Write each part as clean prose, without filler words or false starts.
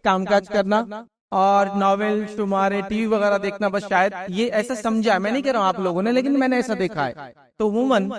کام کاج کرنا اور ناول شمارے ٹی وی وغیرہ دیکھنا، بس شاید یہ ایسا سمجھا ہے، میں نہیں کہہ رہا ہوں آپ لوگوں نے، لیکن میں نے ایسا دیکھا ہے. تو عموماً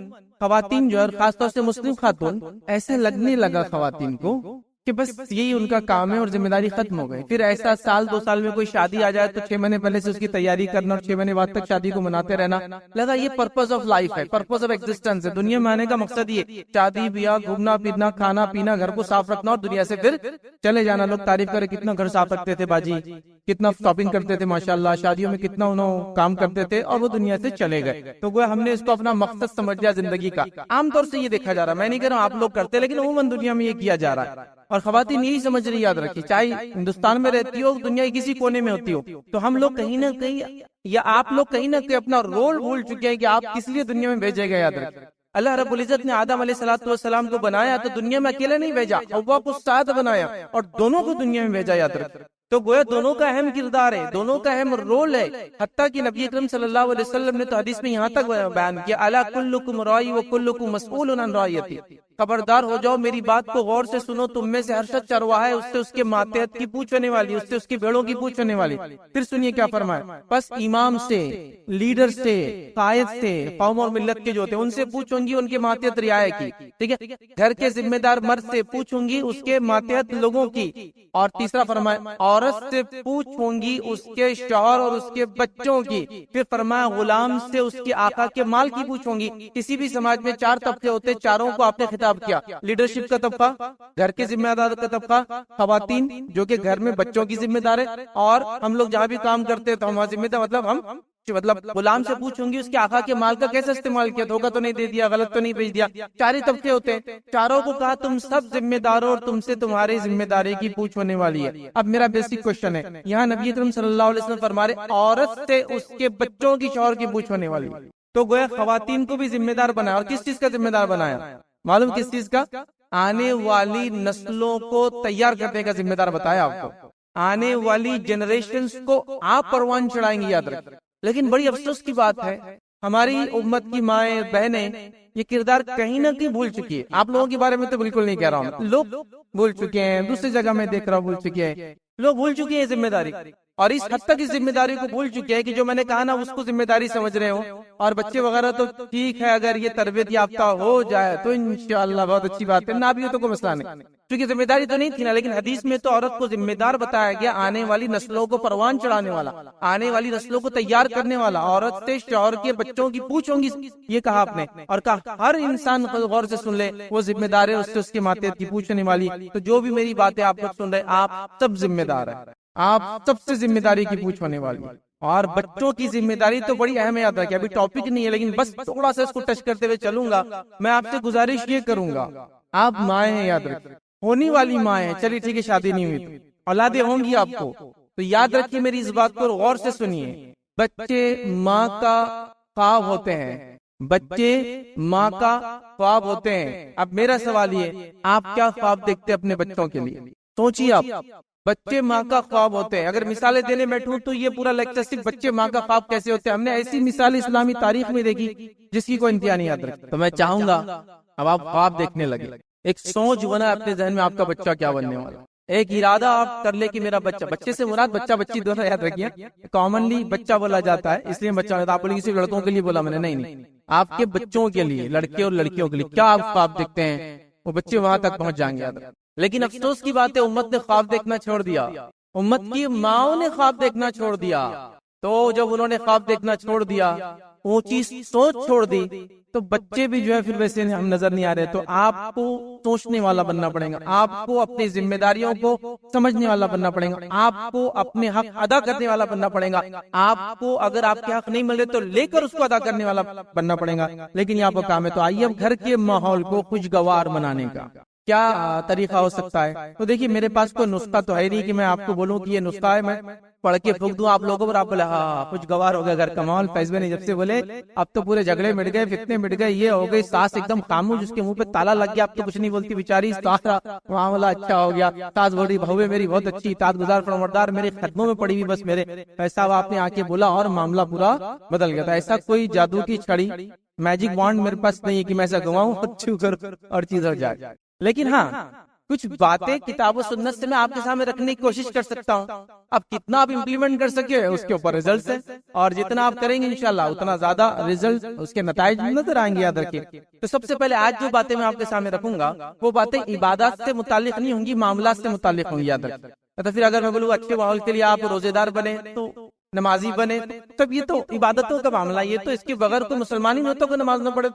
خواتین جو ہے، خاص طور سے مسلم خاتون، ایسے لگنے لگا خواتین کو کہ بس یہی ان کا کام ہے اور ذمہ داری ختم ہو گئی. پھر ایسا سال 2 سال میں کوئی شادی آ جائے تو 6 مہینے پہلے سے اس کی تیاری کرنا اور 6 مہینے بعد تک شادی کو مناتے رہنا. لگا یہ پرپز آف لائف ہے، پرپز آف ایگزسٹنس ہے، دنیا میں آنے کا مقصد یہ شادی بیاہ، گھومنا پھرنا، کھانا پینا، گھر کو صاف رکھنا اور دنیا سے پھر چلے جانا. لوگ تعریف کرے کتنا گھر صاف رکھتے تھے باجی، کتنا شاپنگ کرتے تھے ماشاءاللہ، شادیوں میں کتنا انہوں کام کرتے تھے، اور وہ دنیا سے چلے گئے. تو گویا ہم نے اس کو اپنا مقصد سمجھ لیا زندگی کا. عام طور سے یہ دیکھا جا رہا ہے، میں نہیں کہہ رہا ہوں آپ لوگ کرتے، لیکن عموماً دنیا میں یہ کیا جا رہا ہے. اور خواتین یہی سمجھ رہی، یاد رکھیے، چاہے ہندوستان میں رہتی ہو، دنیا کے کسی کونے میں ہوتی ہو، تو ہم لوگ کہیں نہ کہیں یا آپ لوگ کہیں نہ کہیں اپنا رول بھول چکے ہیں کہ آپ کس لیے دنیا میں بھیجے گئے. یاد رکھیے، اللہ رب العزت نے آدم علیہ السلام کو بنایا تو دنیا میں اکیلے نہیں بھیجا، حوا کو ساتھ بنایا اور دونوں کو دنیا میں بھیجا. یاد رکھیے، تو گویا دونوں کا اہم کردار ہے، دونوں کا اہم رول ہے. حتیٰ کہ نبی اکرم صلی اللہ علیہ وسلم نے تو حدیث میں یہاں تک بیان کیا، الا کلکم رائی وکلکم مسئول عن رعیتہ، خبردار ہو جاؤ، میری بات کو غور سے سنو، تم میں سے ہر شخص چرواہا ہے، اس سے اس کے ماتحت کی پوچھ ہونے والی، اس سے اس کی بھیڑوں کی پوچھ ہونے والی. پھر سنیے کیا فرمایا، بس امام سے، لیڈر سے، قائد سے، قوم اور ملت کے جو ہوتے ہیں ان سے پوچھوں گی ان کے ماتحت رعایا کی. ٹھیک ہے، گھر کے ذمہ دار مرد سے پوچھوں گی اس کے ماتحت لوگوں کی. اور تیسرا فرمایا، عورت سے پوچھوں گی اس کے شوہر اور اس کے بچوں کی. پھر فرمایا، غلام سے اس کے آقا کے مال کی پوچھوں گی. کسی بھی سماج میں 4 طبقے ہوتے، چاروں کو آپ نے خطاب کیا. لیڈرشپ کا طبقہ، گھر کے ذمہ دار کا طبقہ، خواتین جو کہ گھر میں بچوں کی ذمہ دار ہے، اور ہم لوگ جہاں بھی کام کرتے ہیں تو ہمارا ذمہ دار، مطلب غلام سے پوچھوں گی اس کے آقا کے مال کا کیسے استعمال کیا، دھوکہ تو نہیں دے دیا، غلط تو نہیں بھیج دیا. 4 ہی طبقے ہوتے ہیں، چاروں کو کہا تم سب ذمہ دار ہو اور تم سے تمہاری ذمہ داری کی پوچھ ہونے والی ہے. اب میرا بیسک کوشچن ہے، یہاں نبی اکرم صلی اللہ علیہ وسلم فرما رہے عورت سے اس کے بچوں کی، شوہر کی پوچھ ہونے والی. تو گویا خواتین کو بھی ذمہ دار بنایا. اور کس چیز کا ذمہ دار بنایا معلوم، کس چیز کا؟ آنے والی نسلوں کو تیار کرنے کا ذمہ دار بتایا آپ کو. آنے والی جنریشنز کو آپ پروان چڑھائیں گے. یاد رکھیں، لیکن بڑی افسوس کی بات ہے، ہماری امت کی مائیں بہنیں یہ کردار کہیں نہ کہیں بھول چکی ہے. آپ لوگوں کے بارے میں تو بالکل نہیں کہہ رہا ہوں، لوگ بھول چکے ہیں، دوسری جگہ میں دیکھ رہا ہوں بھول چکے ہیں. لوگ بھول چکے ہیں ذمہ داری، اور اس حد تک اس ذمہ داری کو بھول چکے ہیں کہ جو میں نے کہا نا اس کو ذمہ داری سمجھ رہے ہوں. اور بچے وغیرہ تو ٹھیک ہے، اگر یہ تربیت یافتہ ہو جائے تو انشاءاللہ بہت اچھی بات ہے، نہ بھی ہو تو کوئی مسئلہ نہیں، کیونکہ ذمہ داری تو نہیں تھی نا. لیکن حدیث میں تو عورت کو ذمہ دار بتایا گیا، آنے والی نسلوں کو پروان چڑھانے والا، آنے والی نسلوں کو تیار کرنے والا. عورت سے شوہر کے بچوں کی پوچھوں گی، یہ کہا آپ نے، اور کہا ہر انسان غور سے سن لے، وہ ذمہ دار ہے، اس سے اس کے ماتحت کی پوچھنے والی. تو جو بھی میری باتیں آپ لوگ سن رہے، آپ سب ذمہ دار ہیں، آپ سب سے ذمہ داری کی پوچھ ہونے والی. اور بچوں کی ذمہ داری تو بڑی اہم ہے. یاد رکھیں، ابھی ٹاپک نہیں ہے لیکن بس تھوڑا سا اس کو ٹچ کرتے ہوئے چلوں گا. میں آپ سے گزارش یہ کروں گا، آپ مائیں ہیں، یاد رکھیں، ہونے والی مائیں ہیں، چلیے ٹھیک ہے شادی نہیں ہوئی تو اولادیں ہوں گی آپ کو، تو یاد رکھیے میری اس بات کو غور سے سنیے. بچے ماں کا خواب ہوتے ہیں، بچے ماں کا خواب ہوتے ہیں. اب میرا سوال یہ، آپ کیا خواب دیکھتے ہیں اپنے بچوں کے لیے؟ سوچیے آپ. بچے ماں کا خواب ہوتے ہیں. اگر مثالیں دینے بیٹھوں تو یہ پورا لیکچر صرف بچے ماں کا خواب کیسے ہوتے ہیں. ہم نے ایسی مثال اسلامی تاریخ میں دیکھی جس کی کوئی انتہا نہیں یاد رکھتی. تو میں چاہوں گا اب آپ خواب دیکھنے لگے، ایک سوچ بنا اپنے ذہن میں آپ کا بچہ کیا بننے والا، ایک ارادہ آپ کر لے کہ میرا بچہ، بچے سے مراد بچہ بچی دونوں یاد رکھیے. کامنلی بچہ بولا جاتا ہے، اس لیے بچہ ہوتا ہے. آپ بولیں صرف لڑکوں کے لیے بولا میں نے، نہیں، آپ کے بچوں کے لیے، لڑکے اور لڑکیوں کے لیے کیا آپ خواب دیکھتے ہیں، وہ بچے وہاں تک پہنچ جائیں گے. لیکن افسوس کی بات ہے، امت نے خواب دیکھنا چھوڑ دیا، امت کی ماؤں نے خواب دیکھنا چھوڑ دیا. تو جب انہوں نے خواب دیکھنا چھوڑ دیا، اونچی سوچ چھوڑ دی، تو بچے بھی جو ہے پھر ویسے ہم نظر نہیں آ رہے. تو آپ کو سوچنے والا بننا پڑے گا، آپ کو اپنی ذمہ داریوں کو سمجھنے والا بننا پڑے گا، آپ کو اپنے حق ادا کرنے والا بننا پڑے گا، آپ کو اگر آپ کے حق نہیں مل رہے تو لے کر اس کو ادا کرنے والا بننا پڑے گا. لیکن یہ آپ کا کام ہے. تو آئیے اب گھر کے ماحول کو خوشگوار بنانے کا کیا طریقہ ہو سکتا ہے. تو دیکھیے میرے پاس کوئی نسخہ تو ہے نہیں کہ میں آپ کو بولوں کہ یہ نسخہ ہے، میں پڑھ کے پھونک دوں آپ لوگوں پر، آپ بولے ہاں خوشگوار ہو گیا گھر کا ماحول. فیض نے جب سے بولے اب تو پورے جھگڑے مٹ گئے، فتنے مٹ گئے، یہ ہو گئی، ساس ایک دم خاموش، اس کے منہ پہ تالا لگ گیا، اب تو کچھ نہیں بولتی بیچاری، معاملہ اچھا ہو گیا. ساس بولی بہو میری بہت اچھی، اطاعت گزار فرمانبردار، میرے قدموں میں پڑی ہوئی بس میرے. ایسا آپ نے آ کے بولا اور معاملہ پورا بدل گیا تھا. ایسا کوئی جادو کی چھڑی، میجک وانڈ میرے پاس نہیں ہے کہ میں ایسا گواؤں اور چیز ہو جائے. لیکن ہاں کچھ باتیں کتاب و سنت سے میں آپ کے سامنے رکھنے کی کوشش کر سکتا ہوں. اب کتنا آپ امپلیمنٹ کر سکے اس کے اوپر ریزلٹس ہے، اور جتنا آپ کریں گے انشاءاللہ اتنا زیادہ ریزلٹ، اس کے نتائج نظر آئیں گے. یاد رکھیے. تو سب سے پہلے آج جو باتیں میں آپ کے سامنے رکھوں گا وہ باتیں عبادات سے متعلق نہیں ہوں گی، معاملات سے متعلق ہوں گی. یاد رکھیے. تو پھر اگر میں بولوں اچھے ماحول کے لیے آپ روزے دار بنے، تو نمازی بنے، تب یہ تو عبادتوں کا معاملہ، یہ تو اس کے بغیر کوئی مسلمان ہی نہیں ہوتا، کوئی نماز نہ پڑھے،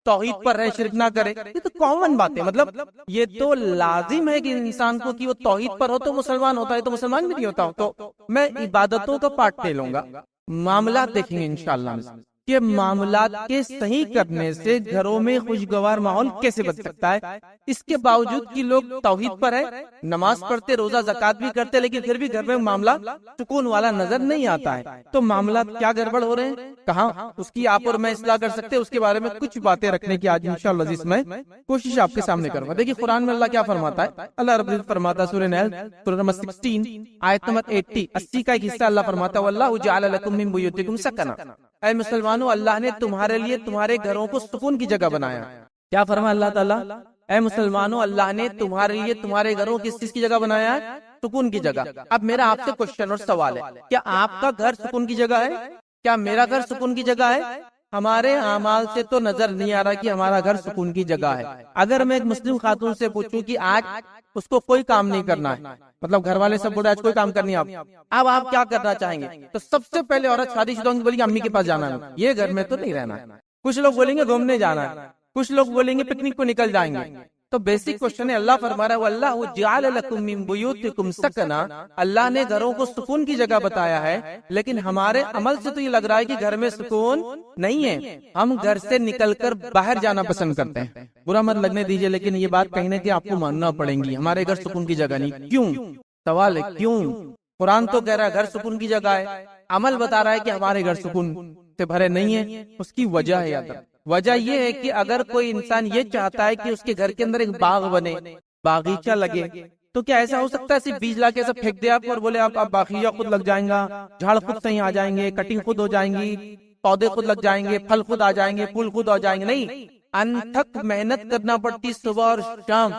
توحید پر رہے، شرک نہ کرے. یہ تو کامن بات ہے، مطلب یہ تو لازم ہے کہ انسان کو کہ وہ توحید پر ہو تو مسلمان ہوتا ہے، تو مسلمان بھی نہیں ہوتا ہوں. تو میں عبادتوں کا پارٹ لے لوں گا. معاملات دیکھیں گے انشاءاللہ کہ معاملات کے صحیح کرنے سے گھروں میں خوشگوار ماحول کیسے بن سکتا ہے. اس کے باوجود کہ لوگ توحید پر ہے، نماز پڑھتے، روزہ زکات بھی کرتے، لیکن پھر بھی گھر میں معاملہ سکون والا نظر نہیں آتا ہے. تو معاملات کیا گڑبڑ ہو رہے ہیں، کہاں اس کی آپ اور میں اصلاح کر سکتے، اس کے بارے میں کچھ باتیں رکھنے کی آج انشاءاللہ عزیز میں کوشش آپ کے سامنے کروں گا. دیکھیے قرآن میں اللہ کیا فرماتا ہے. اللہ رب العزت فرماتا ہے سورہ نحل سورہ نمبر 16 آیت نمبر 80 کا ایک حصہ اللہ فرماتا ہے واللہ جعل لکم من بیوتکم سکنا. اے مسلمانوں، اللہ نے تمہارے لیے تمہارے گھروں کو سکون کی جگہ بنایا. کیا فرمایا اللہ تعالیٰ؟ اے مسلمانوں، اللہ نے تمہارے لیے تمہارے گھروں کس چیز کی جگہ بنایا ہے؟ سکون کی جگہ. اب میرا آپ سے کوشچن اور سوال ہے، کیا آپ کا گھر سکون کی جگہ ہے؟ کیا میرا گھر سکون کی جگہ ہے؟ ہمارے اعمال سے تو نظر نہیں آ رہا کہ ہمارا گھر سکون کی جگہ ہے. اگر میں ایک مسلم خاتون سے پوچھوں کہ آج اس کو کوئی کام نہیں کرنا ہے، مطلب گھر والے سب بولے آج کوئی کام کرنی ہے، اب آپ کیا کرنا چاہیں گے؟ تو سب سے پہلے عورت شادی شدہ بولیں گے امی کے پاس جانا ہے، یہ گھر میں تو نہیں رہنا ہے. کچھ لوگ بولیں گے گھومنے جانا ہے، کچھ لوگ بولیں گے پکنک کو نکل جائیں گے. تو بیسک کوشچن ہے، اللہ فرما رہا ہے واللہ جعل لکم من بیوتکم سکنا. اللہ نے گھروں کو سکون کی جگہ بتایا ہے، لیکن ہمارے عمل سے تو یہ لگ رہا ہے کہ گھر میں سکون نہیں ہے. ہم گھر سے نکل کر باہر جانا پسند کرتے ہیں. برا مت لگنے دیجئے، لیکن یہ بات کہیں نہ کہ آپ کو ماننا پڑیں گی، ہمارے گھر سکون کی جگہ نہیں. کیوں؟ سوال ہے کیوں؟ قرآن تو کہہ رہا ہے گھر سکون کی جگہ ہے، عمل بتا رہا ہے کہ ہمارے گھر سکون سے بھرے نہیں ہے. اس کی وجہ ہے یاد رکھ. وجہ یہ ہے کہ اگر کوئی انسان یہ چاہتا ہے کہ اس کے گھر کے اندر ایک باغ بنے، باغیچہ لگے، تو کیا ایسا ہو سکتا ہے صرف بیج لا کے سب پھینک دے آپ اور بولے آپ باغیچہ خود لگ جائیں گا، جھاڑ خود صحیح آ جائیں گے، کٹنگ خود ہو جائیں گی، پودے خود لگ جائیں گے، پھل خود آ جائیں گے، پھول خود آ جائیں گے؟ نہیں، انتھک محنت کرنا پڑتی. صبح اور شام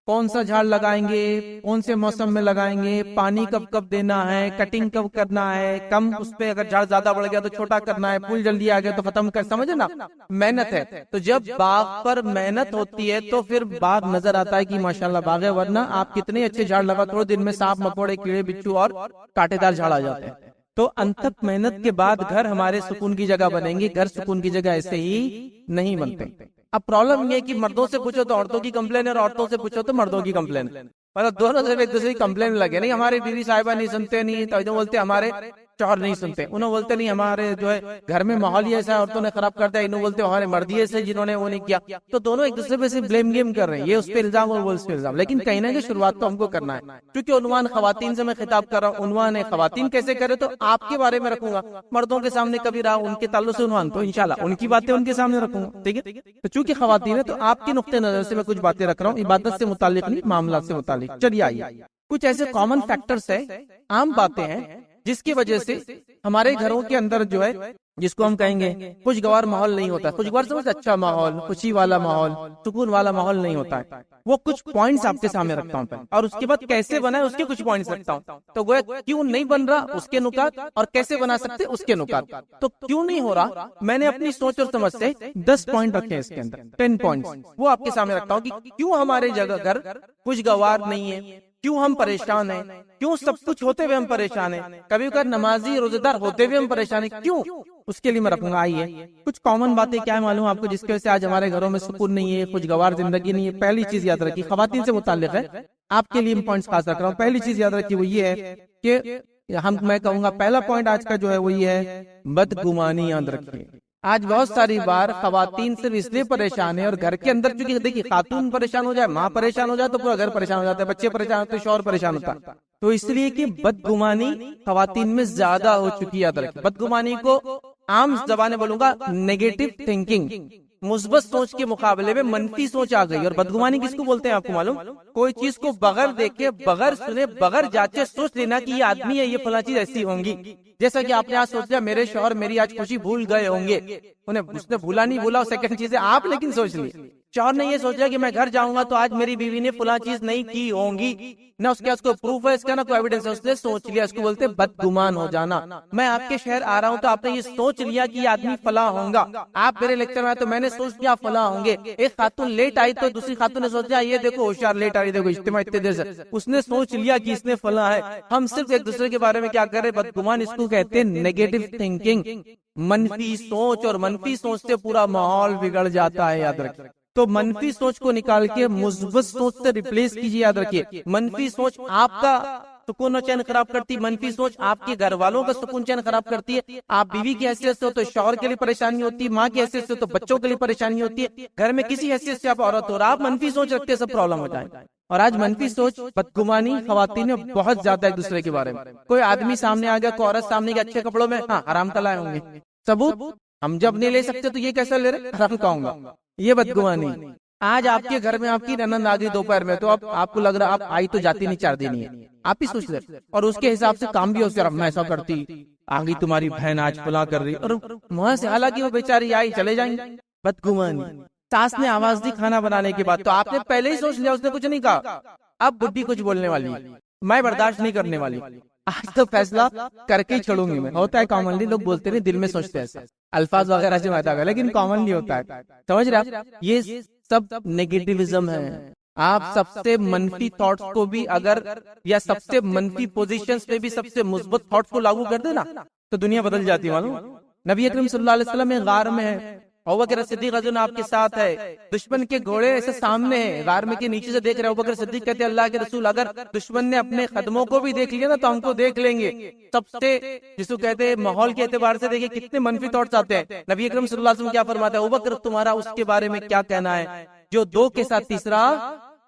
کون سا جھاڑ لگائیں گے، کون سے موسم میں لگائیں گے، پانی کب کب دینا ہے، کٹنگ کب کرنا ہے، کم اس پہ اگر جھاڑ زیادہ بڑھ گیا تو چھوٹا کرنا ہے، پھول جلدی آ گیا تو ختم کر، سمجھے نا، محنت ہے. تو جب باغ پر محنت ہوتی ہے تو پھر باغ نظر آتا ہے کہ ماشاءاللہ باغ ہے، ورنہ آپ کتنے اچھے جھاڑ لگا تھوڑے دن میں سانپ مکوڑے کیڑے بچھو اور کانٹے دار جھاڑ آ جاتے ہیں. تو انتھک محنت کے بعد گھر ہمارے سکون کی جگہ بنیں گے. گھر سکون کی جگہ ایسے ہی نہیں بنتے. اب پرابلم یہ کہ مردوں سے پوچھو تو عورتوں کی کمپلین اور عورتوں سے پوچھو تو مردوں کی کمپلین، مطلب دونوں سے ایک دوسرے کی کمپلین لگے. نہیں ہماری بیوی صاحبہ نہیں سنتے، نہیں تو بولتے ہمارے شوہر نہیں سنتے، انہوں بولتے نہیں ہمارے جو ہے گھر میں ماحول ہی ایسا ہے عورتوں نے خراب کر دیا، انہوں بولتے ہمارے مردی ایسے جنہوں نے وہ نہیں کیا. تو دونوں ایک دوسرے پہ سے بلیم گیم کر رہے ہیں، یہ اس پہ الزام اور وہ اس پہ الزام. لیکن کہیں نہ کہ شروعات تو ہم کو کرنا ہے. کیونکہ عنوان خواتین سے میں خطاب کر رہا ہوں، عنوان ہے خواتین کیسے کرے، تو آپ کے بارے میں رکھوں گا. مردوں کے سامنے کبھی رہا ان کے تعلق سے عنوان، تو انشاءاللہ ان کی باتیں ان کے سامنے رکھوں گا. ٹھیک ہے. تو چونکہ خواتین ہے تو آپ کے نقطۂ نظر سے میں کچھ باتیں رکھ رہا ہوں، عبادت سے متعلق نہیں، معاملات سے متعلق. چلیے آئیے، کچھ ایسے کامن فیکٹرز ہیں، عام باتیں ہیں جس کی وجہ سے ہمارے گھروں کے اندر جو ہے جس کو ہم کہیں گے خوشگوار ماحول نہیں ہوتا. خوشگوار سمجھ اچھا ماحول، خوشی والا ماحول، سکون والا ماحول نہیں ہوتا ہے. وہ کچھ پوائنٹس آپ کے سامنے رکھتا ہوں اور اس کے بعد کیسے بنا ہے اس کے کچھ پوائنٹس رکھتا ہوں. تو وہ کیوں نہیں بن رہا اس کے نکات، اور کیسے بنا سکتے اس کے نکات. تو کیوں نہیں ہو رہا میں نے اپنی سوچ اور سمجھ سے 10 پوائنٹ رکھے اس کے اندر، 10 پوائنٹس وہ آپ کے سامنے رکھتا ہوں کہ کیوں ہمارے جگہ گھر خوشگوار نہیں ہے، کیوں ہم پریشان ہیں، کیوں سب کچھ ہوتے ہوئے ہم پریشان ہیں، کبھی کبھی نمازی روزے دار ہوتے ہوئے ہم پریشان ہیں، کیوں؟ اس کے لیے میں رکھوں گا. آئیے کچھ کامن باتیں کیا ہے معلوم آپ کو جس کی وجہ سے آج ہمارے گھروں میں سکون نہیں ہے، خوشگوار زندگی نہیں ہے. پہلی چیز یاد رکھیے، خواتین سے متعلق ہے، آپ کے لیے پوائنٹس خاص رکھ رہا ہوں. پہلی چیز یاد رکھیے وہ یہ ہے کہ میں کہوں گا پہلا پوائنٹ آج کا جو ہے وہ یہ ہے بدگمانی. یاد رکھیے آج بہت ساری بار خواتین صرف اس لیے پریشان ہے، اور گھر کے اندر چونکہ دیکھیے خاتون پریشان ہو جائے، ماں پریشان ہو جائے تو پورا گھر پریشان ہو جاتا ہے، بچے پریشان ہوتے ہیں، شوہر پریشان ہوتا ہے. تو اس لیے کہ بدگمانی خواتین میں زیادہ ہو چکی ہے. یاد رکھیں بدگمانی کو عام زبانیں بولوں گا نیگیٹو تھنکنگ، مثبت سوچ کے مقابلے میں منفی سوچ آ گئی. اور بدگمانی کس کو بولتے ہیں آپ کو معلوم؟ کوئی چیز کو بغیر دیکھے، بغیر سنے، بغیر جانچے سوچ لینا کہ یہ آدمی ہے، یہ فلاں چیز ایسی ہوں گی. جیسا کہ آپ نے آج سوچ لیا میرے شوہر میری آج خوشی بھول گئے ہوں گے، اس نے بھولا نہیں بھولا، سیکنڈ چیز ہے آپ لیکن سوچ لی شوہر نے یہ سوچا کہ میں گھر جاؤں گا تو آج میری بیوی نے فلاں چیز نہیں کی ہوگی، نہ اس کے اس کو پروف ہے اس کا، نہ کوئی ایویڈنس ہے، اس نے سوچ لیا، اس کو بولتے بدگمان ہو جانا۔ میں آپ کے شہر آ رہا ہوں تو آپ نے یہ سوچ لیا کہ یہ آدمی فلاں ہوگا، آپ میرے لیکچر میں آئے تو میں نے سوچ لیا فلاں ہوں گے۔ ایک خاتون لیٹ آئی تو دوسری خاتون نے سوچا یہ دیکھو ہوشیار لیٹ آئی، دیکھو اجتماع اتنے دیر سے، اس نے سوچ لیا کہ اس نے فلاں ہے۔ ہم صرف ایک دوسرے کے بارے میں کیا کر رہے؟ بدگمان، اس کو کہتے ہیں نیگیٹو تھنکنگ، منفی سوچ، اور منفی سوچ سے پورا ماحول بگڑ جاتا ہے، یاد رکھیں۔ تو منفی سوچ کو نکال کے مثبت سوچ سے ریپلیس کیجیے، یاد رکھیے۔ منفی سوچ آپ کا سکون و چین خراب کرتی، منفی سوچ آپ کے گھر والوں کا سکون چین خراب کرتی ہے۔ آپ بیوی کی حیثیت سے ہو تو شوہر کے لیے پریشانی ہوتی ہے، ماں کی حیثیت سے ہو تو بچوں کے لیے پریشانی ہوتی ہے، گھر میں کسی حیثیت سے آپ عورت ہو رہا، آپ منفی سوچ رکھتے ہیں، سب پرابلم ہو جائیں۔ اور آج منفی سوچ، بدگمانی خواتین میں بہت زیادہ ایک دوسرے کے بارے میں۔ کوئی آدمی سامنے آ گیا، کوئی عورت سامنے کے اچھے کپڑوں میں، ہاں حرام کا لائے ہوں گے، ثبوت ہم جب نہیں لے سکتے تو یہ کیسا لے رہے؟ حرام کہوں گا، یہ بدگمانی۔ آج آپ کے گھر میں آپ کی ننند آ گئی دوپہر میں، تو اب آپ کو لگ رہا آپ آئی تو جاتی نہیں 4 دن ہی ہے، آپ ہی سوچ رہے، اور اس کے حساب سے کام بھی ہو سکتا، میں ایسا کرتی، آگئی تمہاری بہن آج فلاں کر رہی، اور وہاں سے حالانکہ وہ بیچاری آئی چلے جائیں گے۔ بدگمانی۔ ساس نے آواز دی کھانا بنانے کے بعد تو آپ نے پہلے ہی سوچ لیا، اس نے کچھ نہیں کہا، اب بڈھی کچھ بولنے والی ہے، میں برداشت نہیں کرنے والی، آج تو فیصلہ کر کے ہی چھوڑوں گی میں۔ ہوتا ہے کامنلی، لوگ بولتے نہیں، دل میں سوچتے ہیں ایسا، الفاظ وغیرہ سے بتا گا، لیکن کامنلی ہوتا ہے، سمجھ رہے آپ؟ یہ سب نیگیٹیوزم ہے۔ آپ سب سے منفی تھاٹس کو بھی اگر، یا سب سے منفی پوزیشنز پہ بھی سب سے مثبت تھاٹس کو لاگو کر دے نا تو دنیا بدل جاتی ہے، معلوم؟ نبی اکرم صلی اللہ علیہ وسلم ایک غار میں ہے، ابوبکر صدیق رضی اللہ عنہ آپ کے ساتھ ہے، دشمن کے گھوڑے ایسے سامنے ہیں، غار میں کے نیچے سے دیکھ رہے، ابوبکر صدیق کہتے ہیں اللہ کے رسول اگر دشمن نے اپنے قدموں کو بھی دیکھ لیا نا تو ہم کو دیکھ لیں گے۔ سب سے جس کو کہتے ہیں ماحول کے اعتبار سے دیکھیں کتنے منفی تھاٹس آتے ہیں۔ نبی اکرم صلی اللہ علیہ وسلم کیا فرماتا ہے؟ ابوبکر تمہارا اس کے بارے میں کیا کہنا ہے جو 2 کے ساتھ تیسرا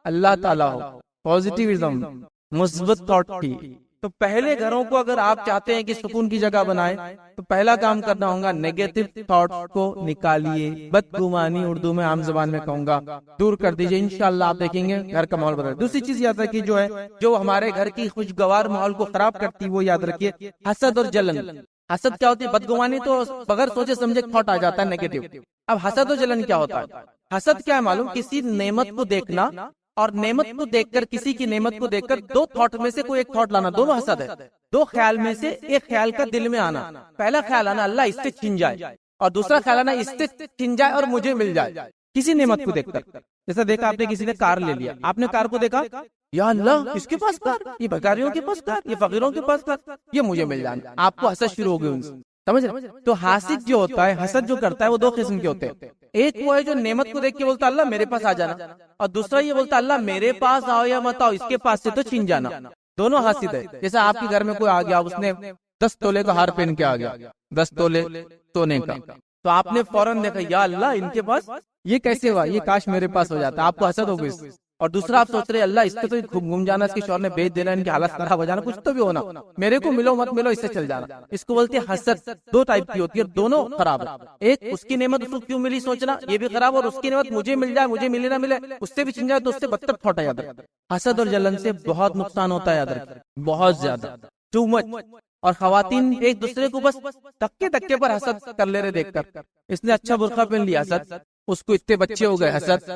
اللہ تعالیٰ ہو؟ پازیٹیوزم، مثبت تھاٹ تھی۔ تو پہلے گھروں کو اگر آپ چاہتے ہیں کہ سکون کی جگہ بنائیں تو پہلا کام کرنا ہوگا نیگیٹو تھاٹس کو نکالیے، بدگمانی اردو میں عام زبان میں کہوں گا، دور کر دیجئے، انشاءاللہ آپ دیکھیں گے گھر کا ماحول بدل۔ دوسری چیز یاد رکھیے جو ہے، جو ہمارے گھر کی خوشگوار ماحول کو خراب کرتی، وہ یاد رکھیے حسد اور جلن۔ حسد کیا ہوتی ہے؟ بدگمانی تو بغیر سوچے سمجھے تھاٹ آ جاتا ہے نیگیٹو۔ اب حسد اور جلن کیا ہوتا ہے؟ حسد کیا ہے معلوم؟ کسی نعمت کو دیکھنا اور نعمت کو دیکھ کر، کسی کی نعمت کو دیکھ کر 2 تھاٹ میں سے کوئی ایک تھاٹ لانا، دونوں حسد ہے۔ 2 خیال میں سے ایک خیال کا دل میں آنا، پہلا خیال آنا اللہ اس سے چھن جائے، اور دوسرا خیال آنا اس سے چھن جائے اور مجھے مل جائے، کسی نعمت کو دیکھ کر۔ جیسا دیکھا آپ نے کسی نے کار لے لیا، آپ نے کار کو دیکھا، یا اللہ اس کے پاس کار، یہ بھکاریوں کے پاس کار، یہ فقیروں کے پاس کار، یہ مجھے مل جانا، آپ کو حسد شروع ہو گئی ان سے، سمجھ رہے؟ تو حاسد جو ہوتا ہے، حسد جو کرتا ہے، وہ 2 قسم کے ہوتے ہیں۔ ایک وہ ہے جو نعمت کو دیکھ کے بولتا اللہ میرے پاس آ جانا، اور دوسرا یہ بولتا اللہ میرے پاس آؤ یا مت آؤ، اس کے پاس سے تو چھین جانا۔ دونوں حاسد ہے۔ جیسا آپ کے گھر میں کوئی آ گیا، اس نے 10 تولے کا ہار پہن کے آ گیا، 10 تولے سونے کا، تو آپ نے فوراً دیکھا یا اللہ ان کے پاس یہ کیسے ہوا، یہ کاش میرے پاس ہو جاتا، آپ کو حسد ہو گئی۔ اور دوسرا آپ سوچ رہے اللہ اس کے تو گم جانا، اس کے شوہر نے بیچ دینا، ان کی حالت خراب ہو جانا، کچھ تو بھی ہونا، میرے کو ملو مت ملو، اس سے چل جانا۔ اس کو بولتے ہیں حسد۔ 2 ٹائپ کی ہوتی ہے، دونوں خراب ہے۔ ایک اس کی نعمت اس کو کیوں ملی سوچنا، یہ بھی خراب، اور اس کی نعمت مجھے مل جائے، مجھے ملے نہ ملے، اس سے بھی چھن جائے تو اس سے بدتر تھاٹ ہے، یاد رکھ۔ حسد اور جلن سے بہت نقصان ہوتا ہے، یاد رکھ، بہت زیادہ، ٹو مچ۔ اور خواتین ایک دوسرے کو بس تکے تکے پر حسد کر لے رہے دیکھ کر، اس نے اچھا برقع پہن لیا حسد، اس کو اتنے بچے ہو گئے حسد،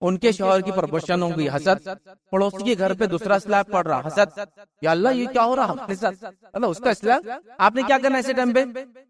ان کے شوہر کی پروموشن ہو گئی حسد، پڑوسی کے گھر پہ دوسرا سلیب پڑ رہا حسد، یا اللہ یہ کیا ہو رہا ہمارے ساتھ، اللہ اس کا سلیب۔ آپ نے کیا کرنا ایسے ٹائم پہ؟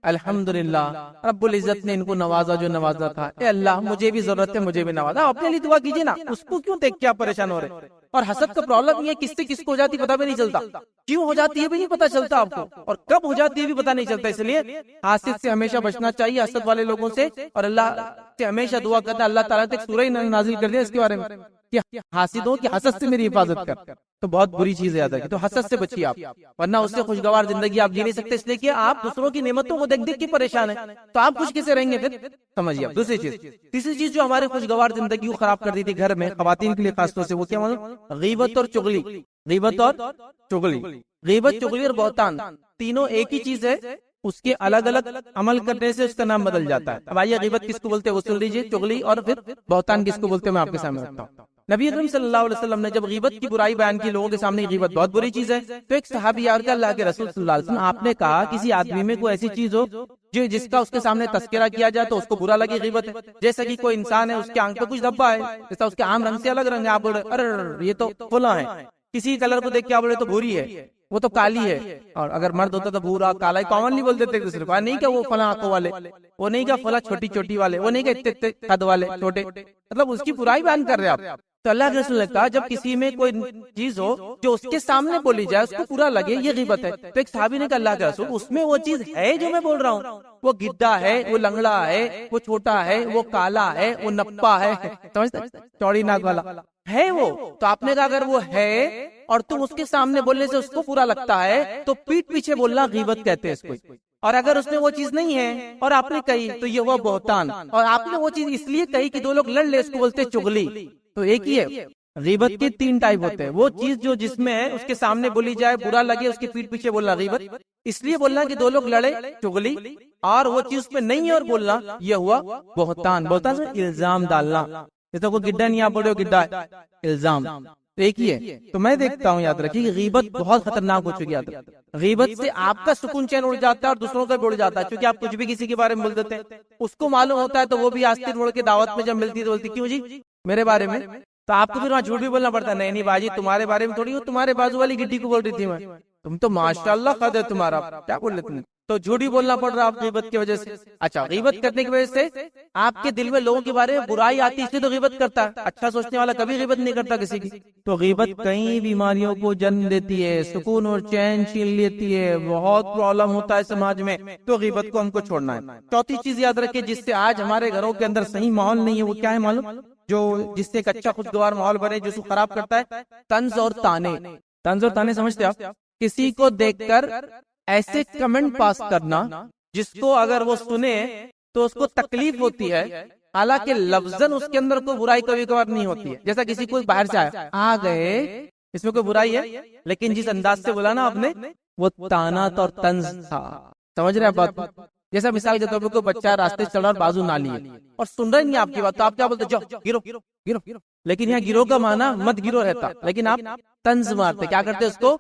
الحمدللہ رب العزت نے ان کو نوازا جو نوازا تھا، اے اللہ مجھے بھی ضرورت ہے، مجھے بھی نوازا، اپنے لیے دعا کیجیے نا، اس کو کیوں دیکھ کے آپ پریشان ہو رہے؟ اور حسد کا پرابلم یہ کس سے کس کو ہو جاتی پتہ بھی نہیں چلتا، کیوں ہو جاتی ہے بھی نہیں پتہ چلتا آپ کو، اور کب ہو جاتی ہے بھی پتہ نہیں چلتا۔ اس لیے حاسد سے ہمیشہ بچنا چاہیے، حسد والے لوگوں سے، اور اللہ سے ہمیشہ دعا کرنا، اللہ تعالیٰ نے ایک سورہ نازل کر دیا اس کے بارے میں کہ حاسدوں کی حسد سے میری حفاظت کر، تو بہت بری چیز ہے، یاد رکھیں۔ تو حسد سے بچیے آپ، ورنہ اس سے خوشگوار زندگی آپ جی نہیں سکتے، اس لیے کہ آپ دوسروں کی نعمتوں کو دیکھ دیکھ کے پریشان ہیں، تو آپ خوش کیسے رہیں گے پھر؟ سمجھیے آپ۔ دوسری چیز، تیسری چیز جو ہمارے خوشگوار زندگی کو خراب کر دی تھی گھر میں، خواتین کے لیے خاص طور سے، وہ کیا معلوم؟ غیبت اور چغلی۔ غیبت اور چغلی، غیبت، چغلی اور بہتان، تینوں ایک ہی چیز ہے، اس کے الگ الگ عمل کرنے سے اس کا نام بدل جاتا ہے۔ اب آئیے غیبت کس کو بولتے ہیں وہ سن لیجیے، چغلی اور پھر بہتان کس کو بولتے ہیں میں آپ کے سامنے رکھتا ہوں۔ نبی اکرم صلی اللہ علیہ وسلم نے جب غیبت کی برائی بیان کی لوگوں کے سامنے، غیبت بہت بری چیز ہے، تو ایک صحابی آ کر اللہ کے رسول صلی اللہ علیہ وسلم آپ نے کہا کسی آدمی میں کوئی ایسی چیز ہو جو جس کا اس کے سامنے تذکرہ کیا جائے تو اس کو برا لگے، غیبت ہے. جیسا کہ کوئی انسان ہے، اس کے آنکھ پہ کچھ دھبا ہے، جیسا اس کے عام رنگ سے الگ رنگ ہے، آپ بول رہے ارے یہ تو فلاں ہے. کسی کلر کو دیکھ کے آپ بولے تو بھوری ہے، وہ تو کالی ہے. اور اگر مرد ہوتا تو بھورا کالا کامنلی بول دیتے ایک دوسرے کو. نہیں کہ وہ فلاں آنکھوں والے، وہ نہیں کہ فلاں چھوٹی چھوٹی والے، وہ نہیں کہ اتنے قد والے چھوٹے، مطلب اس کی برائی بیان کر رہے آپ. تو اللہ کے رسول نے کہا جب کسی میں کوئی چیز ہو جو اس کے سامنے بولی جائے، اس کو برا لگے، یہ غیبت ہے. تو ایک صحابی نے کہا اللہ کے رسول اس میں وہ چیز ہے جو میں بول رہا ہوں، وہ گدھا ہے، وہ لنگڑا ہے، وہ چھوٹا ہے، وہ کالا ہے، وہ نپا ہے، سمجھتے چوڑی ناک والا ہے وہ. تو آپ نے کہا اگر وہ ہے اور تم اس کے سامنے بولنے سے اس کو برا لگتا ہے تو پیٹ پیچھے بولنا غیبت کہتے ہیں اس کو. اور اگر اس میں وہ چیز نہیں ہے اور آپ نے کہی تو یہ ہوا بہتان. اور آپ نے وہ چیز اس لیے کہی کہ دو لوگ لڑ لے، اس کو بولتے چغلی. تو ایک ہی ہے. غیبت کے 3 ٹائپ ہوتے ہیں. وہ چیز جو جس میں ہے اس کے سامنے بولی جائے، برا لگے، اس کے پیٹ پیچھے بولنا غیبت. اس لیے بولنا کہ دو لوگ لڑے، چغلی. اور وہ چیز اس میں نہیں ہے اور بولنا، یہ ہوا بہتان. بہتان سے الزام ڈالنا. جیسا کوئی گڈھا نہیں، آپ بول رہے ہو گڈھا ہے، الزام. تو ایک ہی ہے. تو میں دیکھتا ہوں، یاد رکھیے کہ غیبت بہت خطرناک ہو چکی ہے. غیبت سے آپ کا سکون چین اڑ جاتا ہے اور دوسروں کا بھی اڑ جاتا ہے، کیونکہ آپ کچھ بھی کسی کے بارے میں بول دیتے ہیں، اس کو معلوم ہوتا ہے تو وہ بھی آستین موڑ کے دعوت میں جب ملتی ہے تو بولتی کیوں جی میرے بارے میں. تو آپ کو پھر وہاں جھوٹ بھی بولنا پڑتا ہے. نہیں باجی تمہارے بارے میں تھوڑی، تمہارے بازو والی گڈی کو بول رہی تھی میں، تم تو ماشاءاللہ قد ہے تمہارا، کیا بول رہے تم. تو جھوٹ ہی بولنا پڑ رہا آپ غیبت کی وجہ سے. اچھا، غیبت کرنے کی وجہ سے آپ کے دل میں لوگوں کے بارے میں برائی آتی ہے، اس لیے تو غیبت کرتا ہے. اچھا سوچنے والا کبھی غیبت نہیں کرتا کسی کی. تو غیبت کئی بیماریوں کو جنم دیتی ہے، سکون اور چین چھین لیتی ہے، بہت پرابلم ہوتا ہے سماج میں. تو غیبت کو ہم کو چھوڑنا ہے. چوتھی چیز یاد رکھیں جس سے آج ہمارے گھروں کے اندر صحیح ماحول نہیں ہے، وہ کیا ہے معلوم؟ جو جس سے ایک اچھا خوشگوار ماحول بنے، جو اس کو خراب کرتا ہے، طنز اور طعنے. طنز اور طعنے سمجھتے آپ؟ کسی کو دیکھ کر ایسے کمنٹ پاس کرنا جس کو اگر وہ سنے تو اس کو تکلیف ہوتی ہے، حالانکہ لفظاً اس کے اندر کوئی برائی کبھی کبھار نہیں ہوتی ہے. جیسا کسی کو باہر سے آ گئے، اس میں کوئی برائی ہے، لیکن جس انداز سے بولا نا آپ نے، وہ طعنت اور طنز تھا. سمجھ رہے ہیں بات؟ جیسا مثال کے طور پر کوئی بچہ راستے چل رہا اور بازو نہ لیے اور سن رہے نہیں آپ کی بات، تو آپ کیا بولتے؟ جاؤ گرو گرو. لیکن یہاں گرو کا معنی مت گرو رہتا، لیکن آپ طنز مارتے. کیا کرتے اس کو؟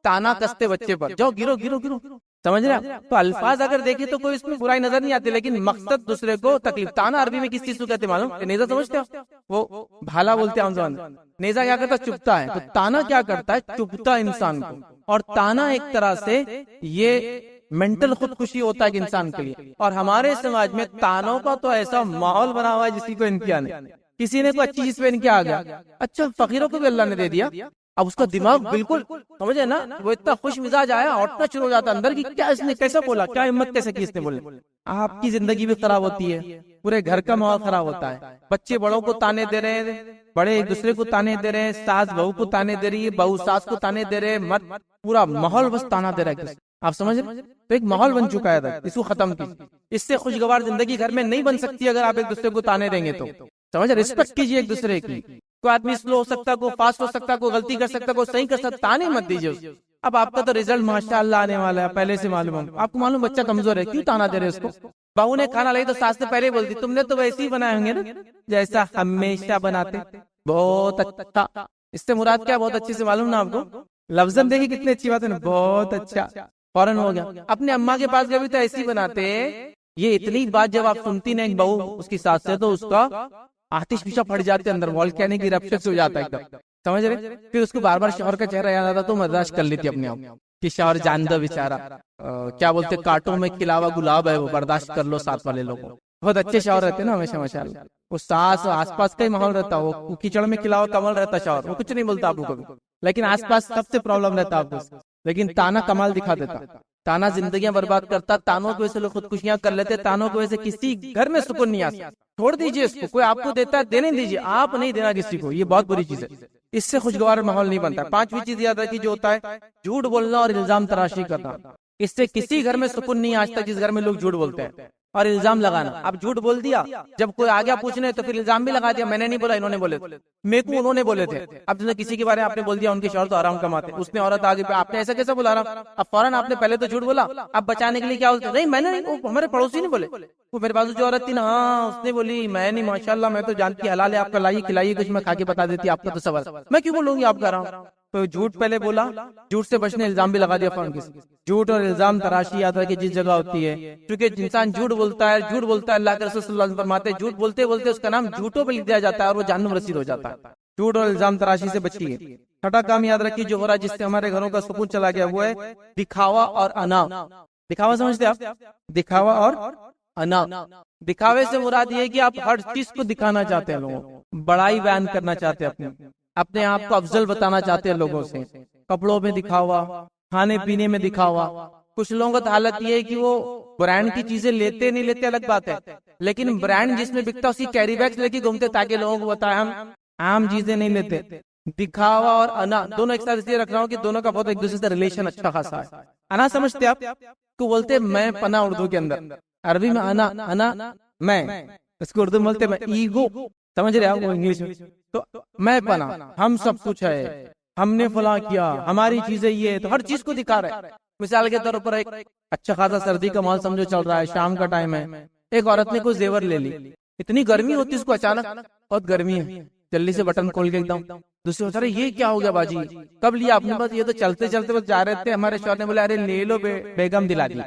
تانا کستے بچے پر، جاؤ گرو گرو گرو. سمجھ رہے ہیں؟ تو الفاظ اگر دیکھیں تو کوئی اس میں برائی نظر نہیں آتی، لیکن مقصد دوسرے کو تکلیف. تانا عربی میں کس چیز کو کہتے معلوم؟ نیزا سمجھتے ہو؟ وہ بھالا بولتے ہیں زبان. نیزا کیا کرتا؟ چپتا ہے. تو تانا کیا کرتا ہے؟ چپتا انسان کو. اور تانا ایک طرح سے یہ مینٹل خودکشی ہوتا ہے انسان کے لیے. اور ہمارے سماج میں تانوں کا تو ایسا ماحول بنا ہوا ہے جس کی کوئی انتہا نہیں. کسی نے کوئی اچھی چیز پہن کے آ گیا، اچھا فقیروں کو بھی اللہ نے دے دیا، اب اس کا دماغ بالکل سمجھے نا، وہ اتنا خوش مزاج آیا، اٹھنا شروع ہو جاتا اندر کی کیا اس نے کیسا بولا، کیا ہمت کیسے کی اس نے بولنے. آپ کی زندگی بھی خراب ہوتی ہے، پورے گھر کا ماحول خراب ہوتا ہے. بچے بڑوں کو تانے دے رہے ہیں، بڑے ایک دوسرے کو تانے دے رہے ہیں، ساس بہو کو تانے دے رہی ہے، بہو ساس کو تانے دے رہے ہیں، پورا ماحول بس تانا دے رہا ہے. آپ سمجھ رہے؟ تو ایک ماحول بن چکا ہے، اس کو ختم کیجیے. اس سے خوشگوار زندگی گھر میں نہیں بن سکتی اگر آپ ایک دوسرے کو تانے دیں گے تو. سمجھ رہے؟ رسپیکٹ کیجیے ایک دوسرے کی. کوئی آدمی سلو ہو سکتا ہے، کوئی فاسٹ ہو سکتا ہے، کوئی غلطی کر سکتا ہے، کوئی صحیح کر سکتا ہے، تانے مت دیجیے. اب آپ کا تو ریزلٹ ماشاءاللہ آنے والا ہے، پہلے سے معلوم ہے. آپ کو معلوم بچہ کمزور ہے، کیوں تانا دے رہے اس کو؟ بہو نے کھانا لائی تو ساس نے پہلے بولتی تم نے تو ویسے ہی بنائے ہوں گے نا جیسا ہمیشہ بناتے. بہت اچھا. اس سے مراد کیا؟ بہت اچھے سے معلوم نا آپ کو؟ لفظاً دیکھیں کتنی اچھی بات ہے نا، بہت اچھا، فوراً ہو گیا. اپنے اماں کے پاس کبھی تو ایسے ہی بناتے. یہ اتنی بات جب آپ سنتی نا ایک بہو اس کی ساس سے، تو اس کا آتش فشا پھٹ جاتے اندر، والکینک کی رپشن سے ہو جاتا ہے ایک دم. سمجھ رہے؟ پھر اس کو بار بار شوہر کا چہرہ یاد آتا تو برداشت کر لیتی اپنے آپ کہ شوہر جان دو بیچارہ، کیا بولتے کانٹوں میں کھلاوا گلاب ہے، وہ برداشت کر لو. ساتھ والے لوگوں بہت اچھے شوہر رہتے نا ہمیشہ ماشاءاللہ. وہ ساس آس پاس کا ہی ماحول رہتا، وہ کیچڑ میں کھلاوا کمل رہتا شوہر، وہ کچھ نہیں بولتا آپ کو کبھی، لیکن آس پاس سب سے پرابلم رہتا آپ کو. لیکن تانا کمال دکھا دیتا. تانا زندگیاں برباد کرتا. تانوں کی وجہ سے لوگ خودکشیاں کر لیتے. تانوں کی وجہ سے کسی گھر میں سکون نہیں آتا. چھوڑ دیجیے اس کو، کوئی آپ کو دیتا ہے دینے دیجیے، آپ نہیں دینا کسی کو، یہ بہت بری چیز ہے. اس سے خوشگوار ماحول نہیں بنتا. 5ویں چیز یاد رکھیے جو ہوتا ہے جھوٹ بولنا اور الزام تراشی کرنا. اس سے کسی گھر میں سکون نہیں آج تک جس گھر میں لوگ جھوٹ بولتے ہیں. اور الزام لگانا. اب جھوٹ بول دیا, جب کوئی آ گیا پوچھنے تو پھر الزام بھی لگا دیا, میں نے نہیں بولا, انہوں نے بولے, میرے کو انہوں نے بولے تھے. اب کسی کے بارے میں آپ نے بول دیا ان کے شوہر تو آرام کماتے, اس نے عورت آگے پہ, آپ نے ایسا کیسا بولا رہا, اب فوراً آپ نے پہلے تو جھوٹ بولا, اب بچانے کے لیے کیا ہوتا, نہیں میں نے نہیں, وہ ہمارے پڑوسی نے بولے, وہ میرے بازو جو عورت تھی نا, ہاں اس نے بولی, میں نہیں, ماشاءاللہ میں تو جانتی حلال ہے آپ کا, لائیے کھلائیے کچھ, میں کھا کے بتا دیتی, آپ کا تو سوال, میں کیوں بولوں گی آپ کا رہا. تو جھوٹ پہلے بولا, جھوٹ سے بچنے الزام بھی لگا دیا فوراً کسی. جھوٹ اور الزام تراشی یاد رکھے جس جگہ ہوتی ہے, کیونکہ انسان جھوٹ بولتا ہے, اللہ کے رسول صلی اللہ علیہ وسلم فرماتے ہیں, جھوٹ بولتے بولتے اس کا نام جھوٹوں پہ لکھ دیا جاتا ہے اور وہ جہنم رسید ہو جاتا ہے. جھوٹ اور الزام تراشی سے بچیے. چھٹا کام یاد رکھیے جو ہو رہا ہے جس سے ہمارے گھروں کا سکون چلا گیا, وہ ہے دکھاوا اور انا. دکھاوا سمجھتے آپ, دکھاوا اور انا. دکھاوے سے مراد یہ ہے کہ آپ ہر چیز کو دکھانا چاہتے ہیں لوگوں کو, بڑائی بیان کرنا چاہتے ہیں, اپنے آپ کو افضل بتانا چاہتے ہیں لوگوں سے. کپڑوں میں دکھاوا, کھانے پینے میں دکھاوا. کچھ لوگوں کا حالت یہ ہے کہ وہ برانڈ کی چیزیں لیتے نہیں لیتے الگ بات ہے, لیکن برانڈ جس میں بکتا اسی کیری بیگز لے کے گھومتے تاکہ لوگوں کو بتائیں ہم عام چیزیں نہیں لیتے. دکھاوا اور انا دونوں ایک ساتھ اس لیے رکھ رہا ہوں کہ دونوں کا بہت ایک دوسرے سے ریلیشن اچھا خاصا ہے. انا سمجھتے آپ کو بولتے میں پنا, اردو کے اندر, عربی میں انا, انا میں, اس کو اردو میں بولتے میں ایگو, سمجھ رہے آپ, وہ انگلش میں. تو میں پنا, ہم سب کچھ ہے, ہم نے فلاں کیا, ہماری چیزیں یہ, تو ہر چیز کو دکھا رہے ہیں. مثال کے طور پر ایک اچھا خاصا سردی کا مال سمجھو چل رہا ہے, شام کا ٹائم ہے, ایک عورت نے کوئی زیور لے لی, اتنی گرمی ہوتی ہے اس کو, اچانک بہت گرمی ہے, جلدی سے بٹن کھول کے ایک دم, دوسرے بتا رہے یہ کیا ہو گیا باجی, کب لیا آپ نے, بس یہ تو چلتے چلتے بس جا رہے تھے, ہمارے شوہر نے بولا ارے لے لو, بیگم دلا دی,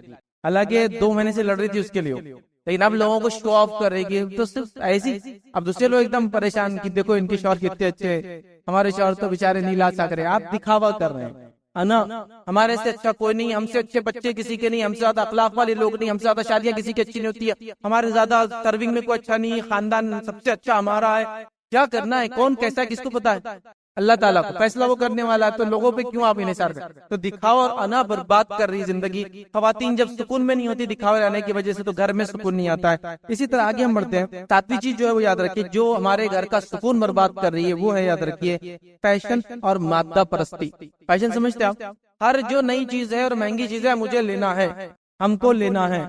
حالانکہ 2 مہینے سے لڑ رہی تھی اس کے لیے, لیکن اب لوگوں کو شو آف کر رہی ہے تو صرف ایسی. اب دوسرے لوگ ایک دم پریشان کہ دیکھو ان کے شوہر کتنے اچھے, ہمارے شوہر تو بےچارے نہیں لا سک رہے, آپ دکھاوا کر رہے ہیں. انا, ہمارے سے اچھا کوئی نہیں, ہم سے اچھے بچے کسی کے نہیں, ہم سے زیادہ اخلاق والے لوگ نہیں, ہم سے زیادہ شادیاں کسی کی اچھی نہیں ہوتی ہے, ہمارے زیادہ سرونگ میں کوئی اچھا نہیں ہے, خاندان سب سے اچھا ہمارا ہے. کیا کرنا ہے, کون کیسا ہے, کس کو پتا ہے, اللہ تعالیٰ کو, فیصلہ وہ کرنے والا ہے, تو لوگوں پہ کیوں آپ انحصار کریں. تو دکھاوا اور انا برباد کر رہی زندگی. خواتین جب سکون میں نہیں ہوتی دکھاوے رہنے کی وجہ سے, تو گھر میں سکون نہیں آتا ہے. اسی طرح آگے ہم بڑھتے ہیں. 7ویں چیز جو ہے وہ یاد رکھیے جو ہمارے گھر کا سکون برباد کر رہی ہے, وہ ہے یاد رکھیے فیشن اور مادہ پرستی. فیشن سمجھتے آپ, ہر جو نئی چیز ہے اور مہنگی چیز ہے مجھے لینا ہے, ہم کو لینا ہے,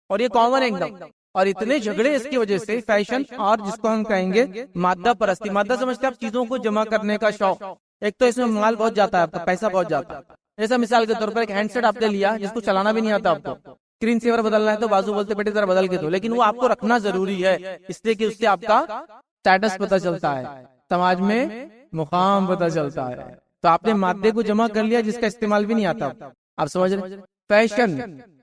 اور یہ کامن ہے ایک دم. اور اتنے جھگڑے اس کی وجہ سے, فیشن اور جس کو ہم کہیں گے مادہ پرستی. مادہ سمجھتے آپ چیزوں کو جمع کرنے کا شوق. ایک تو اس میں مال بہت جاتا ہے, آپ کا پیسہ بہت جاتا ہے. جیسا مثال کے طور پر ایک ہینڈ سیٹ آپ نے لیا جس کو چلانا بھی نہیں آتا آپ کو, اسکرین سیور بدلنا ہے تو بازو بولتے بیٹے ذرا بدل کے دو, لیکن وہ آپ کو رکھنا ضروری ہے, اس لیے کہ اس سے آپ کا اسٹیٹس پتہ چلتا ہے, سماج میں مقام پتہ چلتا ہے. تو آپ نے مادے کو جمع کر لیا جس کا استعمال بھی نہیں آتا. آپ سمجھ رہے, فیشن,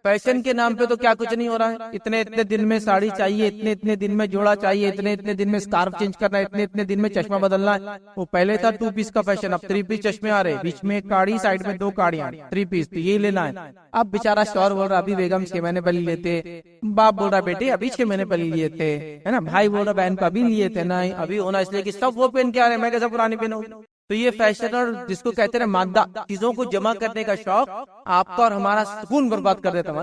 فیشن کے نام پہ تو کیا کچھ نہیں ہو رہا ہے. اتنے دن میں ساڑی چاہیے, اتنے دن میں جوڑا چاہیے, اتنے دن میں اسکارف چینج کرنا ہے, اتنے دن میں چشمہ بدلنا ہے. وہ پہلے تھا 2 پیس کا فیشن, اب 3 پیس چشمے آ رہے, بیچ میں ایک کاڑی, سائڈ میں 2 کاڑیاں, 3 پیس, تو یہ لینا ہے. اب بیچارہ شوہر بول رہا ابھی بیگم 6 مہینے پہلے لیتے, باپ بول رہا بیٹے ابھی 6 مہینے پہلے لیے تھے, ہے نا, بھائی بول رہا بہن کو ابھی لیے تھے, نہیں ابھی ہونا, اس لیے کہ سب وہ پہن کے آ رہے ہیں, میں کیسا پرانی پہنوں. تو یہ فیشن اور جس کو کہتے ہیں مادہ, چیزوں کو جمع کرنے کا شوق آپ کا اور ہمارا سکون برباد کر دیتا ہے.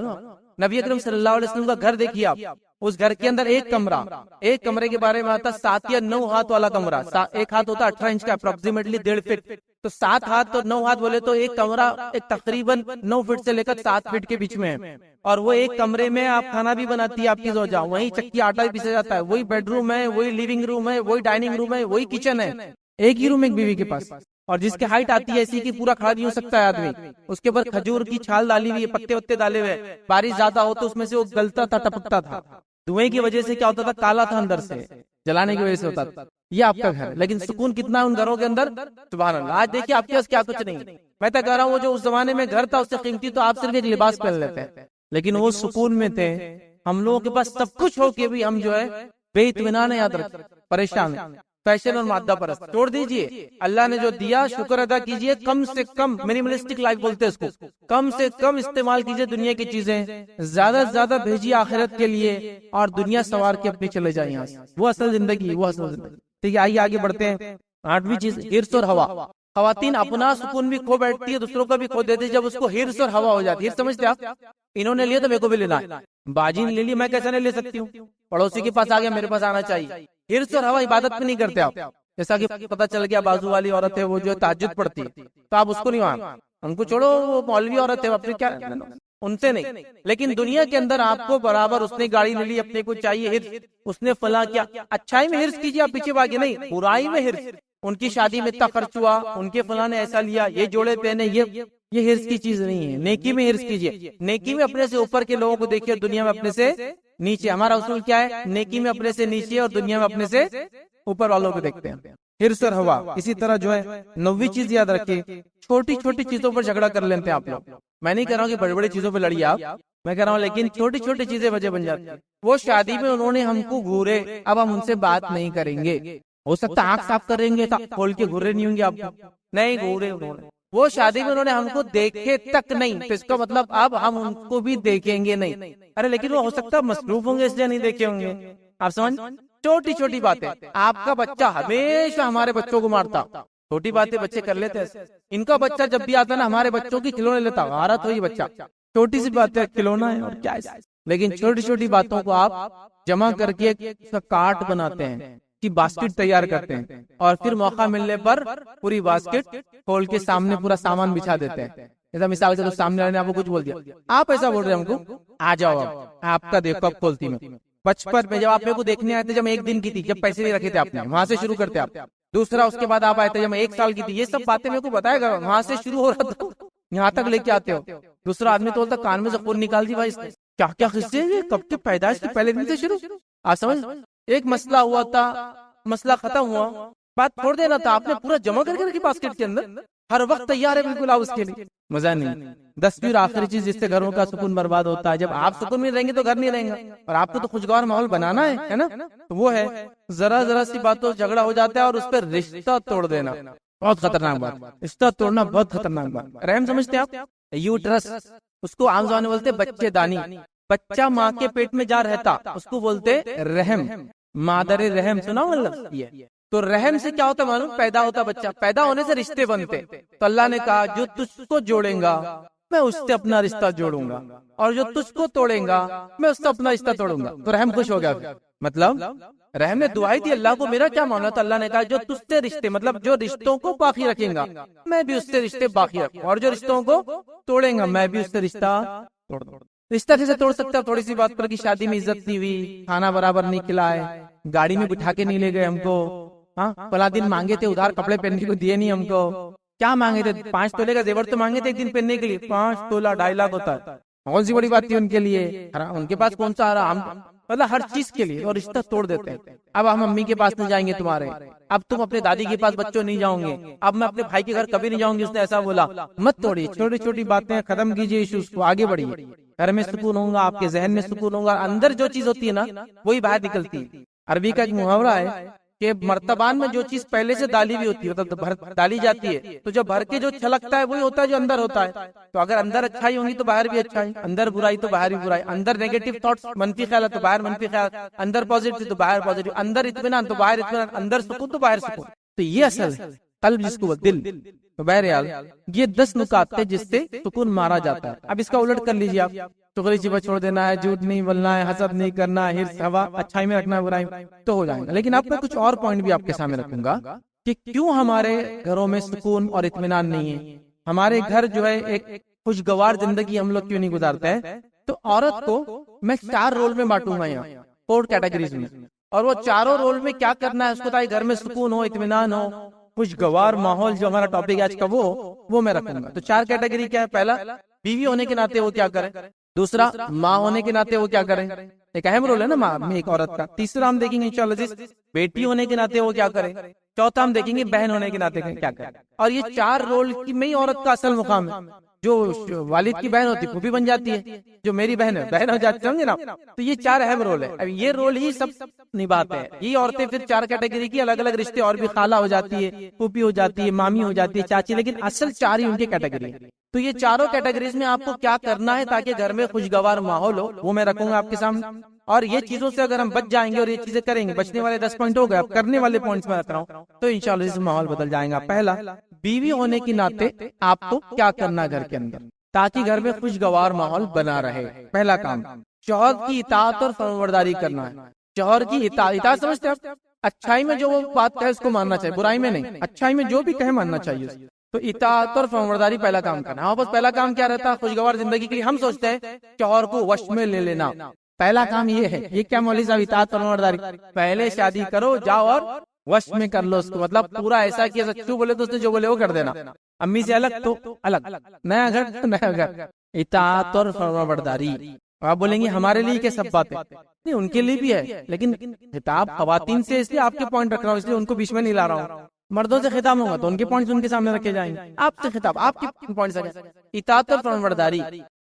نبی اکرم صلی اللہ علیہ وسلم کا گھر دیکھیے آپ, اس گھر کے اندر ایک کمرہ, ایک کمرے کے بارے میں آتا 7 یا 9 ہاتھ والا کمرہ. ایک ہاتھ ہوتا 18 انچ کا, اپروکسیمیٹلی 1.5 فٹ, تو 7 ہاتھ تو 9 ہاتھ بولے تو ایک کمرہ ایک تقریباً 9 فٹ سے لے کر 7 فٹ کے بیچ میں ہے. اور وہ ایک کمرے میں آپ کھانا بھی بناتی ہے آپ کی زوجہ, وہی چکی آٹا بھی پیسا جاتا ہے, وہی بیڈ روم ہے, وہی لیونگ روم ہے, وہی ڈائننگ روم ہے, وہی کچن ہے, ایک ہی روم ایک بیوی کے پاس. اور جس کی ہائٹ آتی ہے ایسی کہ پورا کھڑا نہیں ہو سکتا ہے آدمی, اس کے اوپر کھجور کی چھال ڈالی ہوئی ہے, پتے وتے ڈالے ہوئے, بارش زیادہ ہو تو اس میں سے وہ گلتا تھا, ٹپکتا تھا, دھوئیں کی وجہ سے کیا ہوتا تھا, کالا تھا اندر سے, جلانے کی وجہ سے ہوتا تھا. یہ آپ کا گھر, لیکن سکون کتنا ان گھروں کے اندر, سبحان اللہ. آج دیکھیے آپ کے پاس کیا کچھ نہیں. میں تو کہہ رہا ہوں وہ جو اس زمانے میں گھر تھا اس سے قیمتی تو آپ صرف ایک لباس پہن لیتے ہیں, لیکن وہ سکون میں تھے. ہم لوگوں کے پاس سب کچھ ہو کے بھی ہم جو ہے بے اطمینان, یاد رکھ, پریشان ہیں. فیشن اور مادہ پرست چھوڑ دیجئے, اللہ نے جو دیا شکر ادا کیجئے. کم سے کم منیملسٹک لائف بولتے ہیں اس کو, کم سے کم استعمال کیجئے دنیا کی چیزیں, زیادہ سے زیادہ بھیجیے آخرت کے لیے, اور دنیا سوار کے اپنی چلے جائیں یہاں سے. وہ اصل زندگی, وہ اصل زندگی. ٹھیک ہے, آئیے آگے بڑھتے ہیں. 8ویں چیز ہرس اور ہوا. خواتین اپنا سکون بھی کھو بیٹھتی ہے, دوسروں کا بھی کھو دیتی ہے جب اس کو ہرس اور ہوا ہو جاتی ہے. سمجھتے آپ, انہوں نے لیا تو میرے کو بھی لینا ہے, باجی نے لے لی, میں کیسے نہیں لے سکتی ہوں, پڑوسی کے پاس آ گیا میرے پاس آنا چاہیے. ہرس اور ہوا عبادت میں نہیں کرتے آپ. جیسا کہ پتہ چل گیا بازو والی عورت ہے وہ جو تہجد پڑھتی ہے, تو آپ اس کو نہیں مان, ان کو چھوڑو, وہ مولوی عورت ہے, اپنے کیا ان سے نہیں، لیکن دنیا کے اندر آپ کو برابر اس نے گاڑی لے لی، اپنے کو چاہیے ہرس، اس نے فلاں کیا، اچھائی میں ہرس کیجیے، آپ پیچھے بھاگے نہیں، برائی میں ہرس، ان کی شادی میں اتنا خرچ ہوا، ان کے فلاں نے ایسا لیا، یہ جوڑے پہنے، یہ ہرس کی چیز نہیں ہے، نیکی میں ہرس کیجیے، نیکی میں اپنے سے اوپر کے لوگوں کو دیکھیے، دنیا میں اپنے سے نیچے، ہمارا اصول کیا ہے، نیکی میں اپنے سے نیچے اور دنیا میں اپنے سے اوپر والوں کو دیکھتے ہیں، ہرس اور ہوا۔ اسی طرح جو ہے 9ویں چیز یاد رکھیے، چھوٹی چھوٹی چیزوں پر جھگڑا کر لیتے ہیں آپ لوگ، میں نہیں کہہ رہا ہوں کہ بڑی بڑی چیزوں پہ لڑیے آپ، میں کہہ رہا ہوں لیکن چھوٹی چھوٹی چیزیں وجہ بن جاتی ہیں۔ وہ شادی میں انہوں نے ہم کو گھورے، اب ہم ان سے بات نہیں کریں گے، ہو سکتا آنکھ صاف کریں گے کھول کے گھورے نہیں ہوں گے، آپ نہیں گھورے انہوں نے، وہ شادی میں انہوں نے ہم کو دیکھے تک نہیں، تو اس کا مطلب اب ہم ان کو بھی دیکھیں گے نہیں، ارے لیکن وہ ہو سکتا ہے مصروف ہوں گے اس لیے نہیں دیکھے ہوں گے، آپ سمجھ، چھوٹی چھوٹی باتیں، آپ کا بچہ ہمیشہ ہمارے بچوں کو مارتا، چھوٹی باتیں بچے کر لیتے ہیں، ان کا بچہ جب بھی آتا نا ہمارے بچوں کی کھلونے لیتا، غارت ہوئی بچہ، چھوٹی سی باتیں کھلونا ہے اور کیا ہے، لیکن چھوٹی چھوٹی باتوں کو آپ جمع کر کے اس کا کارٹ بناتے ہیں، کی باسکٹ تیار کرتے ہیں، اور پھر موقع ملنے پر پوری باسکٹ کھول کے سامنے پورا سامان بچھا دیتے ہیں، ایسا مثال سے سامنے والے نے آپ کو کچھ بول دیا، آپ ایسا بول رہے ہیں ہم کو، آ جاؤ اب آپ کا دیکھو اب کھولتی میں، بچپن میں جب آپ میرے کو دیکھنے آئے تھے جب میں 1 دن کی تھی، جب پیسے نہیں رکھے تھے آپ نے، وہاں سے شروع کرتے آپ، دوسرا اس کے بعد آپ آئے تھے جب میں 1 سال کی تھی، یہ سب باتیں میرے کو بتائے گا، وہاں سے شروع ہو رہا تھا یہاں تک لے کے آتے ہو، دوسرا آدمی تو بولتا کان میں سے خون نکال دی بھائی، کیا کیا قصے ہیں، کب کے پیدائش کے پہلے دن سے شروع، آپ سمجھ، ایک مسئلہ ہوا تھا، مسئلہ ختم ہوا، بات چھوڑ دینا تھا، آپ نے پورا جمع کر کے رکھی باسکٹ کے اندر، ہر وقت تیار ہے بالکل آپ اس کے لیے، مزہ نہیں۔ 10ویں اور آخری چیز جس سے گھروں کا سکون برباد ہوتا ہے، جب آپ سکون میں رہیں گے تو گھر نہیں رہیں گا، اور آپ کو تو خوشگوار ماحول بنانا ہے نا، تو وہ ہے ذرا ذرا سی باتوں جھگڑا ہو جاتا ہے اور اس پہ رشتہ توڑ دینا، بہت خطرناک بات، رشتہ توڑنا بہت خطرناک بات، رحم سمجھتے آپ، یوٹرس، اس کو عام زبان میں بولتے بچے دانی، بچہ ماں کے پیٹ میں جا رہتا اس کو بولتے رحم، مادر رحم، سنا مطلب یہ، تو رحم سے کیا ہوتا معلوم، پیدا ہوتا بچہ، پیدا ہونے سے رشتے بنتے، تو اللہ نے کہا جو تجھ کو جوڑیں گا میں اس سے اپنا رشتہ جوڑوں گا، اور جو تجھ کو توڑیں گا میں اس سے اپنا رشتہ توڑوں گا، تو رحم خوش ہو گیا پھر، مطلب رحم نے دعائی تھی اللہ کو، میرا کیا معاملہ تھا، اللہ نے کہا جو تجھ سے رشتے، مطلب جو رشتوں کو باقی رکھیں گا میں بھی اس سے رشتے باقی رکھوں، اور جو رشتوں کو توڑیں گا میں بھی اس سے رشتہ توڑ دوں۔ رشتہ کیسے توڑ سکتا ہے، تھوڑی سی بات پر کہ شادی میں عزت نہیں ہوئی، کھانا برابر نہیں کھلائے، گاڑی میں بٹھا کے نہیں لے گئے ہم کو، ہاں فلاں دن مانگے تھے ادھار کپڑے پہننے کو دیے نہیں ہم کو، کیا مانگے تھے 5 تولے کا زیور تو مانگے تھے ایک دن پہننے کے لیے، 5 تولہ 2.5 لاکھ ہوتا ہے، کون سی بڑی بات تھی ان کے لیے، ان کے پاس کون سا آرام، مطلب ہر چیز کے لیے، اور رشتہ توڑ دیتے ہیں۔ اب ہم امی کے پاس نہیں جائیں گے تمہارے، اب تم اپنے دادی کے پاس بچوں نہیں جاؤں گے، اب میں اپنے بھائی کے گھر کبھی نہیں جاؤں گی، اس نے ایسا بولا، مت توڑیے، چھوٹی چھوٹی باتیں ختم کیجیے، ایشوز کو آگے بڑھیے، گھر میں سکون ہوگا، آپ کے ذہن میں سکون ہوگا، اندر جو چیز ہوتی ہے نا وہی باہر نکلتی ہے۔ عربی کا ایک محاورہ ہے کہ مرتبان میں جو چیز پہلے سے ڈالی ہوئی ہوتی ہے، مطلب ڈالی جاتی ہے، تو جو بھر کے جو چھلکتا ہے وہی ہوتا ہے جو اندر ہوتا ہے، تو اگر اندر اچھائی ہوگی تو باہر بھی اچھائی، اندر برائی تو باہر بھی برائی، اندر نیگیٹو تھاٹس منفی خیال ہے تو باہر منفی خیال، اندر پازیٹو تو باہر پازیٹو، اندر اطمینان تو باہر اطمینان، اندر سکون تو باہر سکون، تو یہ اصل ہے قلب جس کو دل، تو بہرحال یہ 10 نکات تھے جس سے سکون مارا جاتا ہے۔ اب اس کا الٹ کر لیجیے آپ، چغلی چپا چھوڑ دینا ہے، جھوٹ نہیں بولنا ہے، حسد نہیں کرنا ہے، ہرس ہوا اچھائی میں رکھنا ہے، برائی تو ہو جائے گا۔ لیکن اب میں کچھ اور پوائنٹ بھی آپ کے سامنے رکھوں گا کہ کیوں ہمارے گھروں میں سکون اور اطمینان نہیں ہے، ہمارے گھر جو ہے ایک خوشگوار زندگی ہم لوگ کیوں نہیں گزارتے ہیں۔ تو عورت کو میں 4 رول میں بانٹوں گا یہاں، 4 کیٹیگریز میں، اور وہ چاروں رول میں کیا کرنا ہے اس کو تاکہ گھر میں سکون ہو، اطمینان ہو، خوشگوار ماحول، جو ہمارا ٹاپک ہے آج کا وہ میں رکھوں گا۔ تو 4 کیٹیگری کیا ہے، پہلا بیوی ہونے کے ناطے وہ کیا کرے، دوسرا ماں ہونے کے ناطے وہ کیا کریں، ایک اہم رول ہے نا ماں میں ایک عورت کا، تیسرا ہم دیکھیں گے انشاءاللہ بیٹی ہونے کے ناطے وہ کیا کریں، چوتھا ہم دیکھیں گے بہن ہونے کے ناطے کیا کریں، اور یہ 4 رول کی میں ہی عورت کا اصل مقام ہے، جو والد کی بہن ہوتی ہے وہ بھی بن جاتی ہے، جو میری بہن ہے بہن ہو جاتی ہے، سمجھے نا، تو یہ 4 اہم رول ہے، اب یہ رول ہی سب نبھاتے ہیں، یہ عورتیں پھر 4 کیٹیگری کی الگ الگ رشتے اور بھی، خالہ ہو جاتی ہے، پھوپھی ہو جاتی ہے، مامی ہو جاتی ہے، چاچی، لیکن اصل 4 ہی ان کی کیٹیگری ہے۔ تو یہ چاروں کیٹیگریز میں آپ کو کیا کرنا ہے تاکہ گھر میں خوشگوار ماحول ہو، وہ میں رکھوں گا آپ کے سامنے، اور یہ چیزوں سے اگر ہم بچ جائیں گے اور یہ چیزیں کریں گے، بچنے والے 10 پوائنٹ ہو گئے، اب کرنے والے پوائنٹس میں رکھ رہا ہوں، تو انشاءاللہ اس ماحول بدل جائے گا۔ پہلا، بیوی ہونے کے ناطے آپ کو کیا کرنا ہے گھر کے اندر تاکہ گھر میں خوشگوار ماحول بنا رہے۔ پہلا کام، شوہر کی اطاعت اور فرمانبرداری کرنا ہے۔ شوہر کی اطاعت سمجھتے ہیں آپ، اچھائی میں جو وہ بات کہے اس کو ماننا چاہیے، برائی میں نہیں، اچھائی میں جو بھی کہے ماننا چاہیے، تو اطاعت اور فرمانبرداری پہلا کام کرنا. ہاں بس پہلا کام کیا رہتا ہے خوشگوار زندگی کے لیے؟ ہم سوچتے ہیں شوہر کو وش میں لے لینا. پہلا کام یہ ہے. یہ کیا مولوی صاحب اطاعت فرمانبرداری؟ پہلے شادی کرو، جاؤ اور وش میں کر لو اس کو. مطلب پورا ایسا کہ سچو بولے تو اس نے جو بولے وہ کر دینا. امی سے الگ تو الگ، نیا گھر تو نیا گھر. اطاعت اور فرمانبرداری. آپ بولیں گے ہمارے لیے کیا سب باتیں؟ نہیں، ان کے لیے بھی ہے، لیکن خطاب خواتین سے اس لیے آپ کے پوائنٹ رکھ رہا ہوں، اس لیے ان کو بیچ میں نہیں لا رہا ہوں. مردوں سے خطاب ہوگا تو ان کے پوائنٹس ان کے سامنے رکھے جائیں گے. آپ سے خطاب، آپ کے پوائنٹس رکھیں. اطاعت اور فرمانبرداری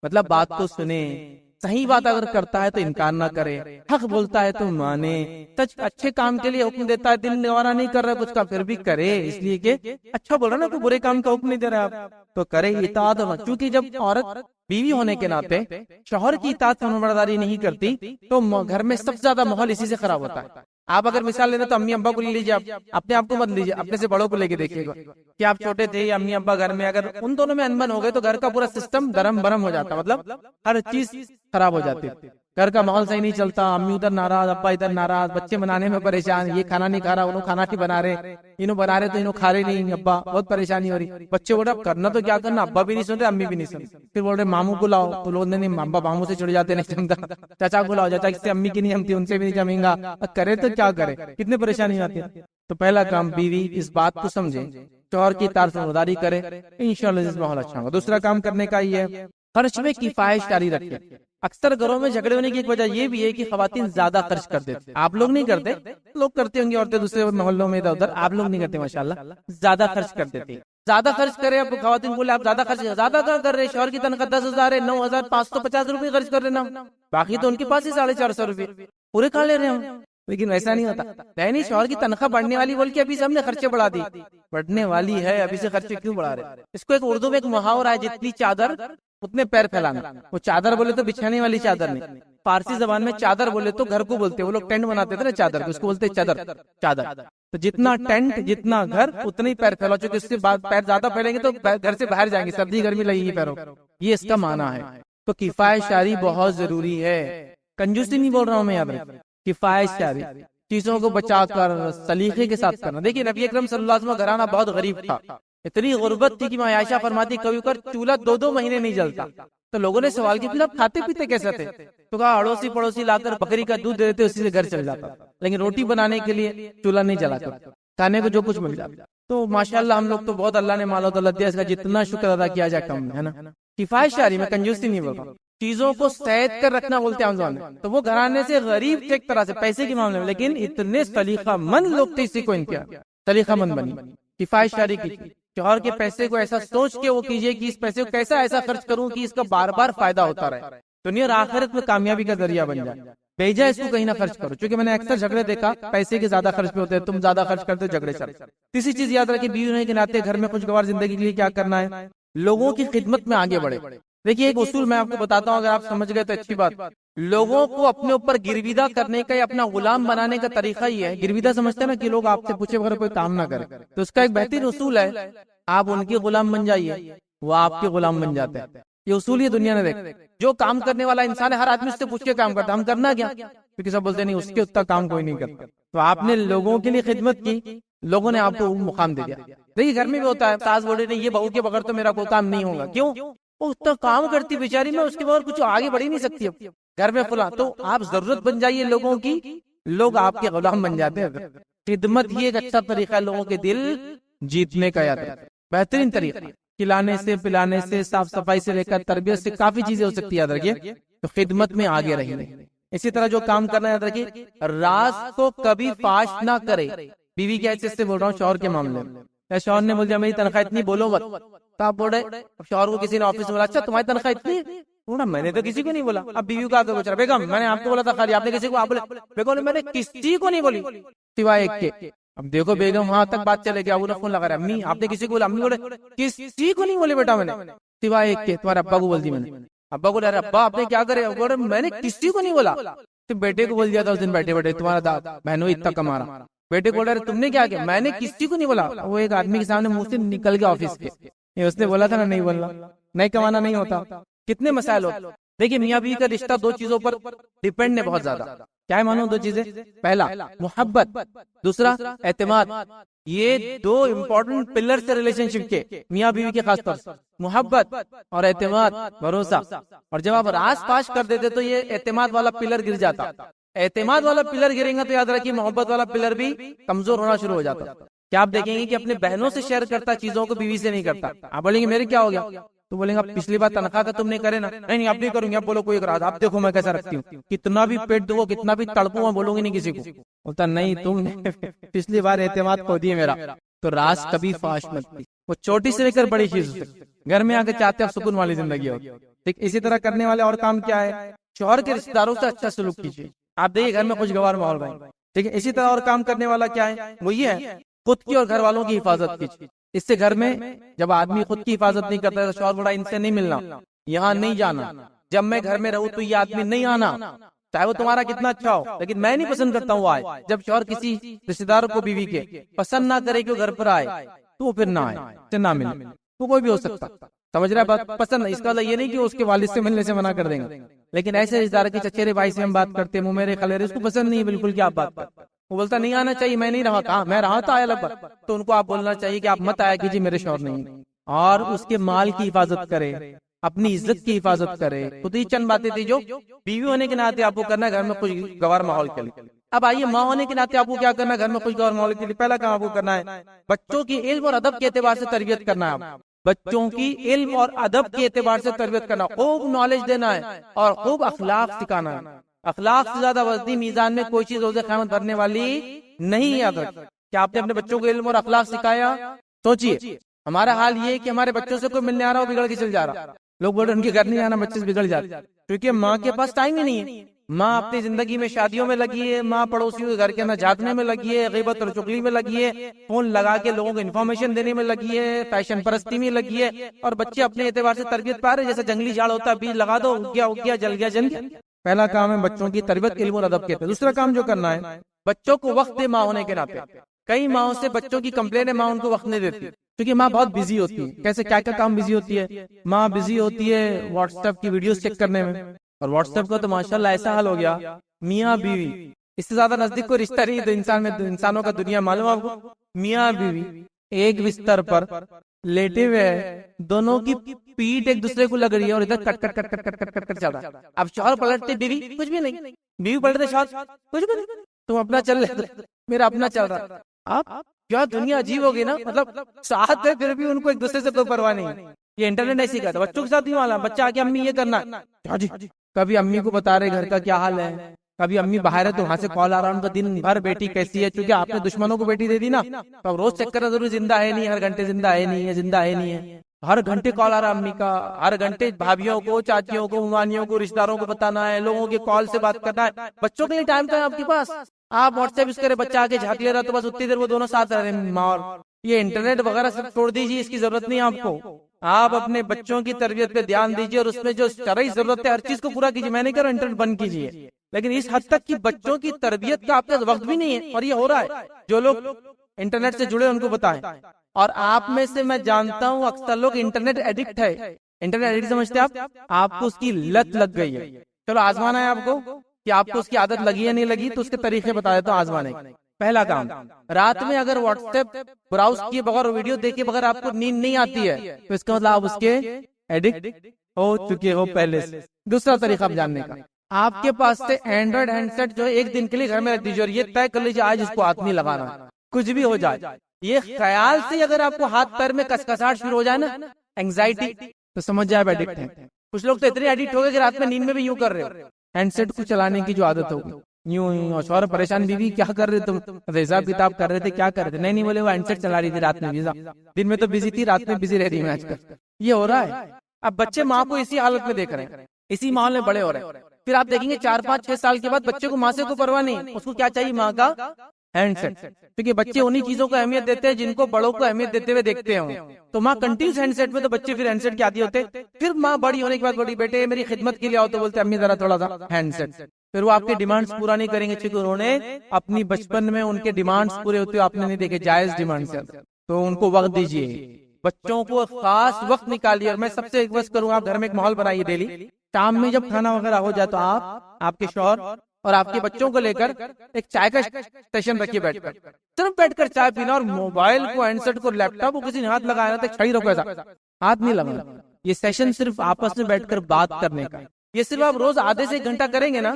مطلب بات کو سنے، صحیح بات اگر کرتا ہے تو انکار نہ کرے، حق بولتا ہے تو مانے، سچ اچھے کام کے لیے حکم دیتا ہے، دل گوارا نہیں کر رہا کچھ کا پھر بھی کرے، اس لیے کہ اچھا بول رہا نا، کوئی برے کام کا حکم نہیں دے رہا آپ تو کرے. اطاعت. کیونکہ جب عورت بیوی ہونے کے ناطے شوہر کی اطاعت فرمانبرداری نہیں کرتی تو گھر میں سب سے زیادہ ماحول اسی سے خراب ہوتا ہے. آپ اگر مثال لینا تو امی ابا کو لے لیجیے، آپ اپنے آپ کو مت لیجیے، اپنے سے بڑوں کو لے کے دیکھیے گا کہ آپ چھوٹے تھے یا امی ابا گھر میں اگر ان دونوں میں انبن ہو گئے تو گھر کا پورا سسٹم درم برم ہو جاتا، مطلب ہر چیز خراب ہو جاتی. گھر کا ماحول صحیح نہیں چلتا، امی ادھر ناراض، ابا ادھر ناراض، بچے بنانے میں پریشان، یہ کھانا نہیں کھا رہا، انہوں کھانا نہیں بنا رہے، انہوں بنا رہے تو انہوں کھا رہے نہیں، ابا بہت پریشانی ہو رہی. بچے بول رہے کرنا تو کیا کرنا، ابا بھی نہیں سن رہے، امی بھی نہیں سن رہے. پھر بول رہے ماموں کو لاؤ تو لوگ نہیں، ابا ماموں سے چڑ جاتے نہیں جمتا. چاچا کو لاؤ، چاچا اس سے امی کی نہیں جمتی، ان سے بھی نہیں جمیں گا، کرے تو کیا کرے، کتنے پریشانی آتی ہے. تو پہلا کام بیوی اس بات کو سمجھے، شوہر کی اطاعت فرمانبرداری کرے، انشاءاللہ اس ماحول اچھا ہوگا. دوسرا کام کرنے کا یہ ہے خرچ میں کفایت جاری رکھے. اکثر گھروں میں جھگڑے ہونے کی ایک وجہ یہ بھی ہے کہ خواتین زیادہ خرچ کر دیتے. آپ لوگ نہیں کرتے، لوگ کرتے ہوں گے، عورتیں دوسرے محلوں میں ادھر ادھر، آپ لوگ نہیں کرتے ماشاءاللہ، زیادہ خرچ کر دیتے. زیادہ خرچ کرے، اب خواتین بولے آپ زیادہ خرچ، زیادہ کر رہے، شوہر کی تنخواہ 10,000 ہے، 9,550 روپے خرچ کر لینا، باقی تو ان کے پاس ہی 450 روپے پورے کھا لے رہے ہیں ہم. لیکن ایسا نہیں ہوتا. نہیں، شوہر کی تنخواہ بڑھنے والی بول کے ابھی سے ہم نے خرچے بڑھا دی، بڑھنے والی ہے ابھی سے خرچے کیوں بڑھا رہے. اس کو ایک اردو میں ایک محاورہ ہے، جتنی چادر اتنے پیر پھیلانا. وہ چادر بولے تو بچھانے والی چادر نہیں، فارسی زبان میں چادر بولے تو گھر کو بولتے، وہ لوگ ٹینٹ بناتے تھے نا چادر، اس کو بولتے چادر. تو جتنا ٹینٹ جتنا گھر اتنا ہی پیر پھیلاؤ، چونکہ اس سے پیر زیادہ پھیلیں گے تو گھر سے باہر جائیں گے، سردی گرمی لگے گی پیروں. یہ اس کا معنی ہے. تو کفایت شاری بہت ضروری ہے، کنجوسی نہیں بول رہا ہوں میں، یاد رکھیں. کفایت شاری، چیزوں کو بچا کر سلیقے کے ساتھ کرنا. دیکھیے نبی اکرم صلی اللہ علیہ وسلم کا گھرانہ بہت غریب تھا، اتنی غربت تھی کہ ماں عائشہ فرماتی کبھی کر چولہا 2 مہینے نہیں جلتا. تو لوگوں نے سوال کیا پھر آپ کھاتے پیتے کیسے تھے؟ تو کہا اڑوسی پڑوسی لا کر بکری کا دودھ دیتے، اسی سے گھر چل جاتا، لیکن روٹی بنانے کے لیے چولہا نہیں جلا کر، کھانے کو جو کچھ مل جاتا. تو ماشاءاللہ ہم لوگ تو بہت اللہ نے مال و دولت دیا، اس کا جتنا شکر ادا کیا جائے کم ہے نا. کفایت شاری میں کنجوسی نہیں بول رہا، چیزوں کو سید کر رکھنا بولتے ہیں ہم. تو وہ گھرانے سے غریب تھے ایک طرح سے پیسے کے معاملے میں، لیکن اتنے سلیقہ مند لوگ تھے، اسی کو ان کیا سلیقہ مند بنی. کفایت شاری کی، شوہر کے پیسے کو ایسا سوچ کے وہ کیجئے کہ اس پیسے کو کیسا ایسا خرچ کروں کہ اس کا بار بار فائدہ ہوتا رہے، دنیا اور آخرت میں کامیابی کا ذریعہ بن جائے. بھیجا اس کو کہیں نہ خرچ کرو، چونکہ میں نے اکثر جھگڑے دیکھا پیسے کے زیادہ خرچ پہ ہوتے ہیں، تم زیادہ خرچ کرتے ہو، جھگڑے چلتے. تیسری چیز یاد رکھیں، بیوی ہونے کے ناطے گھر میں خوشگوار زندگی کے لیے کیا کرنا ہے، لوگوں کی خدمت میں آگے بڑھے. دیکھیے ایک اصول میں آپ کو بتاتا ہوں، اگر آپ سمجھ گئے تو اچھی بات. لوگوں کو اپنے اوپر گرویدہ کرنے کا یا اپنا غلام بنانے کا طریقہ یہ ہے، گرویدہ سمجھتے ہیں نا کہ لوگ آپ سے پوچھے بغیر کوئی کام نہ کرے، تو اس کا ایک بہترین اصول ہے، آپ ان کے غلام بن جائیے، وہ آپ کے غلام بن جاتے ہیں. یہ اصول یہ دنیا نے دیکھ، جو کام کرنے والا انسان ہے ہر آدمی اس سے پوچھ کے کام کرتا، ہم کرنا کیا، کیونکہ سب بولتے نہیں اس کے اتنا کام کوئی نہیں کرتا. تو آپ نے لوگوں کے لیے خدمت کی، لوگوں نے آپ کو مقام دے دیا. دیکھیے گھر میں بھی ہوتا ہے، ساس بول رہی نہیں یہ بہو کے بغیر تو میرا کوئی کام نہیں ہوگا، کیوں؟ وہ اتنا کام کرتی بیچاری، میں اس کے بغیر کچھ آگے بڑھ ہی نہیں سکتی اب گھر میں فلاں. تو آپ ضرورت بن جائیے لوگوں کی، لوگ آپ کے غلام بن جاتے ہیں. خدمت ہی ایک اچھا طریقہ ہے لوگوں کے دل جیتنے کا، یاد رکھیں بہترین طریقہ. کھلانے سے پلانے سے صاف صفائی سے لے کر تربیت سے کافی چیزیں ہو سکتی ہے، یاد رکھیے. تو خدمت میں آگے رہیے. اسی طرح جو کام کرنا ہے یاد رکھیے، راز کو کبھی فاش نہ کرے. بیوی کے حیثیت سے بول رہا ہوں، شوہر کے معاملے میں شوہر نے بول میری تنخواہ اتنی بولو مت، تو آپ بول رہے شوہر کو کسی نے آفس میں بولا اچھا تمہاری تنخواہ اتنی، میں نے تو کسی کو نہیں بولا. اب بیوی کو آ کے پوچھ رہا بیگم میں نے آپ کو بولا تھا خالی، آپ نے کسی کو، آپ بولے بیگم میں نے کسی کو نہیں بولی سوائے ایک کے. اب دیکھو بیگم وہاں تک بات چلے گی، ابو نے فون لگا رہا امی آپ نے کسی کو بولا، امی بولے کسی کو نہیں بولے بیٹا میں نے سوائے ایک کے، تمہارے ابا کو بول دی میں نے. ابا کو ارے ابا آپ نے کیا کرے، میں نے کسی کو نہیں بولا. تو بیٹے کو بول دیا تھا اس دن، بیٹھے بیٹھے تمہارا بہنوں اتنا کما رہا، بیٹے کو بول رہا تم نے کیا کیا، میں نے کسی کو نہیں بولا. وہ ایک آدمی کے سامنے منہ سے نکل گیا آفس کے، اس نے بولا تھا نا نہیں بولنا، نہیں کمانا نہیں ہوتا. کتنے مسائل ہوتے. دیکھیے میاں بیوی کا رشتہ 2 چیزوں پر ڈیپینڈ ہے بہت زیادہ. کیا ہے مانو دو چیزیں؟ پہلا محبت، دوسرا اعتماد. یہ دو امپورٹنٹ پلر سے ریلیشن شپ کے، میاں بیوی کے خاص طور سے، محبت اور اعتماد، بھروسہ. اور جب آپ راز پاش کر دیتے تو یہ اعتماد والا پلر گر جاتا. اعتماد والا پلر گرے گا تو یاد رکھیے محبت والا پلر بھی کمزور ہونا شروع ہو جاتا. کیا آپ دیکھیں گے کہ اپنے بہنوں سے شیئر کرتا چیزوں کو، بیوی سے نہیں کرتا. آپ بولیں گے میرے کیا ہو گیا، تو بولیں گے پچھلی بار تنخواہ کا تم نے کرے نا، نہیں اب نہیں کروں گی. اب بولو کوئی راز، آپ دیکھو میں کیسا رکھتی ہوں، کتنا بھی پیٹ دو، کتنا بھی تڑپوں، میں بولوں گی نہیں کسی کو. بولتا نہیں تم نے پچھلی بار اعتماد کھو دیا میرا. تو راز کبھی فاش مت کی. وہ چھوٹی سے لے کر بڑی چیز گھر میں آ کے چاہتے آپ سکون والی زندگی ہو. ٹھیک اسی طرح کرنے والے اور کام کیا ہے؟ شوہر کے رشتے داروں سے اچھا سلوک کیجیے. آپ دیکھیے گھر میں خوشگوار ماحول رہے. ٹھیک ہے، اسی طرح اور کام کرنے والا کیا ہے؟ وہ یہ ہے خود کی اور گھر والوں کی حفاظت کیجیے. اس سے گھر میں جب آدمی خود کی حفاظت نہیں کرتا تو شوہر بڑا ان سے نہیں ملنا، یہاں نہیں جانا، جب میں گھر میں رہوں تو یہ آدمی نہیں آنا، چاہے وہ تمہارا کتنا اچھا ہو، لیکن میں نہیں پسند کرتا ہوں آئے. جب شوہر کسی رشتے دار کو بیوی کے پسند نہ کرے کہ وہ گھر پر آئے تو وہ پھر نہ آئے، سے نہ ملے. وہ کوئی بھی ہو سکتا، سمجھ رہا ہے بات؟ پسند نہیں، اس کا یہ نہیں کہ اس کے والد سے ملنے سے منع کر دیں گے، لیکن ایسے رشتے دار کے چچیرے بھائی سے ہم بات کرتے ہیں، میرے خلیرے، اس کو پسند نہیں بالکل کہ آپ بات کرتے. وہ بولتا نہیں آنا چاہیے، میں نہیں رہا تھا، میں رہا تھا آیا لگ بھگ، تو ان کو آپ بولنا چاہیے کہ آپ مت آیا کیجیے، میرے شوہر نہیں. اور اس کے مال کی حفاظت کرے، اپنی عزت کی حفاظت کرے. خود ہی چند باتیں تھی جو بیوی ہونے کے ناطے آپ کو کرنا ہے گھر میں خوشگوار ماحول کے لیے. اب آئیے ماں ہونے کے ناطے آپ کو کیا کرنا ہے گھر میں خوشگوار ماحول کے لیے؟ پہلا کام آپ کو کرنا ہے بچوں کی علم اور ادب کے اعتبار سے تربیت کرنا ہے. بچوں کی علم اور ادب کے اعتبار سے تربیت کرنا، خوب نالج دینا ہے اور خوب اخلاق سکھانا ہے. اخلاق سے زیادہ وزنی میزان میں کوئی چیز روز قیامت بھرنے والی نہیں. یاد رکھ، کیا آپ نے اپنے بچوں کو علم اور اخلاق سکھایا؟ سوچئے ہمارا حال یہ ہے کہ ہمارے بچوں سے کوئی ملنے آ رہا ہو بگڑ کے چل جا رہا. لوگ بول رہے ان کے گھر نہیں آنا، بچے سے بگڑ جاتے، کیونکہ ماں کے پاس ٹائم ہی نہیں ہے. ماں اپنی زندگی میں شادیوں میں لگی ہے، ماں پڑوسیوں کے گھر کے اندر جھانکنے میں لگی ہے، غیبت اور چغلی میں لگی ہے، فون لگا کے لوگوں کو انفارمیشن دینے میں لگی ہے، فیشن پرستی میں لگی ہے. اور بچے اپنے اعتبار سے تربیت پا رہے جیسے جنگلی جھاڑ ہوتا ہے، بیج لگا دو، اگ گیا جل گیا جل گیا. پہلا کام ہے بچوں کی تربیت علم اور ادب کے. دوسرا کام جو کرنا ہے بچوں کو وقت دے. ماں ہونے کے ناطے کئی ماؤں سے بچوں کی کمپلین ہے ماں ان کو وقت نہیں دیتی، کیونکہ ماں بہت بزی ہوتی ہے. کیسے کیا کیا کام بزی ہوتی ہے؟ ماں بزی ہوتی ہے واٹس ایپ کی ویڈیوز چیک کرنے میں، اور واٹس ایپ کا تو ماشاءاللہ ایسا حال ہو گیا، میاں بیوی اس سے زیادہ نزدیک کوئی رشتہ نہیں تو انسان میں انسانوں کا دنیا معلوم آپ کو. میاں بیوی ایک بستر پر لیٹے ہوئے ہیں، دونوں کی پیٹ ایک دوسرے کو لگ رہی ہے اور ادھر کٹ کٹ کٹ کٹ کٹ کٹ کٹ کٹ چل رہا ہے. اب شوہر پلٹتے بیوی کچھ بھی نہیں، بیوی پلٹتے شوہر کچھ بھی نہیں، تم اپنا چل رہے، میرا اپنا چل رہا. آپ کیا دنیا عجیب ہوگی نا، مطلب ساتھ ہے پھر بھی ان کو ایک دوسرے سے کوئی پرواہ نہیں. یہ انٹرنیٹ ایسی کرتا، بچوں کے ساتھ ہی والا بچہ آ کے امی یہ کرنا جی، کبھی امی کو بتا رہے گھر کا کیا حال ہے، کبھی امی باہر ہے تو وہاں سے کال آ رہا ان کا دن بھر بیٹی کیسی ہے، چونکہ آپ نے دشمنوں کو بیٹی دے دی نا، تو روز چیک کرنا ضروری زندہ ہے نہیں، ہر گھنٹے زندہ ہے نہیں ہے، زندہ ہے نہیں ہے. ہر گھنٹے کال آ رہا امی کا، ہر گھنٹے بھابھیوں کو، چاچیوں کو، ممانیوں کو، رشتہ داروں کو بتانا ہے، لوگوں کے کال سے بات کرنا ہے. بچوں کے لیے ٹائم تو ہے آپ کے پاس، آپ واٹس ایپ اس کرے بچہ آ کے جھانک لے رہا تو بس اتنی دیر وہ دونوں ساتھ رہ رہے ہیں ماں اور. یہ انٹرنیٹ وغیرہ سب چھوڑ دیجیے، اس کی ضرورت نہیں آپ کو. آپ اپنے بچوں کی تربیت پہ دھیان دیجیے اور اس میں جو شرعی ضرورت ہے ہر چیز کو پورا کیجیے. میں نہیں کہہ رہا انٹرنیٹ بند کیجیے، لیکن اس حد تک کہ بچوں کی تربیت کا آپ کے وقت بھی نہیں ہے. اور یہ ہو رہا ہے، جو لوگ انٹرنیٹ سے جڑے ان کو بتائیں. اور آپ میں سے میں جانتا ہوں اکثر لوگ انٹرنیٹ ایڈکٹ ہے. انٹرنیٹ ایڈکٹ سمجھتے ہیں آپ کو اس کی لت لگ گئی ہے. چلو آزمانا ہے آپ کو کہ آپ کو اس کی عادت لگی ہے نہیں لگی، تو اس کے طریقے بتا دیتا ہوں آزمانے. پہلا کام، رات میں اگر واٹس ایپ براؤز کیے بغیر، ویڈیو دیکھے بغیر آپ کو نیند نہیں آتی ہے تو اس کا مطلب آپ اس کے ایڈکٹ ہو چکے ہو پہلے سے. دوسرا طریقہ آپ جاننے کا، آپ کے پاس سے اینڈرائڈ ہینڈ سیٹ جو ایک دن کے لیے گھر میں رکھ دیجیے اور یہ طے کر لیجیے آج اس کو ہاتھ نہیں لگانا، کچھ بھی ہو جائے. یہ خیال سے اگر آپ کو ہاتھ پیر میں کسکساہٹ شروع ہو جائے نا، اینگزائٹی، تو سمجھ جائے آپ ایڈکٹ ہیں. کچھ لوگ تو اتنے ایڈکٹ ہو گئے کہ رات میں نیند میں بھی یوں کر رہے ہو، ہینڈ سیٹ کو چلانے کی جو عادت ہوگی یوں یوں. شوہر پریشان، بیوی کیا کر رہے تم؟ حساب کتاب کر رہے تھے، کیا کر رہے تھے؟ نہیں بولے وہ ہینڈ سیٹ چلا رہی تھی رات میں، دن میں تو بزی تھی، رات میں بزی رہ رہی ہے آج کل. یہ ہو رہا ہے. اب بچے ماں کو اسی حالت میں دیکھ رہے ہیں، اسی ماحول میں بڑے ہو رہے ہیں. پھر آپ دیکھیں گے 4 5 6 سال کے بعد بچے کو ماں سے کوئی پرواہ نہیں، اس کو کیا چاہیے؟ ماں کا ہینڈ سیٹ. کیونکہ بچے انہی چیزوں کو اہمیت دیتے ہیں جن کو بڑوں کو اہمیت دیتے ہوئے دیکھتے ہوں. تو ماں کنٹینیوس ہینڈ سیٹ میں، تو بچے پھر ہینڈ سیٹ کے عادی ہوتے. پھر ماں بڑی ہونے کے بعد بڑی بیٹے میری خدمت کے لیے آؤ، تو بولتے امی ذرا تھوڑا سا ہینڈ سیٹ. پھر وہ آپ کے ڈیمانڈز پورا نہیں کریں گے، چونکہ انہوں نے اپنی بچپن میں ان کے ڈیمانڈز پورے ہوتے ہوئے آپ نے نہیں دیکھے، جائز ڈیمانڈز. تو ان کو وقت دیجیے، بچوں کو خاص وقت نکالیے. اور میں سب سے ریکویسٹ کروں گا آپ گھر میں ایک ماحول بنائیے ڈیلی. شام میں جب کھانا وغیرہ ہو جائے تو آپ کے شوہر اور آپ کے بچوں کو لے کر ایک چائے کا اسٹیشن رکھیے بیٹھ کر، صرف بیٹھ کر چائے پینا، اور موبائل کو، ہینڈ سیٹ کو، لیپ ٹاپ کو کسی نے ہاتھ لگایا تو چھڑی رکھو، ایسا ہاتھ نہیں لگانا. یہ سیشن صرف آپس میں بیٹھ کر بات کرنے کا. یہ صرف آپ روز آدھے سے 1 گھنٹہ کریں گے نا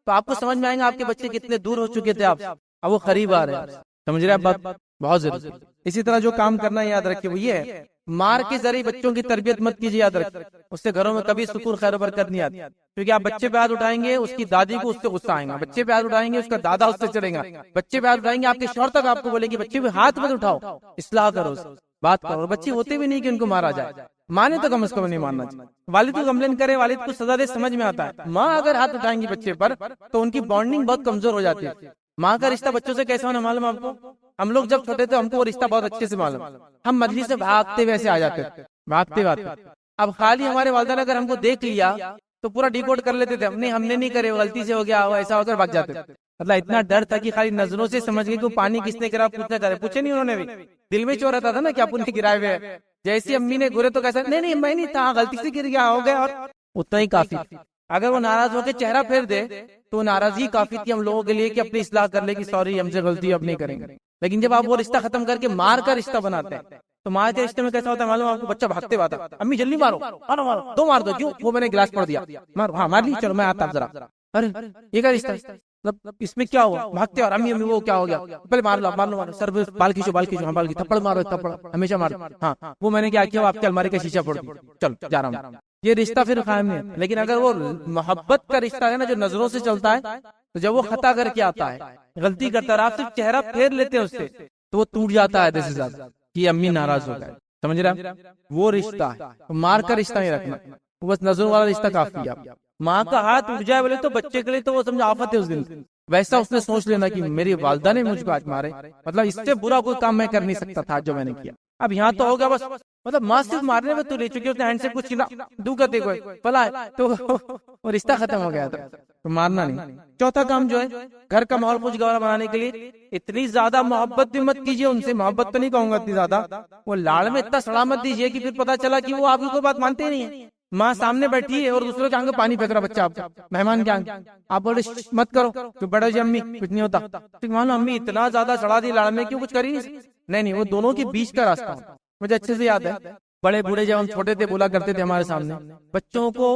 تو آپ کو سمجھ میں آئے گا آپ کے بچے کتنے دور ہو چکے تھے، آپ اب وہ قریب آ رہے ہیں. سمجھ رہے ہیں بات؟ بہت ضروری. اسی طرح جو کام کرنا یاد رکھیے وہ یہ ہے، مار کے ذریعے بچوں کی تربیت مت کیجیے، یاد رکھیے اس سے گھروں میں کبھی سکون خیر و برکت نہیں آتی. کیونکہ آپ بچے پہ ہاتھ اٹھائیں گے، اس کی دادی کو اس سے غصہ آئے گا، بچے پہ ہاتھ اٹھائیں گے، اس کا دادا اس سے چڑھے گا، بچے پہ ہاتھ اٹھائیں گے، آپ کے شوہر تک آپ کو بولے گی بچے پہ ہاتھ مت اٹھاؤ، اصلاح کرو، بات کرو. بچے ہوتے بھی نہیں کہ ان کو مارا جائے، مانے تو کم از کم نہیں مارنا چاہیے. والد کو کمپلین کرے، والد کو سزا دے، سمجھ میں آتا ہے. ماں اگر ہاتھ اٹھائیں گی بچے پر تو ان کی بانڈنگ بہت کمزور ہو جاتی ہے. ماں کا رشتہ بچوں سے کیسا ہونا معلوم آپ کو؟ ہم لوگ جب چھوٹے تھے ہم کو وہ رشتہ بہت اچھے سے معلوم، ہم مجلس سے بھاگتے ویسے آ جاتے تھے، بھاگتے بھاگتے. اب خالی ہمارے والدہ نے اگر ہم کو دیکھ لیا تو پورا ڈیکوڈ کر لیتے تھے، ہم نے نہیں کرے، غلطی سے ہو گیا، ایسا ہو کر بھاگ جاتے تھے. مطلب اتنا ڈر تھا کہ خالی نظروں سے سمجھ گئے کہ پانی کس نے گرا، پوچھنا چاہ رہے، پوچھے نہیں انہوں نے بھی. دل میں چور رہتا تھا نا کہ آپ نے گرائے ہوئے ہیں. جیسی امی نے گرے تو کیسا، نہیں میں نہیں تھا، غلطی سے گر گیا، ہو گیا، اور اتنا ہی کافی. اگر وہ ناراض ہو کے چہرہ پھیر دے تو ناراضی کافی تھی ہم لوگوں کے لیے کہ اپنی اصلاح کر لے کہ سوری ہم سے غلطی اب نہیں کریں گے. لیکن جب آپ وہ رشتہ ختم کر کے مار کا رشتہ بناتے ہیں تو مار کے رشتے میں کیسا ہوتا ہے معلوم آپ کو؟ بچہ بھاگتے بات، امی جلدی مارو، مارو مارو، دو مار دو، کیوں وہ میں نے گلاس پڑ دیا، مارو، ہاں مار لی، چلو میں آتا ذرا. ارے یہ کیا رشتہ، مطلب اس میں کیا ہوا؟ بھاگتے اور امی وہ کیا ہو گیا، پہلے مار لو مار لو مارو، سر بال کھینچو بال کھینچو، ہاں بال کی تھپڑ مارو، تھپڑ ہمیشہ مارو، ہاں وہ میں نے کیا کیا، آپ کے الماری کا شیشہ پھوڑ دیا، چلو جا رہا ہوں. یہ رشتہ پھر قائم نہیں. لیکن اگر وہ محبت کا رشتہ ہے نا جو نظروں سے چلتا ہے، تو جب وہ خطا کر کے آتا ہے، غلطی کرتا ہے، آپ صرف چہرہ پھیر لیتے ہیں اس سے تو وہ ٹوٹ جاتا ہے دل سے زیادہ کہ امی ناراض ہو گئے. سمجھ رہے ہیں؟ وہ رشتہ ہے، مار کا رشتہ نہیں رکھنا، وہ بس نظروں والا رشتہ کافی ہے. ماں کا ہاتھ اٹھ جائے بولے تو بچے کے لیے تو وہ سمجھا آفت ہے اس دن. ویسا اس نے سوچ لینا کہ میری والدہ نے مجھ کو آج مارے، مطلب اس سے برا کوئی کام میں کر نہیں سکتا تھا جو میں نے کیا. اب یہاں تو ہوگا بس، مطلب ماں صرف مارنے میں تو لے چکی، اس نے ہینڈ سے کچھ چھینا دو کرتے کوئی پلا تو وہ رشتہ ختم ہو گیا تھا. تو مارنا نہیں. چوتھا کام جو ہے گھر کا ماحول خوشگوار بنانے کے لیے اتنی زیادہ محبت بھی مت کیجیے ان سے، محبت تو نہیں کہوں گا اتنی زیادہ، وہ لاڑ میں اتنا سڑا مت دیجیے کہ پھر پتا چلا کہ وہ آپ کی کوئی بات مانتے ہی نہیں ہے. ماں سامنے بیٹھی ہے اور دوسروں کے آنکھ میں پانی پھینک رہا بچہ، آپ مہمان کے آنکھ، آپ بولے مت کرو تو بڑا جی امی کچھ نہیں ہوتا، مان لو امی اتنا زیادہ سڑا دی لاڑ میں کیوں کچھ کری نہیں، وہ دونوں کے بیچ کا راستہ ہوتا. مجھے اچھے سے یاد ہے بڑے بوڑھے جب ہم چھوٹے تھے بولا کرتے تھے ہمارے سامنے، بچوں کو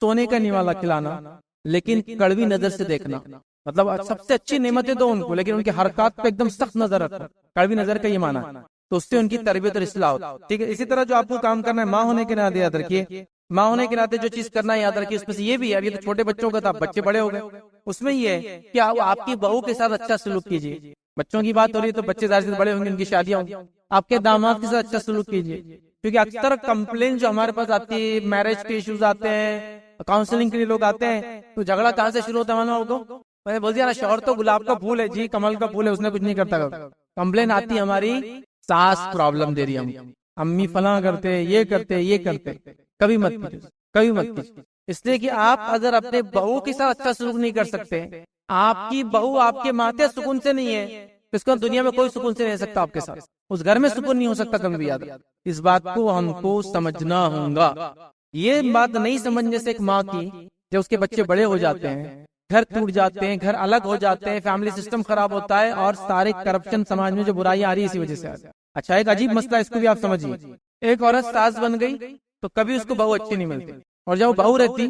سونے کا نیوالا کھلانا لیکن کڑوی نظر سے دیکھنا، مطلب سب سے اچھی نعمتیں دو ان کو لیکن ان کے حرکات پہ ایک دم سخت نظر رکھنا. کڑوی نظر کا یہ مانا ہے، تو اس سے ان کی تربیت اور اصلاح ہوتی. ٹھیک ہے. اسی طرح جو آپ کو کام کرنا ہے ماں ہونے کے ناطے یاد رکھیے، ماں ہونے کے ناطے جو چیز کرنا ہے یاد رکھیے، اس میں سے یہ بھی ہے، اب یہ تو چھوٹے بچوں کا تھا، بچے بڑے ہو گئے، اس میں یہ ہے کہ آپ کی بہو کے ساتھ اچھا سلوک کیجیے. بچوں کی بات ہو رہی ہے تو بچے ظاہر سے بڑے ہوں گے، ان کی شادیاں ہوں گی، آپ کے داماد کے ساتھ اچھا سلوک کیجیے. کیونکہ اکثر کمپلین جو ہمارے پاس آتی ہے، میرج کے ایشوز آتے ہیں، کاؤنسلنگ کے لیے لوگ آتے ہیں، تو جھگڑا کہاں سے شروع ہوتا ہے معلوم آپ کو؟ میں نے بول دیا نا شوہر تو گلاب کا پھول ہے جی، کمل کا پھول ہے، اس نے کچھ نہیں کرتا. کمپلین آتی ہے ہماری ساس پرابلم دے رہی ہے، امی فلاں کرتے، یہ کرتے، یہ کرتے. کبھی مت کیجیے، کبھی مت کیجیے، اس لیے کہ آپ اگر اپنے بہو کے ساتھ اچھا سلوک نہیں کر سکتے، آپ کی بہو آپ کے ماتھے سکون سے نہیں ہے، اس کو دنیا میں کوئی سکون سے نہیں رہ سکتا آپ کے ساتھ، اس گھر میں سکون نہیں ہو سکتا کبھی بھی. یاد اس بات کو ہم کو سمجھنا ہوگا. یہ بات نہیں سمجھنے سے ایک ماں کی جب اس کے بچے بڑے ہو جاتے ہیں، گھر ٹوٹ جاتے ہیں، گھر الگ ہو جاتے ہیں، فیملی سسٹم خراب ہوتا ہے، اور سارے کرپشن سماج میں جو برائیاں آ رہی ہے اسی وجہ سے. اچھا ایک عجیب مسئلہ اس کو بھی آپ سمجھیے، ایک عورت ساس بن گئی تو کبھی اس کو بہو اچھی نہیں ملتی، اور جب وہ بہو رہتی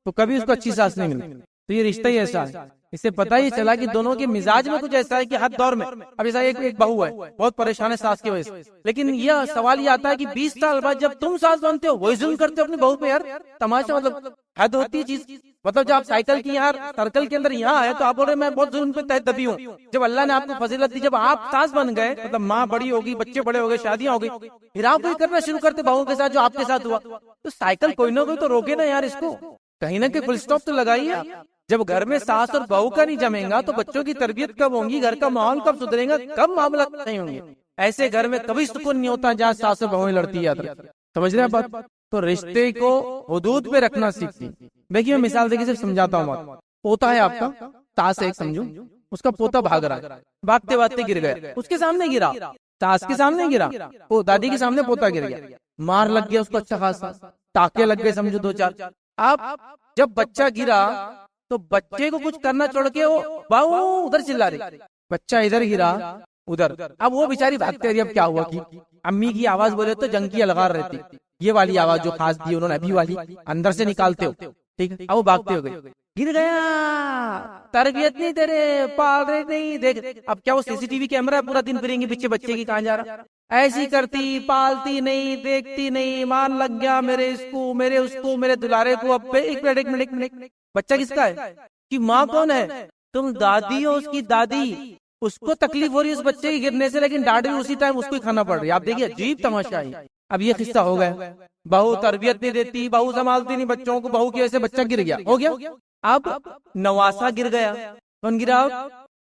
تو کبھی اس کو اچھی ساس نہیں ملتی. تو یہ رشتہ ہی ایسا ہے، اس سے پتہ ہی چلا کہ دونوں کے مزاج میں کچھ ایسا ہے کہ ہر دور میں، اب ایسا ایک بہو ہے بہت پریشان ہے ساس کی وجہ سے، لیکن یہ سوال یہ آتا ہے کہ 20 سال بعد جب تم ساس بنتے ہو وہی ظلم کرتے ہو اپنی بہو پہ. یار تماشا، مطلب حد ہوتی ہے چیز. مطلب جب آپ سائیکل کی یار سرکل کے اندر یہاں آئے تو آپ بول رہے میں بہت ظلم پہ تحت دبی ہوں. جب اللہ نے آپ کو فضیلت دی، جب آپ ساس بن گئے، مطلب ماں بڑی ہوگی، بچے بڑے ہو گئے، شادیاں ہو گئی، پھر آپ کوئی کرنا شروع کرتے بہوؤں کے ساتھ جو آپ کے ساتھ ہوا، تو سائیکل کوئی نہ کوئی تو روکے نا یار، اس کو کہیں نہ کہیں فل اسٹاپ تو لگائیے. جب گھر میں ساس اور بہو کا نہیں جمیں گا تو بچوں کی تربیت کب ہوگی، گھر کا ماحول کب سدھرے گا، کب معاملات نہیں ہوں گے. ایسے گھر میں کبھی سکون نہیں ہوتا جہاں ساس اور بہویں لڑتی ہے. سمجھ رہے ہیں بات؟ تو رشتے کو حدود پہ رکھنا سیکھیے. دیکھیے میں مثال دیکھیے صرف سمجھاتا ہوں. پوتا ہے آپ کا، ساس ایک سمجھو، اس کا پوتا بھاگ رہا ہے، بھاگتے بھاگتے گر گیا، اس کے سامنے گرا، ساس کے سامنے گرا، وہ دادی کے سامنے پوتا گر گیا، مار لگ گیا اس کو اچھا خاصا، ٹاکے لگ گئے سمجھو 2-4. آپ جب بچہ گرا تو بچے کو کچھ کرنا چھوڑ کے وہ بہو ادھر چلا رہی، بچہ ادھر گرا ادھر، اب وہ بیچاری بھاگتے رہی، اب کیا ہوا کہ امی کی آواز بولے تو جنگ کی الغار رہتی، یہ والی آواز جو خاص دی انہوں نے ابھی والی اندر سے نکالتے ہو، ٹھیک ہے، اب وہ بھاگتے ہو گئے، گر گیا، تربیت نہیں تیرے، پال رہے نہیں، دیکھ اب کیا وہ سی سی ٹی وی کیمرہ پورا دن پھریں گے پیچھے بچے کی، کہاں جا رہا، ایسی کرتی، پالتی نہیں، دیکھتی نہیں، مان لگ گیا میرے اس کو، میرے اس کو، میرے دلارے کو، اب ایک منٹ ایک منٹ ایک منٹ، بچہ کس کا ہے کہ ماں کون ہے، تم دادی ہو، اس کی دادی، اس کو تکلیف ہو رہی ہے اس بچے کی گرنے سے، لیکن ڈانٹ بھی اسی ٹائم اس کو ہی کھانا پڑ رہی ہے، آپ دیکھیے عجیب تماشا ہے۔ اب یہ قصہ ہو گیا، بہو تربیت نہیں دیتی، بہو سنبھالتی نہیں بچوں کو، بہو کی وجہ سے بچہ گر گیا، ہو گیا، اب نواسا گر گیا، کون گرا،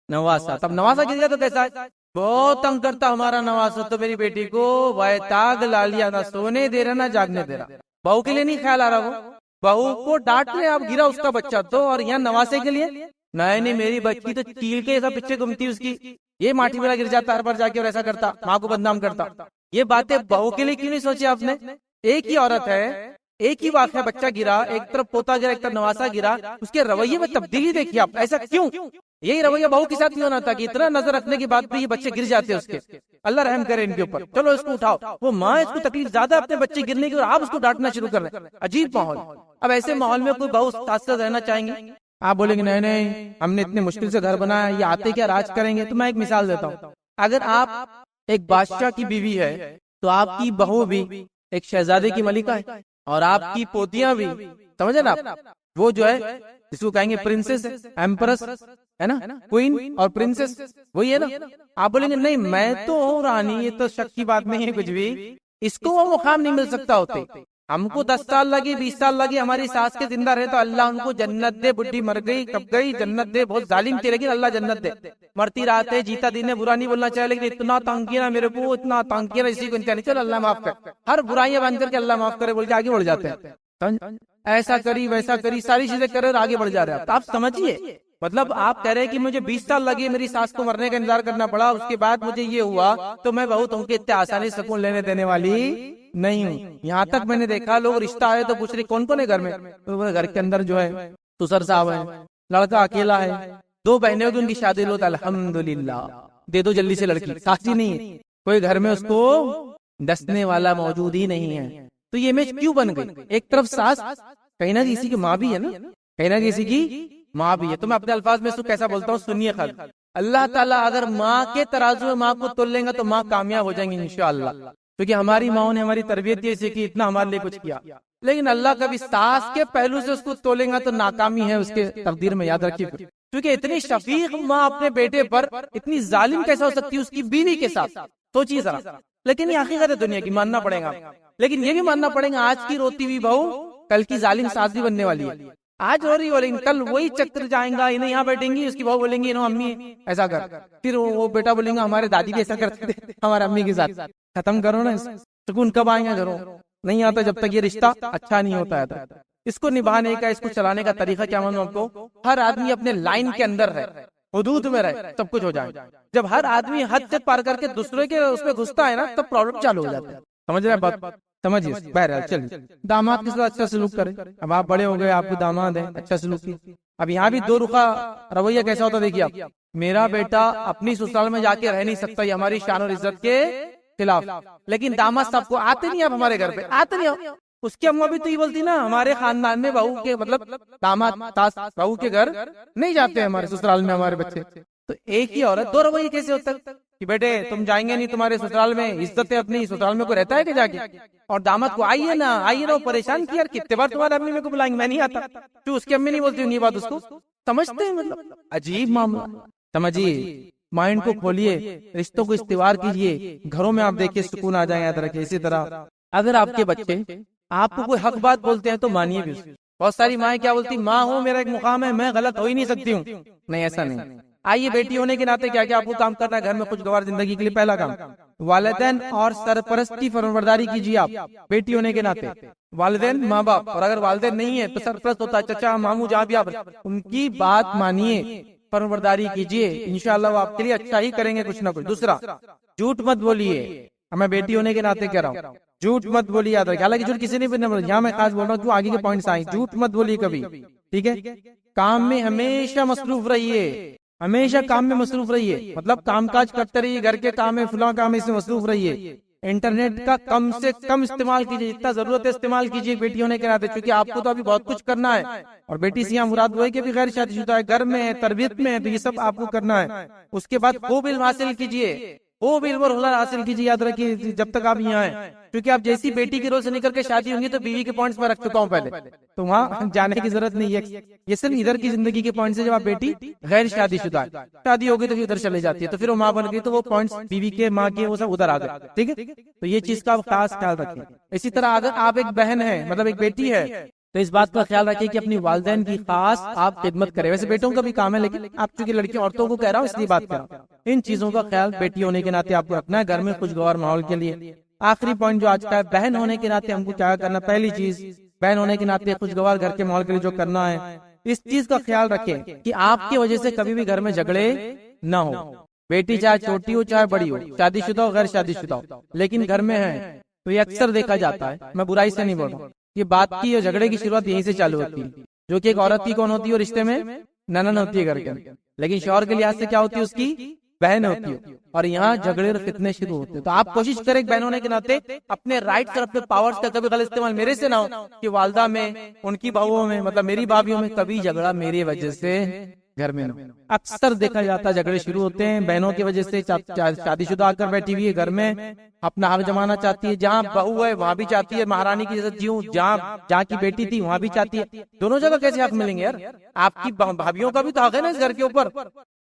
نواسا، تب نواسا گر گیا تو کیسا ہے، بہت تنگ کرتا ہمارا نواسا تو میری بیٹی کو، تاگ لا لیا، نہ سونے دے رہا نہ جاگنے دے رہا، بہو کے لیے نہیں خیال آ رہا، وہ بہو کو ڈانٹ لے، اب گرا اس کا بچہ تو، اور یہاں نواسے کے لیے نہیں، میری بچی تو چیل کے ایسا پیچھے گھومتی اس کی، یہ ماٹی میرا گر جاتا ہر بار جا کے، اور ایسا کرتا، ماں کو بدنام کرتا، یہ باتیں بہو کے لیے کیوں نہیں سوچی آپ نے، ایک ہی عورت ہے، ایک ہی واقعہ، بچہ گرا، ایک طرف پوتا گرا، ایک طرف نواسا گرا، اس کے رویے میں تبدیلی دیکھیے آپ، ایسا کیوں، یہی رویہ بہو کے ساتھ نہیں ہونا تھا کہ اتنا نظر رکھنے کے بعد بھی یہ بچے گر جاتے اس کے، اللہ رحم کرے ان کے اوپر، چلو اس کو اٹھاؤ، وہ ماں اس کو تکلیف زیادہ اپنے بچے گرنے کی، اور آپ اس کو ڈانٹنا شروع کر رہے ہیں، عجیب ماحول۔ اب ایسے ماحول میں کوئی بہو ساتھ ساتھ رہنا چاہیں گے، آپ بولیں گے نہیں نہیں ہم نے اتنے مشکل سے گھر بنایا، یہ آتے کیا راج کریں گے، تو میں ایک مثال دیتا ہوں، اگر آپ ایک بادشاہ کی بیوی ہے تو آپ کی بہو بھی ایک شہزادے کی ملکہ ہے، اور آپ کی پوتیاں بھی، سمجھے نا آپ، وہ جو ہے جس کو کہیں گے پرنسس، ایمپرس ہے نا، کوئین اور پرنسس وہی ہے نا، آپ بولیں گے نہیں میں تو ہوں رانی، یہ تو شک کی بات نہیں ہے کچھ بھی، اس کو وہ مقام نہیں مل سکتا ہوتے، ہم کو 10 سال لگے 20 سال لگے ہماری ساس کے زندہ رہے تو اللہ ان کو جنت دے، بڈھی مر گئی کب گئی، جنت دے، بہت ظالم تھی لیکن اللہ جنت دے، مرتی رات ہے، جیتا دن ہے، برا نہیں بولنا چاہے لیکن اتنا تنگ کیا میرے کو، اتنا تنگ کیا اسی کو انتہا نہیں، چل اللہ معاف کر، ہر برائیاں بند کر کے اللہ معاف کرے بول کے آگے بڑھ جاتے ہیں، ایسا کری ویسا کری ساری چیزیں کرے اور آگے بڑھ جا رہے ہیں، آپ سمجھیے، مطلب آپ کہہ رہے ہیں کہ مجھے 20 سال لگے میری ساس کو مرنے کا انتظار کرنا پڑا، اس کے بعد مجھے یہ ہوا تو میں بہت ان کے اتنے آسانی سکون لینے دینے والی نہیں ہوں، یہاں تک میں نے دیکھا لوگ رشتہ آئے تو پوچھ رہے کون کون ہے گھر میں، گھر کے اندر جو ہے سسر صاحب ہے، لڑکا اکیلا ہے، 2 بہنیں ہوگی ان کی شادی ہوتا ہے، الحمدللہ دے دو جلدی سے لڑکی، ساسی نہیں ہے، کوئی گھر میں اس کو ڈسنے والا موجود ہی نہیں ہے، تو یہ امیج کیوں بن گئی، ایک طرف ساس کہیں نہ کسی کی ماں بھی ہے نا، کہیں نہ کسی کی ماں بھی ہے، تو میں اپنے الفاظ میں اس کو کیسا بولتا ہوں سنیے خال، اللہ تعالیٰ اگر ماں کے ترازو میں ماں کو تول لیں گا تو ماں کامیاب ہو جائیں گی انشاءاللہ، کیونکہ ہماری ماں نے ہماری تربیت یہ کی اتنا ہمارے لیے کچھ کیا، لیکن اللہ کبھی ساس کے پہلو سے اس کو تولیں گا تو ناکامی ہے اس کے تقدیر میں، یاد رکھیے، کیونکہ اتنی شفیق ماں اپنے بیٹے پر اتنی ظالم کیسا ہو سکتی ہے اس کی بیوی کے ساتھ، سوچیے ذرا، لیکن یہ حقیقت ہے دنیا کی، ماننا پڑے گا، لیکن یہ بھی ماننا پڑے گا آج کی روتی ہوئی بہو کل کی ظالم ساس بھی بننے والی ہے، آج ہو رہی ہو لیکن کل وہی چکر جائیں گا، انہیں یہاں بیٹھیں گی، اس کی بہو بولیں گی انہوں امی ایسا کر، پھر وہ بیٹا بولیں گا ہمارے دادی بھی ایسا کرتے تھے ہمارے امی کے ساتھ، ختم کرو نا، سکون کب آئیں گے گھروں، نہیں آتا جب تک یہ رشتہ اچھا نہیں ہوتا ہے، اس کو نبھانے کا، اس کو چلانے کا طریقہ کیا معلوم آپ کو، ہر آدمی اپنے لائن کے اندر رہے، حدود میں رہے، سب کچھ ہو جائے، جب ہر آدمی حد سے پار کر کے دوسرے کے اس میں گھستا ہے نا تب پرابلم چالو ہو جاتا ہے، سمجھ رہے ہیں بات، سمجھیے، بہرحال چلیے، داماد کے ساتھ اچھا سلوک کرے، اب آپ بڑے ہو گئے، آپ کو داماد ہیں، اچھا سلوک کیجیے، اب یہاں بھی 2 رخا رویہ کیسا ہوتا دیکھیے آپ، میرا بیٹا اپنی سسرال میں جا کے رہ نہیں سکتا، یہ ہماری شان اور عزت کے خلاف، لیکن داماد صاحب کو آتے نہیں، آپ ہمارے گھر پہ آتے نہیں، اس کی اماں بھی تو یہ بولتی نا ہمارے خاندان میں بہو کے مطلب داماد بہو کے گھر نہیں جاتے ہمارے سسرال میں ہمارے بچے، تو ایک ہی عورت 2 رویے کیسے ہوتا ہے کہ بیٹے تم جائیں گے نہیں، تمہارے سسرال میں عزت ہے، اپنی سسرال میں کوئی رہتا ہے کہ جا کے، اور داماد کو آئیے نا وہ پریشان کیا، کتنے بار تمہارے امی میرے کو بلائیں گے، میں نہیں آتا، تو اس کی امی نہیں بولتی یہ بات، اس کو سمجھتے ہیں، مطلب عجیب معاملہ، سمجھیے، مائنڈ کو کھولیے، رشتوں کو استوار کیجیے، گھروں میں آپ دیکھیے سکون آ جائے، یاد رکھیے، اسی طرح اگر آپ کے بچے آپ کو کوئی حق بات بولتے ہیں تو مانیے بھی، بہت ساری مائیں کیا بولتی، ماں ہوں میرا ایک مقام ہے، میں غلط ہو ہی نہیں سکتی ہوں، نہیں ایسا نہیں، آئیے بیٹی ہونے کے ناطے کیا کیا آپ کو کام کرنا ہے گھر میں خوشگوار زندگی کے لیے، پہلا کام والدین اور سرپرست کی فرمانبرداری کیجیے، آپ بیٹی ہونے کے ناطے، والدین ماں باپ، اور اگر والدین نہیں ہے تو سرپرست ہوتا ہے چچا ماموں جہاں بھی آپ، ان کی بات مانیے، فرمانبرداری کیجیے، انشاءاللہ وہ آپ کے لیے اچھا ہی کریں گے کچھ نہ کچھ۔ دوسرا، جھوٹ مت بولیے، میں بیٹی ہونے کے ناطے کہہ رہا ہوں، جھوٹ مت بولیے، یاد رکھیے، حالانکہ جھوٹ کسی نے بھی نہیں بولا، یہاں میں خاص بول رہا ہوں جو آگے کے پوائنٹس آئیں، جھوٹ مت بولیے کبھی، ٹھیک ہے، کام میں ہمیشہ مصروف رہیے، ہمیشہ کام میں مصروف رہیے، مطلب کام کاج کرتے رہیے، گھر کے کام میں فلاں کام میں اس میں مصروف رہیے۔ انٹرنیٹ کا کم سے کم استعمال کیجیے، جتنا ضرورت ہے استعمال کیجیے بیٹی ہونے کے ناطے، کیونکہ آپ کو تو ابھی بہت کچھ کرنا ہے، اور بیٹی سے یہاں مراد وہ ہے کہ بھی غیر شادی شدہ ہے، گھر میں ہے، تربیت میں ہے، تو یہ سب آپ کو کرنا ہے۔ اس کے بعد خوب علم حاصل کیجیے، خوب علم اور ہنر حاصل کیجیے، یاد رکھیے جب تک آپ یہاں ہیں، کیونکہ آپ جیسی بیٹی کے رول سے نکل کے شادی ہوں گی تو بیوی کے پوائنٹس میں رکھ چکا ہوں پہلے، تو وہاں جانے کی ضرورت نہیں ہے، یہ صرف ادھر کی زندگی کے پوائنٹس ہے۔ جب آپ بیٹی غیر شادی شدہ ہے، شادی ہوگی تو پھر ادھر چلے جاتی ہے، تو پھر وہ ماں بن گئی تو وہ پوائنٹس بیوی کے ماں کے وہ سب ادھر آ گئے، ٹھیک ہے؟ تو یہ چیز کا آپ خاص خیال رکھیں۔ اسی طرح اگر آپ ایک بہن ہے، مطلب ایک بیٹی ہے، تو اس بات کا خیال رکھیں کہ اپنی والدین کی خاص آپ خدمت کریں۔ ویسے بیٹوں کا بھی کام ہے، لیکن آپ چونکہ لڑکی عورتوں کو کہہ رہا ہوں اس لیے بات کر رہا ہوں۔ ان چیزوں کا خیال بیٹی ہونے کے ناطے آپ کو رکھنا ہے، گھر میں خوشگوار ماحول کے لیے۔ آخری پوائنٹ جو آج کا ہے، بہن ہونے کے ناطے ہم کو کیا کرنا، پہلی چیز بہن ہونے کے ناطے خوشگوار گھر کے ماحول کے لیے جو کرنا ہے، اس چیز کا خیال رکھیں کہ آپ کی وجہ سے کبھی بھی گھر میں جھگڑے نہ ہو۔ بیٹی چاہے چھوٹی ہو چاہے بڑی ہو، شادی شدہ ہو غیر شادی شدہ ہو، لیکن گھر میں ہے تو یہ اکثر دیکھا جاتا ہے، میں برائی سے نہیں بول رہا ہوں، یہ بات کی اور جھگڑے کی شروعات یہیں سے چالو ہوتی ہے، جو کہ ایک عورت کی کون ہوتی ہے رشتے میں، ننن ہوتی ہے گھر کے، لیکن شوہر کے لحاظ سے کیا ہوتی ہے، اس کی بہن ہوتی ہے، اور یہاں جھگڑے اور فتنے شروع ہوتے ہیں۔ تو آپ کوشش کریں بہن ہونے کے ناطے اپنے رائٹس اور اپنے پاورز کا کبھی غلط استعمال میرے سے نہ ہو، کہ والدہ میں، ان کی بہوؤں میں، مطلب میری بھابھیوں میں کبھی جھگڑا میری وجہ سے گھر میں نہ ہو۔ اکثر دیکھا جاتا ہے جھگڑے شروع ہوتے ہیں بہنوں کی وجہ سے، شادی شدہ آ کر بیٹھی ہوئی ہے گھر میں، اپنا حق جمانا چاہتی ہے، جہاں بہو ہے وہاں بھی چاہتی ہے مہارانی کی عزت جیوں، جہاں کی بیٹی تھی وہاں بھی چاہتی ہے، دونوں جگہ کیسے حق ملیں گے یار؟ آپ کی بھابھیوں کا بھی تو حق ہے نا اس گھر کے اوپر،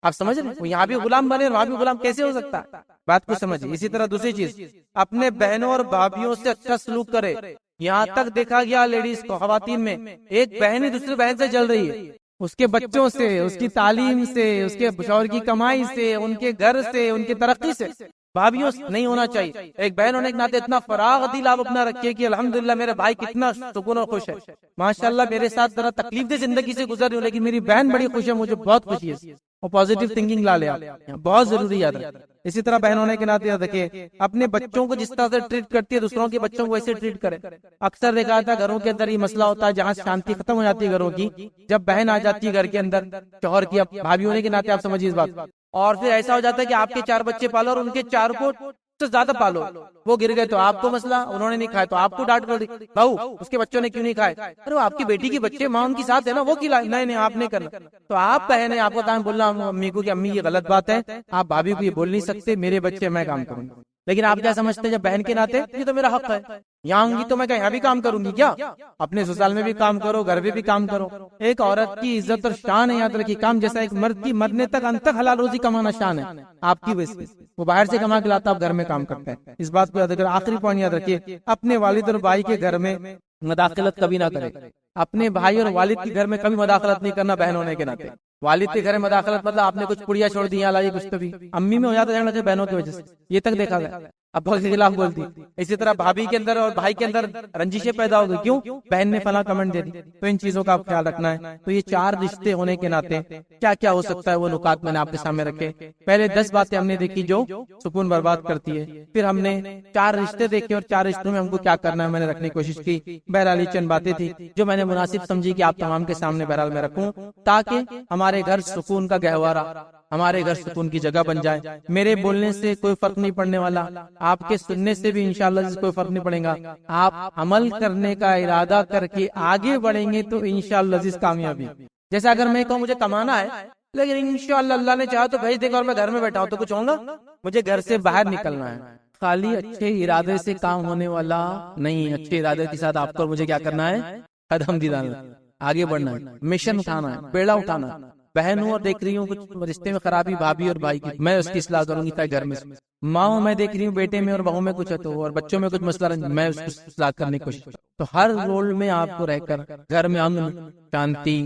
آپ سمجھ رہے ہیں؟ یہاں بھی غلام بنے وہاں بھی غلام کیسے ہو سکتا ہے؟ بات کو سمجھیے۔ اسی طرح دوسری چیز، اپنے بہنوں اور بھابھیوں سے اچھا سلوک کرے۔ یہاں تک دیکھا گیا لیڈیز کو، خواتین میں، ایک بہن ہی دوسری بہن سے جل رہی ہے، اس کے بچوں سے، اس کی تعلیم سے، اس کے شوہر کی کمائی سے، ان کے گھر سے، ان کی ترقی سے۔ بھابھیوں سے نہیں ہونا چاہیے۔ ایک بہن ہونے کے ناطے اتنا فراغ دل آپ اپنا رکھیے کہ الحمدللہ میرا بھائی کتنا سکون اور خوش ہے، ماشاءاللہ میرے ساتھ ذرا تکلیف دہ زندگی سے گزر رہی ہوں لیکن میری بہن بڑی خوش ہے، مجھے بہت خوشی ہے، اور پازیٹیو تھنکنگ لا لے آپ، بہت ضروری یاد رکھیں۔ اسی طرح بہن ہونے کے ناطے یاد رکھیں اپنے بچوں کو جس طرح سے ٹریٹ کرتی ہے دوسروں کے بچوں کو ویسے ٹریٹ کرے۔ اکثر دیکھا جاتا ہے گھروں کے اندر یہ مسئلہ ہوتا ہے جہاں شانتی ختم ہو جاتی ہے گھروں کی، جب بہن آ جاتی ہے گھر کے اندر، شوہر کی بھابھی ہونے کے ناطے آپ سمجھیے اس بات، اور پھر ایسا ہو جاتا ہے کہ آپ کے 4 بچے پالو اور ان کے 4 کو سے زیادہ پالو، وہ گر گئے تو آپ کو مسئلہ، انہوں نے نہیں کھائے تو آپ کو ڈانٹ پڑ دی، بہو اس کے بچوں نے کیوں نہیں کھائے، ارے وہ آپ کی بیٹی کے بچے ماں ان کی ساتھ ہے نا، وہ کھلائے، نہیں آپ نہیں کرنا۔ تو آپ بہن ہیں، آپ کا کام بولنا امی کو کہ امی یہ غلط بات ہے، آپ بھابھی کو یہ بول نہیں سکتے، میرے بچے میں کام کروں گا۔ لیکن آپ کیا سمجھتے ہیں جب بہن کے ناطے یہ تو میرا حق ہے، یہاں ہوں گی تو میں یہاں بھی کام کروں گی، کیا اپنے سسرال میں بھی کام کرو، گھر میں بھی کام کرو۔ ایک عورت کی عزت اور شان ہے، یاد رکھیے، کام جیسا ایک مرد کی مرنے تک انت تک حلال روزی کمانا شان ہے آپ کی وجہ سے، وہ باہر سے کما کے لاتا، آپ گھر میں کام کرتے ہیں، اس بات کو یاد رکھیں۔ آخری پوائنٹ یاد رکھیے، اپنے والد اور بھائی کے گھر میں مداخلت کبھی نہ کرے، اپنے بھائی اور والد کے گھر میں کبھی مداخلت نہیں کرنا بہن ہونے کے ناطے۔ والد کے گھر میں مداخلت مطلب آپ نے کچھ پڑیا چھوڑ دی، لائیے کچھ تو بھی امی میں ہو جاتا ہے بہنوں کی وجہ سے، یہ تک دیکھا گیا، ابا کے خلاف بولتی۔ اسی طرح بھابھی کے اندر اور بھائی کے اندر رنجشیں پیدا ہو گئی، کیوں؟ بہن نے فلاں کمنٹ دے دی۔ تو ان چیزوں کا آپ خیال رکھنا ہے۔ تو یہ 4 رشتے ہونے کے ناطے کیا کیا ہو سکتا ہے وہ نکات میں نے آپ کے سامنے رکھے۔ پہلے 10 باتیں ہم نے دیکھی جو سکون برباد کرتی ہے، پھر ہم نے 4 رشتے دیکھے اور 4 رشتوں میں ہم کو کیا کرنا ہے میں نے رکھنے کی کوشش کی۔ بہرحال یہ چند باتیں تھی جو میں نے مناسب سمجھی کہ آپ تمام کے سامنے بہرحال میں رکھوں، تاکہ ہمارے گھر سکون کا گہوارہ، ہمارے گھر سکون کی جگہ بن جائے۔ میرے بولنے سے کوئی فرق نہیں پڑنے والا، آپ کے سننے سے بھی انشاءاللہ کوئی فرق نہیں پڑے گا، آپ عمل کرنے کا ارادہ کر کے آگے بڑھیں گے تو انشاءاللہ کامیابی۔ جیسے اگر میں کہوں مجھے کمانا ہے لیکن انشاءاللہ اللہ نے چاہا تو بھیج دے گا اور میں گھر میں بیٹھا ہوں تو کچھ ہوگا، مجھے گھر سے باہر نکلنا ہے۔ خالی اچھے ارادے سے کام ہونے والا نہیں، اچھے ارادے کے ساتھ آپ کو مجھے کیا کرنا ہے، قدم دلانا، آگے بڑھنا ہے، مشن اٹھانا ہے، بیڑا اٹھانا ہے۔ بہن ہوں اور دیکھ رہی ہوں کچھ رشتے میں خرابی بھابھی اور بھائی کی، میں اس کی اصلاح کروں گی تاکہ گھر میں، ماں ہوں میں دیکھ رہی ہوں بیٹے میں اور بہو میں کچھ ہے تو، اور بچوں میں کچھ مسئلہ میں اس کو اصلاح کرنے کی کوشش کروں۔ تو ہر رول میں آپ کو رہ کر گھر میں امن، شانتی،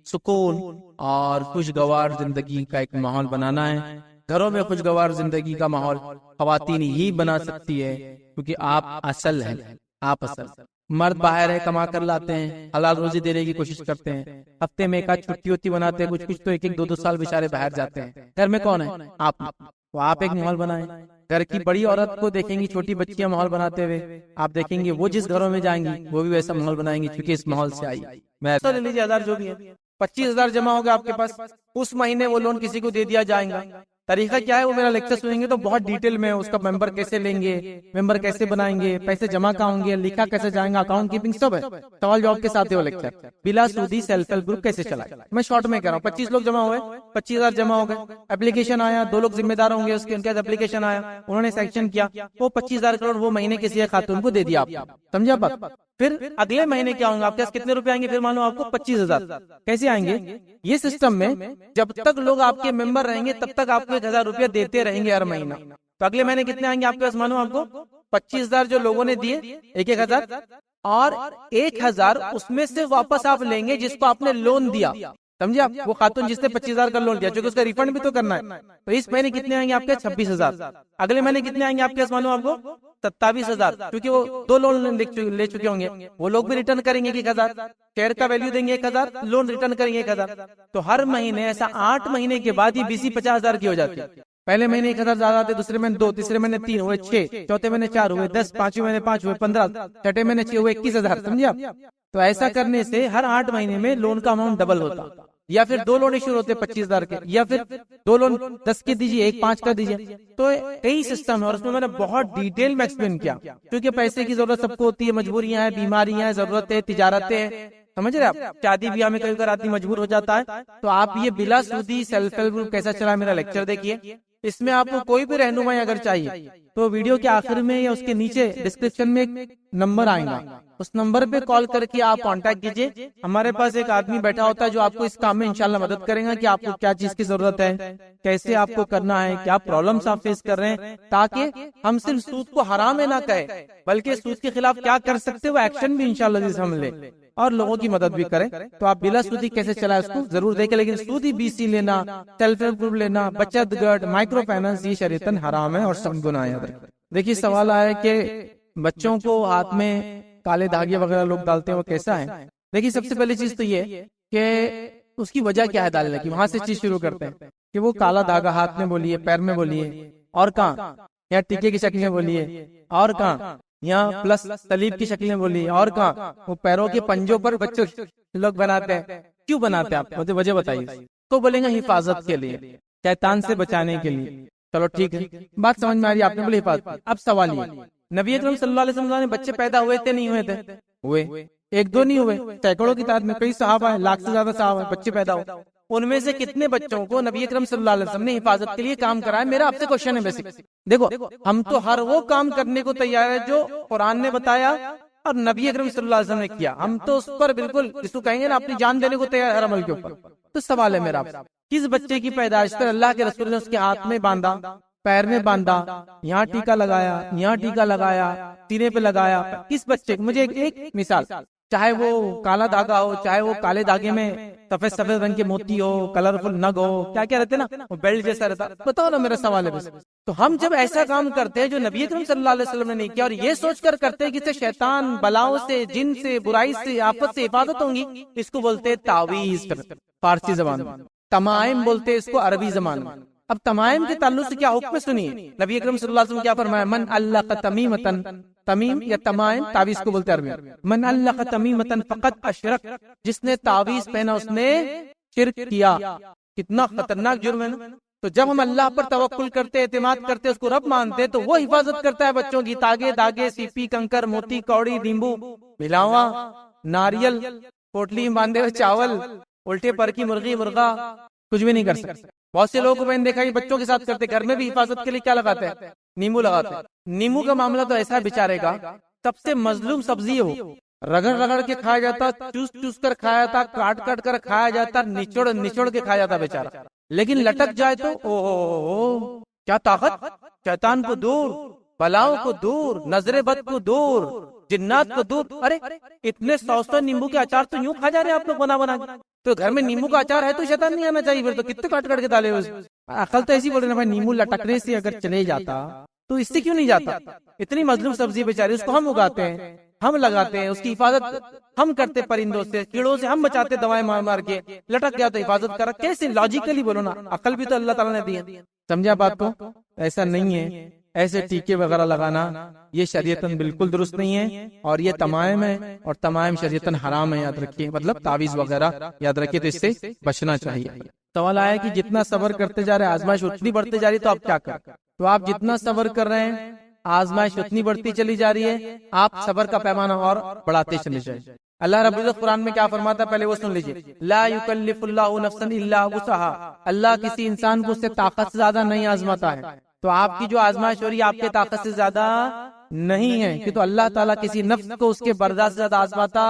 سکون اور خوشگوار زندگی کا ایک ماحول بنانا ہے۔ گھروں میں خوشگوار زندگی کا ماحول خواتین ہی بنا سکتی ہے، کیونکہ آپ اصل ہیں، آپ اصل۔ مرد باہر ہے، کما کر لاتے ہیں، حلال روزی دینے کی کوشش کرتے ہیں، ہفتے میں ایک آدھ چھٹی ہوتی بناتے ہیں، کچھ تو 1-2 سال بیچارے باہر جاتے ہیں۔ گھر میں کون ہے؟ آپ۔ تو آپ ایک ماحول بنائیں۔ گھر کی بڑی عورت کو دیکھیں گی چھوٹی بچیاں ماحول بناتے ہوئے، آپ دیکھیں گے وہ جس گھروں میں جائیں گی وہ بھی ویسا ماحول بنائیں گی، کیونکہ اس ماحول سے آئی۔ میں لے لیجیے 1000 جو بھی ہے، 25,000 جمع ہوگا آپ کے پاس، اس مہینے وہ لون کسی کو دے دیا جائے گا. طریقہ کیا ہے وہ میرا لیکچر سنیں گے تو بہت ڈیٹیل میں اس کا ممبر کیسے لیں گے، ممبر کیسے بنائیں گے، پیسے جمع کہاں ہوں گے، لکھا کیسے جائیں گا، اکاؤنٹ کیپنگ سب ہے. سوال جواب کے ساتھ ہے وہ لیکچر. بلا سودی سیلف ہیلپ گروپ کیسے چلائے. میں شارٹ میں کہہ رہا ہوں. 25 لوگ جمع ہوئے، 25,000 جمع ہو گئے. اپلیکیشن آیا، 2 لوگ ذمہ دار ہوں گے اس کے، ان کے اپلیکیشن آیا، انہوں نے سیکشن کیا، وہ 25,000 کروڑ وہ مہینے کسی خاتون کو دے دیا. آپ سمجھا بات. پھر اگلے مہینے کیا ہوگا آپ کے پاس، کتنے روپے آئیں گے؟ پھر مان لو آپ کو 25,000 کیسے آئیں گے. یہ سسٹم میں جب تک لوگ آپ کے ممبر رہیں گے تب تک آپ کو 1,000 روپیہ دیتے رہیں گے ہر مہینہ. تو اگلے مہینے کتنے آئیں گے آپ کے پاس؟ مانو آپ کو 25,000 جو لوگوں نے دیے، 1,000 اور 1,000 اس میں سے واپس آپ لیں گے جس کو آپ نے لون دیا. سمجھے آپ؟ وہ خاتون جس نے 25,000 کا لون دیا، چونکہ اس کا ریفنڈ بھی تو کرنا ہے. تو اس مہینے کتنے آئیں گے آپ کے؟ 26,000. اگلے مہینے کتنے آئیں گے آپ کے پاس؟ مانو آپ کو 27,000، کیونکہ وہ 2 لون لے چکے ہوں گے. وہ لوگ بھی ریٹرن کریں گے 1,000، شیئر کا ویلیو دیں گے 1,000، لون ریٹرن کریں گے 1,000. تو ہر مہینے ایسا 8 مہینے کے بعد یہ BC 50,000 کی ہو جاتی ہے. پہلے مہینے 1,000 زیادہ آتے، دوسرے مہینے 2، تیسرے مہینے 3 ہوئے 6، چوتھے مہینے 4 ہوئے 10، پانچویں مہینے 5 ہوئے 15، چھٹے مہینے 6 ہوئے 21,000. سمجھے آپ؟ تو ایسا کرنے سے ہر 8 مہینے میں لون کا اماؤنٹ ڈبل ہوتا. یا پھر 2 لون ایشو ہوتے 25,000 کے، یا پھر 2 لون 10 کے دیجیے، 1 5 کا دیجیے. تو کئی سسٹم ہے اور اس میں نے بہت ڈیٹیل میں ایکسپلین کیا، کیونکہ پیسے کی ضرورت سب کو ہوتی ہے، مجبوریاں ہیں، بیماریاں ہیں، ضرورت ہے، تجارتیں ہیں. سمجھ رہے آپ؟ شادی بیاہ میں کئی بار آدمی مجبور ہو جاتا ہے. تو آپ یہ بلا سودی سیلف ہیلپ گروپ کیسا چلا میرا لیکچر دیکھیے. اس میں آپ کو کوئی بھی رہنمائی اگر چاہیے تو ویڈیو کے آخر میں یا اس کے نیچے ڈسکرپشن میں ایک نمبر آئے گا، اس نمبر پہ کال کر کے آپ کانٹیکٹ کیجئے. ہمارے پاس ایک آدمی بیٹھا ہوتا ہے جو آپ کو اس کام میں انشاءاللہ مدد کرے گا کہ آپ کو کیا چیز کی ضرورت ہے، کیسے آپ کو کرنا ہے، کیا پرابلمس آپ فیس کر رہے ہیں، تاکہ ہم صرف سود کو حرام ہے نہ کہیں بلکہ سود کے خلاف کیا کر سکتے وہ ایکشن بھی انشاءاللہ ہم لیں اور لوگوں کی مدد بھی کریں. تو آپ بلا سودی کیسے چلائے اس کو ضرور دیکھیں. لیکن سودی BC لینا، سیلف ہیلپ گروپ لینا، بچت گھر، مائکرو فائنانس، یہ شریعتاً حرام ہے اور سب گناہ ہے. دیکھیے سوال آیا کہ بچوں کو ہاتھ میں کالے دھاگے وغیرہ لوگ ڈالتے ہیں، وہ کیسا ہے؟ دیکھیے سب سے پہلی چیز تو یہ کہ اس کی وجہ کیا ہے ڈالنے کی، وہاں سے چیز شروع کرتے ہیں کہ وہ کالا دھاگا ہاتھ میں بولیے، پیر میں بولیے، اور کہاں، یا ٹکے کی شکل میں بولیے، اور کہاں، یہاں پلس صلیب کی شکل میں بولیے، اور کہاں وہ پیروں کے پنجوں پر بچوں لوگ بناتے ہیں. کیوں بناتے ہیں آپ؟ مجھے وجہ بتائیے. تو بولیں گے حفاظت کے لیے، شیطان سے بچانے کے لیے. چلو ٹھیک ہے، بات سمجھ میں آ رہی ہے، آپ نے بولی حفاظت. اب سوال یہ، نبی اکرم صلی اللہ علیہ وسلم نے بچے پیدا ہوئے تھے نہیں ہوئے تھے؟ ہوئے. 1 2 نہیں ہوئے، سینکڑوں کی تعداد میں کئی صحابہ ہیں، لاکھ سے زیادہ صحابہ ہیں، بچے پیدا ہوئے. ان میں سے کتنے بچوں کو نبی اکرم صلی اللہ علیہ وسلم نے حفاظت کے لیے کام کرایا؟ میرا آپ سے کوشچن ہے بیسک. دیکھو ہم تو ہر وہ کام کرنے کو تیار ہے جو قرآن نے بتایا اور نبی اکرم صلی اللہ علیہ وسلم نے کیا. ہم تو اس پر بالکل جس کو کہیں گے نا اپنی جان دینے کو تیار ہر عمل کے اوپر. تو سوال ہے میرا آپ سے، کس بچے کی پیدائش پر اللہ کے رسول نے اس کے ہاتھ میں باندھا، پیر میں باندھا، یہاں ٹیکا لگایا، یہاں ٹیکا لگایا، سینے پہ لگایا؟ کس بچے کو؟ مجھے ایک مثال، چاہے وہ کالا دھاگا ہو، چاہے وہ کالے دھاگے میں سفید سفید رنگ کے موتی ہو، کلرفل نگ ہو، کیا کیا رہتے نا، وہ بیلٹ جیسا رہتا. بتاؤ نا، میرا سوال ہے بس. تو ہم جب ایسا کام کرتے ہیں جو نبی اکرم صلی اللہ علیہ وسلم نے نہیں کیا اور یہ سوچ کر کرتے ہیں کہ اس سے شیطان بلاؤں سے، جن سے، برائی سے، آفت سے حفاظت ہوں گی، اس کو بولتے ہیں تعویذ، فارسی زبان میں. تمائم بولتے اس کو عربی زبان میں. اب تمائم کے تعلق سے کیا حکم سنیے. نبی اکرم صلی اللہ علیہ وسلم کیا فرمایا؟ من علق تمیمتن، تمیم یا تمائم تعویذ کو بولتے عربی میں. من علق تمیمتن فقط اشرک، جس نے تعویذ پہنا اس نے شرک کیا. کتنا خطرناک جرم ہے نا. تو جب ہم اللہ پر توکل کرتے، اعتماد کرتے، اس کو رب مانتے، تو وہ حفاظت کرتا ہے بچوں کی. تاگے داگے، سیپی، کنکر، موتی، کوڑی، نیمبو، بھلاواں، ناریل، پوٹلی میں باندھے ہوئے چاول، الٹے پر کی مرغی، مرغا کچھ بھی نہیں کر سکتے. بہت سے لوگوں کو میں نے دیکھا کہ بچوں کے ساتھ کرتے، گھر میں بھی حفاظت کے لیے کیا لگاتے ہیں؟ نیمبو لگاتے ہیں. نیمبو کا معاملہ تو ایسا بیچارے کا، سب سے مظلوم سبزی ہے وہ. رگڑ رگڑ کے کھایا جاتا، چوس چوس کر کھایا جاتا، کاٹ کاٹ کر کھایا جاتا، نچوڑ نچوڑ کے کھایا جاتا بیچارہ. لیکن لٹک جائے تو او کیا طاقت! شیطان کو دور، بلاؤں کو دور، نظر بد کو دور، جنات کو دور. ارے اتنے 100 نیمبو کے اچار تو یوں کھا جا رہے ہیں آپ لوگ بنا بنا کے. تو گھر میں نیمبو کا اچار ہے تو شیطان نہیں آنا چاہیے. پھر تو کتنے کاٹ کاٹ کے ڈالے ہوئے. عقل تو ایسی بول رہے نا بھائی، نیمبو لٹکنے سے اگر چلے جاتا تو اس سے کیوں نہیں جاتا؟ اتنی مظلوم سبزی بیچاری، اس کو ہم اگاتے ہیں، ہم لگاتے ہیں، اس کی حفاظت ہم کرتے، پرندوں سے، کیڑوں سے ہم بچاتے، دوائیں مار مار کے. لٹک گیا تو حفاظت کرا. کیسے لاجیکلی بولو نا، عقل بھی تو اللہ تعالیٰ نے دی ہے. سمجھا بات کو؟ ایسا نہیں ہے ایسے ٹیکے وغیرہ لگانا یہ شریعتاً بالکل درست نہیں ہے، اور یہ تمائم ہے، اور تمائم شریعتاً حرام ہے، یاد رکھیے، مطلب تعویذ وغیرہ یاد رکھیے، تو اس سے بچنا چاہیے۔ سوال آیا کہ جتنا صبر کرتے جا رہے ہیں آزمائش اتنی بڑھتی جا رہی ہے، تو آپ کیا کریں؟ تو آپ جتنا صبر کر رہے ہیں آزمائش اتنی بڑھتی چلی جا رہی ہے، آپ صبر کا پیمانہ اور بڑھاتے چلے جائیں۔ اللہ رب العزت قرآن میں کیا فرماتا ہے، پہلے وہ سن لیجئے، لا یکلف اللہ نفسا الا وسعها، اللہ کسی انسان کو اس سے طاقت سے زیادہ نہیں آزماتا ہے۔ تو آپ کی جو آزمائش ہو رہی ہے آپ کے طاقت سے زیادہ نہیں ہے، کہ تو اللہ تعالیٰ کسی نفس کو اس کے برداشت سے زیادہ آزماتا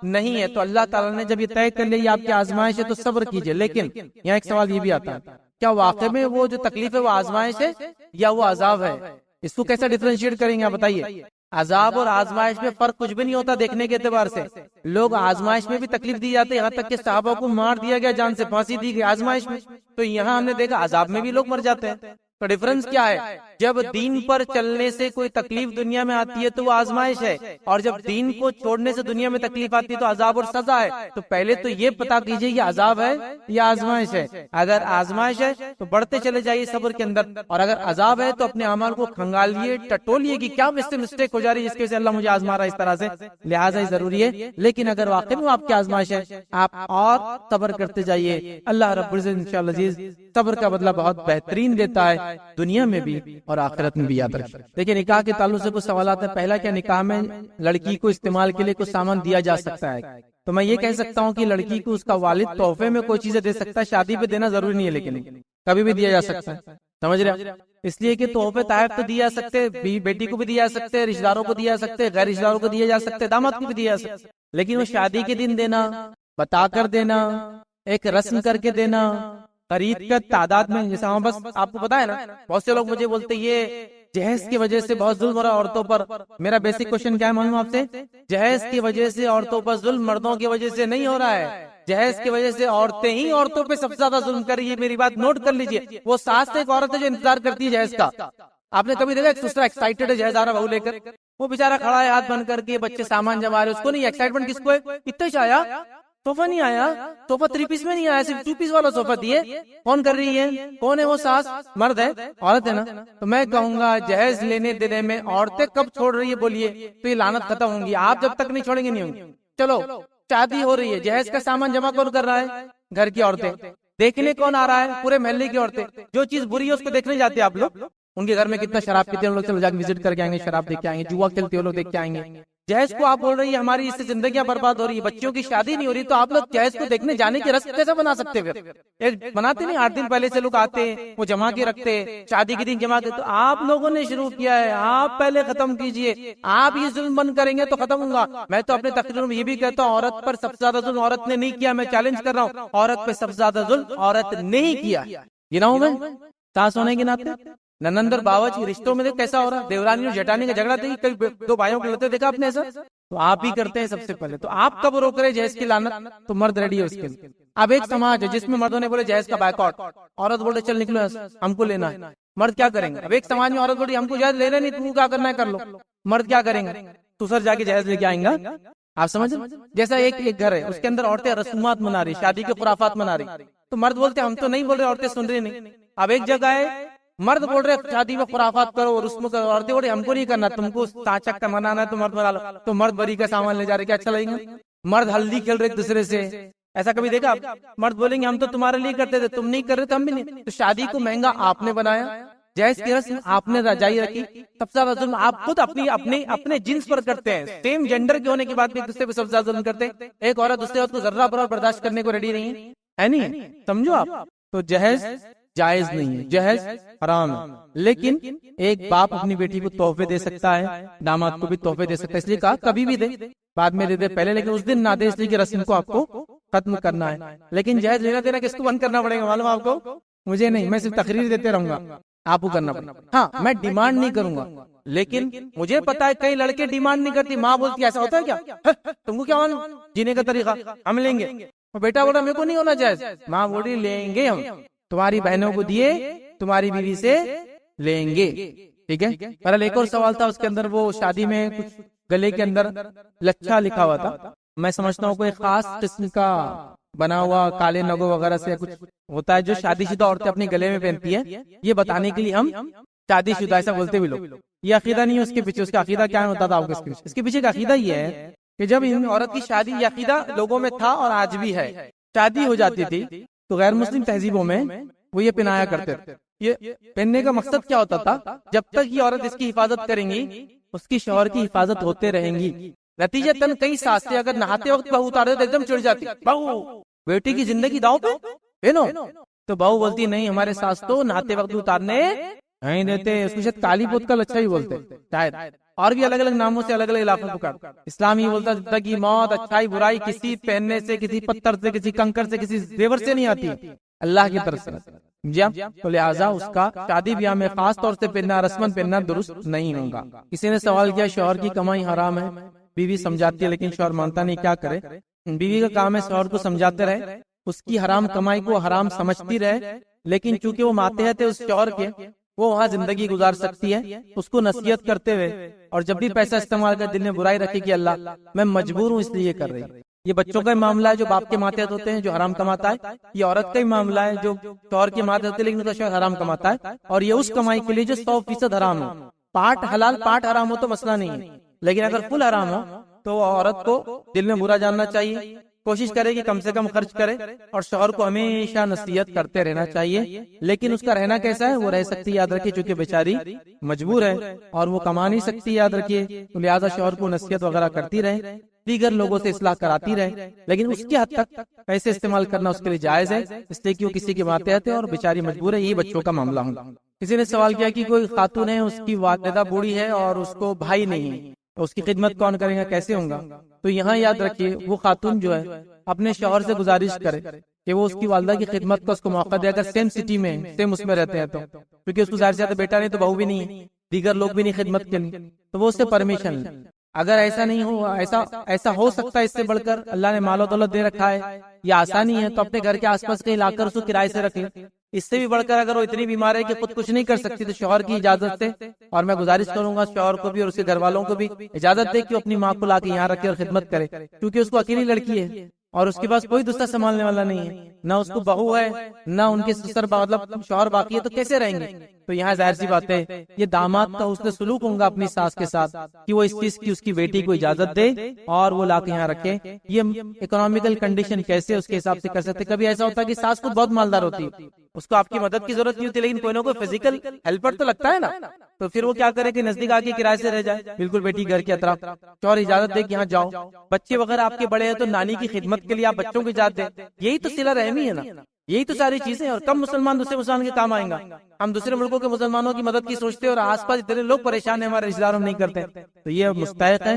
نہیں ہے۔ تو اللہ تعالیٰ نے جب یہ طے کر لیا آپ کی آزمائش ہے تو صبر کیجئے۔ لیکن یہاں ایک سوال یہ بھی آتا ہے، کیا واقع میں وہ جو تکلیف ہے وہ آزمائش ہے یا وہ عذاب ہے؟ اس کو کیسا ڈیفرینشیٹ کریں گے آپ بتائیے؟ عذاب اور آزمائش میں فرق کچھ بھی نہیں ہوتا دیکھنے کے اعتبار سے۔ لوگ آزمائش میں بھی تکلیف دی جاتے ہیں، یہاں تک کہ صحابہ کو مار دیا گیا، جان سے پھانسی دی گئی آزمائش میں۔ تو یہاں ہم نے دیکھا عذاب میں بھی لوگ مر جاتے ہیں۔ تو ڈفرنس کیا ہے؟ جب دین پر چلنے سے کوئی تکلیف دنیا میں آتی ہے تو وہ آزمائش ہے، اور جب دین کو چھوڑنے سے دنیا میں تکلیف آتی ہے تو عذاب اور سزا ہے۔ تو پہلے تو یہ پتا کیجئے یہ عذاب ہے یا آزمائش ہے۔ اگر آزمائش ہے تو بڑھتے چلے جائیے صبر کے اندر، اور اگر عذاب ہے تو اپنے اعمال کو کھنگالیے، ٹٹولیے کہ کیا مجھ سے مسٹیک ہو جا رہی ہے جس کی وجہ سے اللہ مجھے آزما رہا ہے اس طرح سے، لہٰذا یہ ضروری ہے۔ لیکن اگر واقعی میں آپ کی آزمائش ہے آپ اور صبر کرتے جائیے، اللہ رب العزت انشاءاللہ عزیز صبر کا بدلہ بہت بہترین دیتا ہے، دنیا میں بھی اور آخرت میں بھی، یاد رکھیں۔ دیکھیں نکاح کے تعلق سے کچھ سوالات ہیں۔ پہلا، کیا نکاح میں لڑکی کو استعمال کے لیے کچھ سامان دیا جا سکتا ہے؟ تو میں یہ کہہ سکتا ہوں کہ لڑکی کو اس کا والد تحفے میں کوئی چیزیں دے سکتا ہے، شادی پہ دینا ضروری نہیں ہے، لیکن کبھی بھی دیا جا سکتا ہے، سمجھ رہے؟ اس لیے کہ تحفے تحائف تو دیا جا سکتے، بیٹی کو بھی دیا جا سکتے، رشتہ داروں کو دیا جا سکتے، غیر رشتہ داروں کو دیا جا سکتے، داماد کو بھی دیا جا سکتے، لیکن وہ شادی کے دن دینا، بتا کر دینا، ایک رسم کر کے دینا، خرید کر تعداد میں، جیسے ہم بس آپ کو پتا ہے نا، بہت سے لوگ مجھے بولتے یہ جہیز کی وجہ سے بہت ظلم ہو رہا ہے عورتوں پر۔ میرا بیسک کوشچن کیا ہے معلوم آپ سے؟ جہیز کی وجہ سے عورتوں پر ظلم مردوں کی وجہ سے نہیں ہو رہا ہے، جہیز کی وجہ سے عورتیں ہی عورتوں پہ سب سے زیادہ ظلم کر رہی ہے۔ میری بات نوٹ کر لیجئے، وہ ساس ایک عورت ہے جو انتظار کرتی ہے جہیز کا۔ آپ نے کبھی دیکھا ایک دوسرا ایکسائٹیڈ ہے جہیز آ رہا بہو لے کر، وہ بیچارہ کھڑا ہے ہاتھ بند کر کے، بچے سامان جما رہے، اس کو نہیں ایکسائٹمنٹ، کس کو ہے؟ اتنا ہی آیا صوفہ نہیں آیا، صوفہ 3 پیس میں نہیں آیا، صرف 2 پیس والا صوفہ دیے۔ کون کر رہی ہے؟ کون ہے وہ ساس؟ مرد ہے؟ عورت ہے نا؟ تو میں کہوں گا جہیز لینے دینے میں عورتیں کب چھوڑ رہی ہے بولیے، تو یہ لعنت ختم ہوں گی۔ آپ جب تک نہیں چھوڑیں گے نہیں ہوں گی۔ چلو شادی ہو رہی ہے، جہیز کا سامان جمع کون کر رہا ہے؟ گھر کی عورتیں۔ دیکھنے کون آ رہا ہے؟ پورے محلے کی عورتیں۔ جو چیز بری ہے اس کو دیکھنے جاتے ہیں آپ لوگ، ان کے گھر میں کتنا شراب پیتے ہیں، لوگ چلو جا کے وزٹ کر کے آئیں گے، شراب دیکھ کے آئیں گے، جوا کھیلتے ہیں لوگ دیکھ کے آئیں گے۔ جہیز کو آپ بول رہی ہیں ہماری اس سے زندگیاں برباد ہو رہی ہے، بچوں کی شادی نہیں ہو رہی، تو آپ لوگ جہیز کو دیکھنے جانے کی رسم کیسے بنا سکتے ہیں؟ ایک بناتے نہیں، 8 دن پہلے سے لوگ آتے ہیں، وہ جمع کے رکھتے، شادی کے دن جمع کے۔ تو آپ لوگوں نے شروع کیا ہے، آپ پہلے ختم کیجئے۔ آپ یہ ظلم بند کریں گے تو ختم ہوگا۔ میں تو اپنے تقریر میں یہ بھی کہتا ہوں، عورت پر سب سے زیادہ ظلم عورت نے نہیں کیا، میں چیلنج کر رہا ہوں، عورت پہ سب سے زیادہ ظلم عورت نے کیا۔ گناؤں میں ساس ہونے کے ناطے ننندر باورچی رشتوں میں کیسا ہو رہا ہے، دیورانی اور جٹانی کا جھگڑا تھی، کئی 2 بھائیوں کو لڑتے دیکھا آپ نے ایسا؟ تو آپ ہی کرتے ہیں سب سے پہلے۔ تو آپ کب روک رہے جہیز کی لعنت؟ تو مرد ریڈی ہے اس کے لیے۔ اب ایک سماج ہے جس میں مردوں نے بولے جہیز کا بائیکاٹ، عورت بولے چل نکلو ہم کو لینا ہے، مرد کیا کریں گے؟ اب ایک سماج میں عورت بولی ہم کو جہیز لینا نہیں، تم کیا کرنا ہے کر لو، مرد کیا کریں گے؟ سسر جا کے جہیز لے کے آئیں گا۔ آپ سمجھ؟ جیسا ایک گھر ہے اس کے اندر عورتیں رسومات منا رہی، شادی کے خرافات منا رہی، تو مرد بولتے ہم تو نہیں بول رہے، عورتیں سن رہی نہیں۔ اب ایک جگہ ہے مرد بول رہے شادی میں خرافات کرو، رسم کرو، عورتیں بول رہی ہم کو نہیں کرنا، تم کو تاچک کا منانا ہے تو مرد بنا لو، تو مرد بری کا سامان لے جا رہے، کیا اچھا لگے گا؟ مرد ہلدی کھیل رہے ایک دوسرے سے، ایسا کبھی دیکھا آپ؟ مرد بولیں گے ہم تو تمہارے لیے کرتے تھے، تم نہیں کر رہے تو ہم بھی نہیں۔ تو شادی کو مہنگا آپ نے بنایا، جہیز کی رسم آپ نے رجائی رکھی، سب سے زیادہ ظلم آپ خود اپنے جنس پر کرتے ہیں، سیم جینڈر کے ہونے کے بعد بھی ایک دوسرے پہ سب سے زیادہ ظلم کرتے ہیں۔ ایک عورت دوسرے عورت کو ذرہ برابر برداشت کرنے کو ریڈی نہیں ہے، نہیں سمجھو آپ۔ تو جہیز جائز نہیں ہے، جہیز حرام ہے، لیکن ایک باپ اپنی بیٹی کو تحفے دے سکتا ہے، داماد کو بھی تحفے دے سکتا ہے، اس لیے کہا کبھی بھی دے، بعد میں دے دے پہلے، لیکن اس دن نہ دے، اس لیے کہ رسم کو آپ کو ختم کرنا ہے۔ لیکن جہیز لینا دینا کس کو بند کرنا پڑے گا معلوم آپ کو؟ مجھے نہیں، میں صرف تقریر دیتے رہوں گا، آپ کو کرنا پڑے گا۔ ہاں میں ڈیمانڈ نہیں کروں گا، لیکن مجھے پتا ہے کئی لڑکے ڈیمانڈ نہیں کرتی، ماں بولتی ایسا ہوتا ہے کیا، تم کو کیا معلوم جینے کا طریقہ، ہم لیں گے۔ بیٹا بولا میرے کو نہیں ہونا جائز، ماں بولی لیں گے ہم، تمہاری بہنوں کو دیے، تمہاری بیوی سے لیں گے، ٹھیک ہے۔ پر ایک اور سوال تھا اس کے اندر، وہ شادی میں کچھ گلے کے اندر لچھا لکھا ہوا تھا، میں سمجھتا ہوں کوئی خاص قسم کا بنا ہوا کالے نگوں وغیرہ سے کچھ ہوتا ہے جو شادی شدہ عورتیں اپنے گلے میں پہنتی ہے، یہ بتانے کے لیے ہم شادی شدہ ایسا بولتے بھی لوگ. یہ عقیدہ نہیں ہے اس کے پیچھے. اس کا عقیدہ کیا ہوتا تھا آپ کو اس کے پیچھے کا عقیدہ یہ ہے کہ جب ان عورت کی شادی، یہ عقیدہ لوگوں میں تھا اور آج بھی ہے، شادی ہو جاتی تھی تو غیر مسلم تہذیبوں میں وہ یہ پہنایا کرتے تھے. یہ پہننے کا مقصد کیا ہوتا تھا؟ جب تک یہ عورت اس کی حفاظت کریں گی اس کی شوہر کی حفاظت ہوتے رہیں گی. نتیجتاً کئی ساسیں اگر نہاتے وقت بہو اتارے تو ایک دم چڑ جاتی، بہو بیٹی کی زندگی داؤ پہ پہنو. تو بہو بولتی نہیں ہمارے ساس تو نہاتے وقت اتارنے نہیں دیتے. اس کو شاید کالی پوت کا لچھا ہی بولتے شاید، اور بھی الگ الگ ناموں سے الگ الگ علاقوں کو پکار. اسلام یہ بولتا زندگی موت اچھائی برائی کسی پہننے سے، کسی پتھر سے، کسی کنکر سے، کسی زیور سے نہیں آتی، اللہ کی طرف سے. تو لہٰذا اس کا شادی بیاہ میں خاص طور سے پہننا، رسمن پہننا درست نہیں ہوگا. کسی نے سوال کیا شوہر کی کمائی حرام ہے، بیوی سمجھاتی ہے لیکن شوہر مانتا نہیں، کیا کرے؟ بیوی کا کام ہے شوہر کو سمجھاتے رہے، اس کی حرام کمائی کو حرام سمجھتی رہے، لیکن چونکہ وہ ماتحت ہے اس شوہر کے، وہ وہاں زندگی گزار سکتی ہے اس کو نصیحت کرتے ہوئے. اور جب بھی پیسہ استعمال کر دل میں برائی رکھے کہ اللہ میں مجبور ہوں اس لیے کر رہی. یہ بچوں کا ہی معاملہ ہے جو باپ کے ماتحت ہوتے ہیں جو حرام کماتا ہے. یہ عورت کا ہی معاملہ ہے جو شوہر کے ماتحت ہوتے ہیں لیکن اس کا شوہر حرام کماتا ہے، اور یہ اس کمائی کے لیے جو 100% حرام ہو. پارٹ حلال پارٹ حرام ہو تو مسئلہ نہیں ہے، لیکن اگر فل حرام ہو تو عورت کو دل میں برا جاننا چاہیے، کوشش کرے کہ کم سے کم خرچ کرے، اور شوہر کو ہمیشہ نصیحت کرتے رہنا چاہیے. لیکن اس کا رہنا کیسا ہے؟ وہ رہ سکتی یاد رکھیے چونکہ بیچاری مجبور ہے اور وہ کما نہیں سکتی یاد رکھیے، تو لہٰذا شوہر کو نصیحت وغیرہ کرتی رہے، دیگر لوگوں سے اصلاح کراتی رہے، لیکن اس کے حد تک پیسے استعمال کرنا اس کے لیے جائز ہے، اس لیے کہ وہ کسی کے ماتحت ہے اور بیچاری مجبور ہے. یہی بچوں کا معاملہ ہوں. کسی نے سوال کیا کہ کوئی خاتون ہے اس کی والدہ بوڑھی ہے اور اس کو بھائی نہیں ہے، تو اس کی خدمت کون کرے گا، کیسے ہوگا؟ تو یہاں یاد رکھیے وہ خاتون جو ہے اپنے شوہر سے گزارش کرے کہ وہ اس کی والدہ کی خدمت کا اس کو موقع دے، اگر سیم سٹی میں سیم اس میں رہتے ہیں تو، کیونکہ اس کو ظاہر سے زیادہ بیٹا نہیں تو بہو بھی نہیں ہے، دیگر لوگ بھی نہیں خدمت کے لیے، تو وہ اس سے پرمیشن لے. اگر ایسا نہیں ہو، ایسا ہو سکتا ہے اس سے بڑھ کر اللہ نے مال و دولت دے رکھا ہے یا آسانی ہے، تو اپنے گھر کے آس پاس کہیں لا کر اس کو کرائے سے رکھ لے. اس سے بھی بڑھ کر اگر وہ اتنی بیمار ہے کہ خود کچھ نہیں کر سکتی تو شوہر کی اجازت سے، اور میں گزارش کروں گا شوہر کو بھی اور اس کے گھر والوں کو بھی اجازت دے کہ وہ اپنی ماں کو لا کے یہاں رکھے اور خدمت کرے، کیونکہ اس کو اکیلی لڑکی ہے اور اس کے پاس کوئی دوسرا سنبھالنے والا نہیں ہے، نہ اس کو بہو ہے نہ ان کے سسر مطلب شوہر باقی ہے، تو کیسے رہیں گے؟ تو یہاں ظاہر سی بات ہے یہ داماد کا حسن سلوک ہوگا اپنی ساس کے ساتھ کہ وہ اس چیز کی اس کی بیٹی کو اجازت دے اور وہ لا کے یہاں رکھے. یہ اکنامیکل کنڈیشن کیسے اس کے حساب سے کر سکتے. کبھی ایسا ہوتا ہے کہ ساس کو بہت مالدار ہوتی ہے، اس کو آپ کی مدد کی ضرورت نہیں ہوتی، لیکن کوئی نہ کوئی فزیکل ہیلپر تو لگتا ہے نا، تو پھر وہ کیا کرے کہ نزدیک آ کے کرائے سے رہ جائے بالکل بیٹی گھر کے اطراف، شوہر اجازت دے کہ یہاں جاؤ. بچے وغیرہ آپ کے بڑے ہیں تو نانی کی خدمت کے لیے آپ بچوں کو اجازت دیں، یہی تو صلہ رحمی ہے نا، یہی تو ساری چیزیں. اور کم مسلمان دوسرے مسلمان کے کام آئیں گا. ہم دوسرے ملکوں کے مسلمانوں کی مدد کی سوچتے اور آس پاس اتنے لوگ پریشان ہیں ہمارے رشتہ داروں نہیں کرتے، تو یہ مستحق ہے،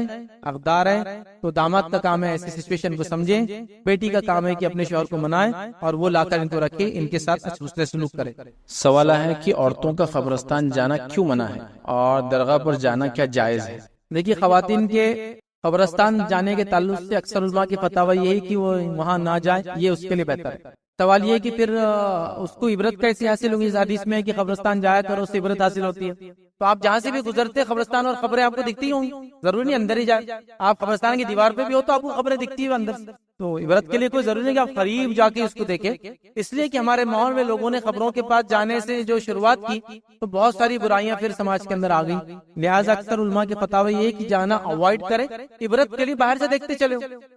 حقدار ہے. تو داماد کا کام ہے ایسی سچویشن کو سمجھیں، بیٹی کا کام ہے کہ اپنے شوہر کو منائے اور وہ لا کر ان کو رکھے، ان کے ساتھ حسن سلوک کرے. سوال ہے کہ عورتوں کا قبرستان جانا کیوں منع ہے اور درگاہ پر جانا کیا جائز ہے؟ دیکھیے خواتین کے قبرستان جانے کے تعلق سے اکثر علماء کی فتاوی یہی کہ وہ وہاں نہ جائے، یہ اس کے لیے بہتر ہے. سوال یہ کہ پھر اس کو عبرت کیسے حاصل ہوگی؟ اس حدیث میں کہ قبرستان جایا کرو اس سے عبرت حاصل ہوتی ہے. تو آپ جہاں سے بھی گزرتے قبرستان اور خبریں آپ کو دکھتی ہوں گی، ضروری نہیں اندر ہی جائے. آپ قبرستان کی دیوار پہ بھی ہو تو آپ کو خبریں دکھتی ہیں اندر سے، تو عبرت کے لیے کوئی ضروری نہیں کہ آپ قریب جا کے اس کو دیکھیں. اس لیے کہ ہمارے ماحول میں لوگوں نے خبروں کے پاس جانے سے جو شروعات کی تو بہت ساری برائیاں پھر سماج کے اندر آ گئی. لہٰذا اکثر علماء کے فتاوی یہ کہ جانا اوائڈ کرے، عبرت کے لیے باہر سے دیکھتے چلے.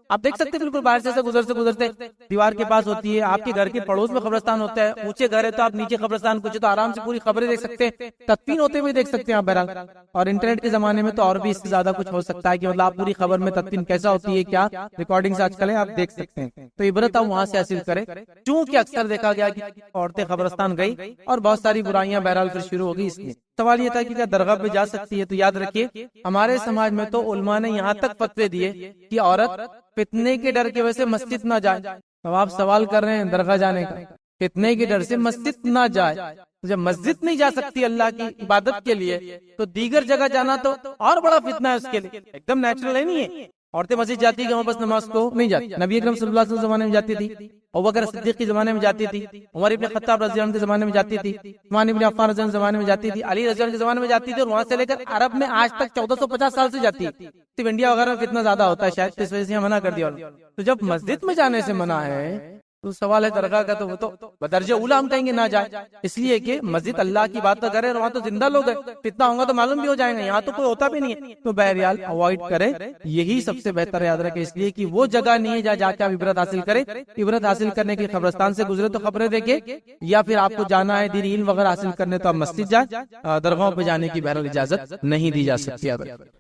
آپ دیکھ سکتے بالکل باہر سے گزرتے دیوار کے پاس ہوتی ہے، آپ کے گھر کے پڑوس میں قبرستان ہوتا ہے، اونچے گھر ہے تو آپ نیچے قبرستان کچھ تو آرام سے پوری خبریں دیکھ سکتے ہیں، تدفین ہوتے ہوئے دیکھ سکتے ہیں آپ بہرحال. اور انٹرنیٹ کے زمانے میں تو اور بھی اس سے زیادہ کچھ ہو سکتا ہے کہ مطلب آپ پوری خبر میں تدفین کیسا ہوتی ہے کیا ریکارڈنگ آج کل ہے آپ دیکھ سکتے ہیں. تو عبرت آپ وہاں سے حاصل کریں، چونکہ اکثر دیکھا گیا کہ عورتیں قبرستان گئی اور بہت ساری برائیاں بہرحال پھر شروع ہو گئی. اس لیے سوال یہ تھا کہ کیا درگاہ پہ جا سکتی ہے؟ تو یاد رکھیے ہمارے سماج میں تو علماء نے یہاں تک فتوے دیے کہ عورت فتنے کے ڈر کی وجہ سے مسجد نہ جائے. اب آپ سوال کر رہے ہیں درگاہ جانے کا، فتنے کے ڈر سے مسجد نہ جائے. جب مسجد نہیں جا سکتی اللہ کی عبادت کے لیے تو دیگر جگہ جانا تو اور بڑا فتنہ ہے اس کے لیے، ایک دم نیچرل ہے نہیں ہے. عورتیں مسجد جاتی کہ وہاں بس نماز کو نہیں جاتی. نبی اکرم صلی اللہ علیہ وسلم کے زمانے میں جاتی تھی، ابوبکر صدیق کے زمانے میں جاتی تھی، عمر ابن خطاب رضی اللہ عنہ کے زمانے میں جاتی تھی، عثمان ابن عفان رضی اللہ عنہ کے زمانے میں جاتی تھی، علی رضی اللہ عنہ کے زمانے میں جاتی تھی، اور وہاں سے لے کر عرب میں آج تک 1450 سال سے جاتی ہے. صرف انڈیا وغیرہ میں فتنہ زیادہ ہوتا ہے شاید اس وجہ سے منع کر دیا. تو جب مسجد میں جانے سے منع ہے تو سوال ہے درگاہ کا، تو وہ تو بدرجہ اولا ہم کہیں گے نہ جائے، اس لیے کہ مسجد اللہ کی بات تو کرے، وہاں تو زندہ لوگ ہیں، فتنہ ہوگا تو معلوم بھی ہو جائیں گے، یہاں تو کوئی ہوتا بھی نہیں ہے، تو بہرحال اوائڈ کرے، یہی سب سے بہتر ہے، یاد رکھے، اس لیے کہ وہ جگہ نہیں ہے جہاں جا کے آپ عبرت حاصل کرے۔ عبرت حاصل کرنے کے قبرستان سے گزرے تو خبریں دیکھے، یا پھر آپ کو جانا ہے دین علم وغیرہ حاصل کرنے تو آپ مسجد جائیں، درگاہوں پہ جانے کی بہرحال اجازت نہیں دی جا سکتی۔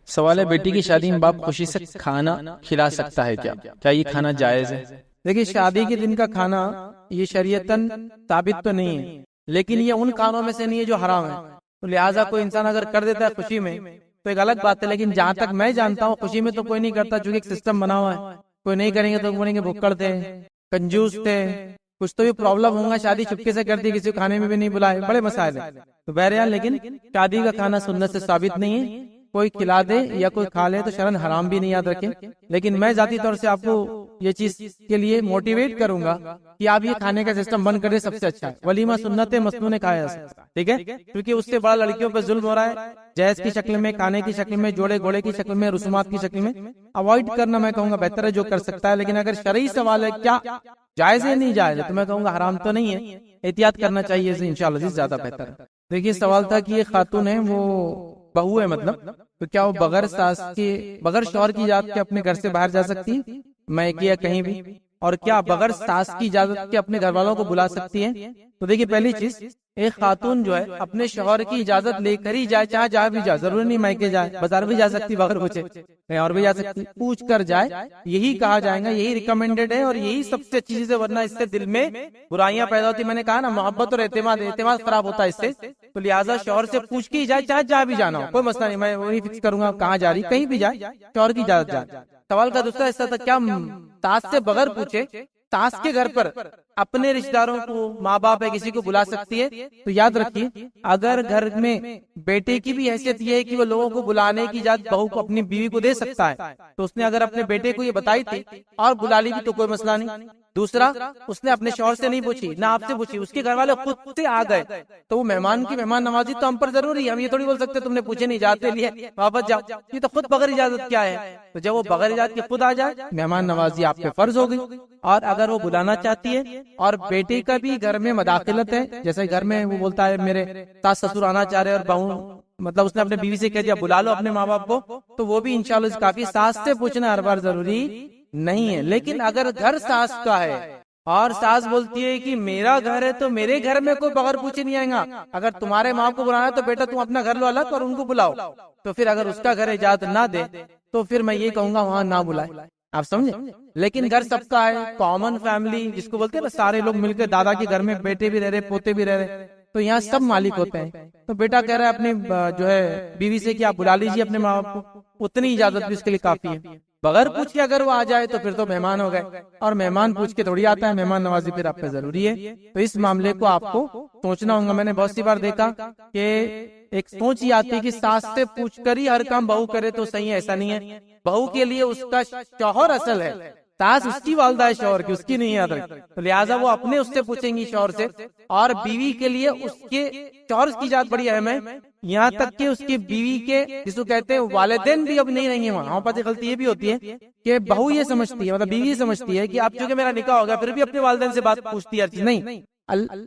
سوال ہے، بیٹی کی شادی میں باپ خوشی سے کھانا کھلا سکتا ہے کیا یہ کھانا جائز ہے؟ دیکھیے، شادی کے دن کا کھانا یہ شریعتاً ثابت تو نہیں ہے، لیکن یہ ان کھانوں میں سے نہیں ہے جو حرام ہے، تو لہٰذا کوئی انسان اگر کر دیتا ہے خوشی میں تو ایک الگ بات ہے، لیکن جہاں تک میں جانتا ہوں خوشی میں تو کوئی نہیں کرتا، چونکہ ایک سسٹم بنا ہوا ہے، کوئی نہیں کریں گے تو بولیں گے بھکڑ تھے، کنجوس تھے، کچھ تو بھی پرابلم ہوگا، شادی چپکے سے کر دی، کسی کو کھانے میں بھی نہیں بلائے، بڑے مسائل ہیں۔ تو بہرحال لیکن شادی کا کھانا سنت سے ثابت نہیں ہے، کوئی کھلا دے یا کوئی کھا لے تو شرن حرام بھی نہیں، یاد رکھیں، لیکن میں ذاتی طور سے آپ کو یہ چیز کے لیے موٹیویٹ کروں گا کہ آپ یہ کھانے کا سسٹم بند کریں، سب سے اچھا ہے۔ ولیمہ سنت مسنون کھایا، ٹھیک ہے، کیونکہ اس سے بڑا لڑکیوں پہ ظلم ہو رہا ہے، جہیز کی شکل میں، کھانے کی شکل میں، جوڑے گھوڑے کی شکل میں، رسومات کی شکل میں، اوائڈ کرنا میں کہوں گا بہتر ہے جو کر سکتا ہے، لیکن اگر شرعی سوال ہے کیا جائز ہے نہیں جائز ہے تو میں کہوں گا حرام تو نہیں ہے، احتیاط کرنا چاہیے، اسے انشاءاللہ زیادہ بہتر ہے۔ دیکھیے سوال تھا کہ یہ خاتون ہے، وہ بہو ہے مطلب، تو کیا وہ بغیر ساس کے، بغیر شوہر کی اجازت کے اپنے گھر سے باہر جا سکتی ہے میکے یا کہیں بھی، اور کیا بغیر ساس کی اجازت کے اپنے گھر والوں کو بلا سکتی ہے؟ تو دیکھیے پہلی چیز، ایک خاتون جو ہے اپنے شوہر کی اجازت لے کر ہی جائے، چاہے جہاں بھی جائے، ضروری نہیں میکے جائے، بازار بھی جا سکتی بغیر پوچھے، کہیں اور بھی جا سکتی، پوچھ کر جائے، یہی کہا جائے گا، یہی ریکمینڈیڈ ہے، اور یہی سب سے اچھی چیز ہے، ورنہ اس سے دل میں برائیاں پیدا ہوتی، میں نے کہا نا، محبت اور اعتماد خراب ہوتا ہے اس سے، تو لہٰذا شوہر سے پوچھ کے ہی جائے، چاہے جہاں بھی جانا ہو، کوئی مسئلہ نہیں، میں وہی فکس کروں گا کہاں جا رہی، کہیں بھی جائے، شوہر کی اجازت جائے۔ سوال کا دوسرا حصہ تھا کیا ساس سے بغیر پوچھے ساس کے گھر پر اپنے رشتہ داروں کو، ماں باپ ہے کسی کو بلا سکتی ہے؟ تو یاد رکھیے، اگر گھر میں بیٹے کی بھی حیثیت یہ ہے کہ وہ لوگوں کو بلانے کی اجازت بہو کو اپنی بیوی کو دے سکتا ہے، تو اس نے اگر اپنے بیٹے کو یہ بتائی تھی اور بلا لی بھی تو کوئی مسئلہ نہیں۔ دوسرا، اس نے اپنے شوہر سے نہیں پوچھی، نہ آپ سے پوچھی، اس کے گھر والے خود سے آ گئے، تو وہ مہمان کی مہمان نوازی تو ہم پر ضروری ہے، ہم یہ تھوڑی بول سکتے تم نے پوچھے نہیں، جاتے لیے واپس جاؤ، یہ تو خود بغیر اجازت کیا ہے، تو جب وہ بغیر اجازت کے خود آ جائے، مہمان نوازی آپ پہ فرض ہو گئی۔ اور اگر وہ بلانا چاہتی ہے اور بیٹے کا بھی گھر میں مداخلت ہے، جیسے گھر میں وہ بولتا ہے میرے ساس سسر آنا چاہ رہے اور بہو، مطلب اس نے اپنے بیوی سے کہہ دیا بلا لو اپنے ماں باپ کو، تو وہ بھی انشاءاللہ کافی، ساس سے پوچھنا ہر بار ضروری نہیں ہے۔ لیکن اگر گھر ساس کا ہے اور ساس بولتی ہے کہ میرا گھر ہے تو میرے گھر میں کوئی بغیر پوچھے نہیں آئے گا، اگر تمہارے ماں کو بلانا ہے تو بیٹا تم اپنا گھر لو الگ اور ان کو بلاؤ، تو پھر اگر اس کا گھر اجازت نہ دے تو پھر میں یہ کہوں گا وہاں نہ بلائے، آپ سمجھے۔ لیکن گھر سب کا ہے، کامن فیملی جس کو بولتے ہیں نا، سارے لوگ مل کے، دادا کے گھر میں بیٹے بھی رہ رہے، پوتے بھی رہ رہے، تو یہاں سب مالک ہوتے ہیں، تو بیٹا کہہ رہا ہے اپنی جو ہے بیوی سے کہ آپ بلا لیجیے اپنے ماں باپ کو، اتنی اجازت بھی اس کے لیے کافی ہے۔ بغیر پوچھ کے اگر وہ آ جائے تو پھر تو مہمان ہو گئے، اور مہمان پوچھ کے تھوڑی آتا ہے، مہمان نوازی پھر آپ پہ ضروری ہے، تو اس معاملے کو آپ کو سوچنا ہوگا۔ میں نے بہت سی بار دیکھا کہ ایک سوچ یہ آتی ہے کہ ساس سے پوچھ کر ہی ہر کام بہو کرے تو صحیح ہے، ایسا نہیں ہے، بہو کے لیے اس کا شوہر اصل ہے، ساس اس کی والدہ ہے شوہر کی، اس کی نہیں ہے، تو لہٰذا وہ اپنے اس سے پوچھیں گی شوہر سے، اور بیوی کے لیے اس کے شوہر کی ذات بڑی اہم ہے، یہاں تک کہ اس کی بیوی کے جس کو کہتے ہیں والدین بھی اب نہیں رہیں گے وہاں۔ ہمارے پاس غلطی یہ بھی ہوتی ہے کہ بہو یہ سمجھتی ہے، مطلب بیوی یہ سمجھتی ہے کہ اب چونکہ میرا نکاح ہوگا پھر بھی اپنے والدین سے بات پوچھتی ہے، نہیں،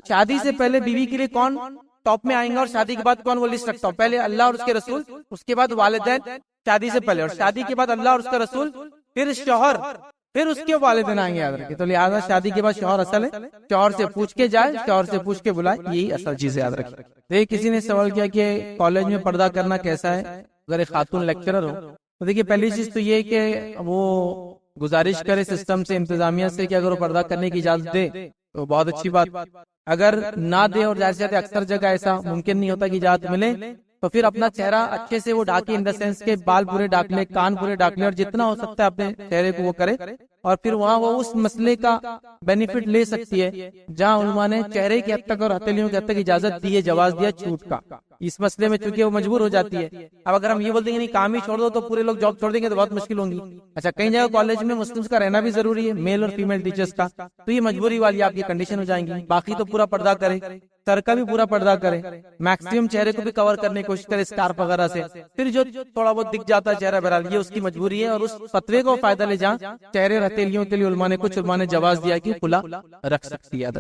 شادی سے پہلے بیوی کے لیے کون ٹاپ میں آئیں گا اور شادی کے بعد کون، وہ لسٹ رکھتا ہوں، پہلے اللہ اور اس کے رسول، اس کے بعد والدین شادی سے پہلے، اور شادی کے بعد اللہ اور اس کا رسول، پھر شوہر، پھر اس کے والدین آئیں گے، یاد رکھیں۔ تو لہٰذا شادی کے بعد شوہر اصل ہے، شوہر سے پوچھ کے جائے، شوہر سے پوچھ کے بلائے، یہی اصل چیز ہے، یاد رکھیں۔ دیکھیے کسی نے سوال کیا کہ کالج میں پردہ کرنا کیسا ہے اگر ایک خاتون لیکچرر ہو؟ تو دیکھیے پہلی چیز تو یہ کہ وہ گزارش کرے سسٹم سے، انتظامیہ سے، کہ اگر وہ پردہ کرنے کی اجازت دے تو بہت اچھی بات، اگر نہ دے، اور ظاہر ہے اکثر جگہ ایسا ممکن نہیں ہوتا کہ اجازت ملے، تو پھر اپنا چہرہ اچھے سے وہ ڈھاکے، ان دا سینس کے بال پورے ڈھاک لے، کان پورے ڈھاک لے، اور جتنا ہو سکتا ہے اپنے چہرے کو وہ کرے، اور پھر وہاں وہ اس مسئلے کا بینیفٹ لے سکتی ہے جہاں علماء نے چہرے کی حد تک اور ہتھیلیوں کی حد تک اجازت دی ہے، جواز دیا چھوٹ کا، اس مسئلے میں چونکہ وہ مجبور ہو جاتی ہے۔ اب اگر ہم یہ بول دیں گے نہیں کام ہی چھوڑ دو تو پورے لوگ جاب چھوڑ دیں گے تو بہت مشکل ہوں گی۔ اچھا، کئی جگہ کالج میں مسلمس کا رہنا بھی ضروری ہے، میل اور فیمیل ٹیچرز کا، تو یہ مجبوری والی آپ کی کنڈیشن ہو جائیں گی۔ باقی تو پورا پردہ کرے، سر کا بھی پورا پردہ کرے، میکسیمم چہرے کو بھی کور کرنے کی کوشش کرے اسکارف وغیرہ سے، پھر جو تھوڑا بہت دکھ جاتا ہے چہرہ بہرحال یہ اس کی مجبوری ہے، اور اس فتوے کو فائدہ لے جہاں چہرے اور ہتھیلیوں کے لیے علماء نے کچھ علماء نے جواز دیا کہ کھلا رکھ سکتی ہے.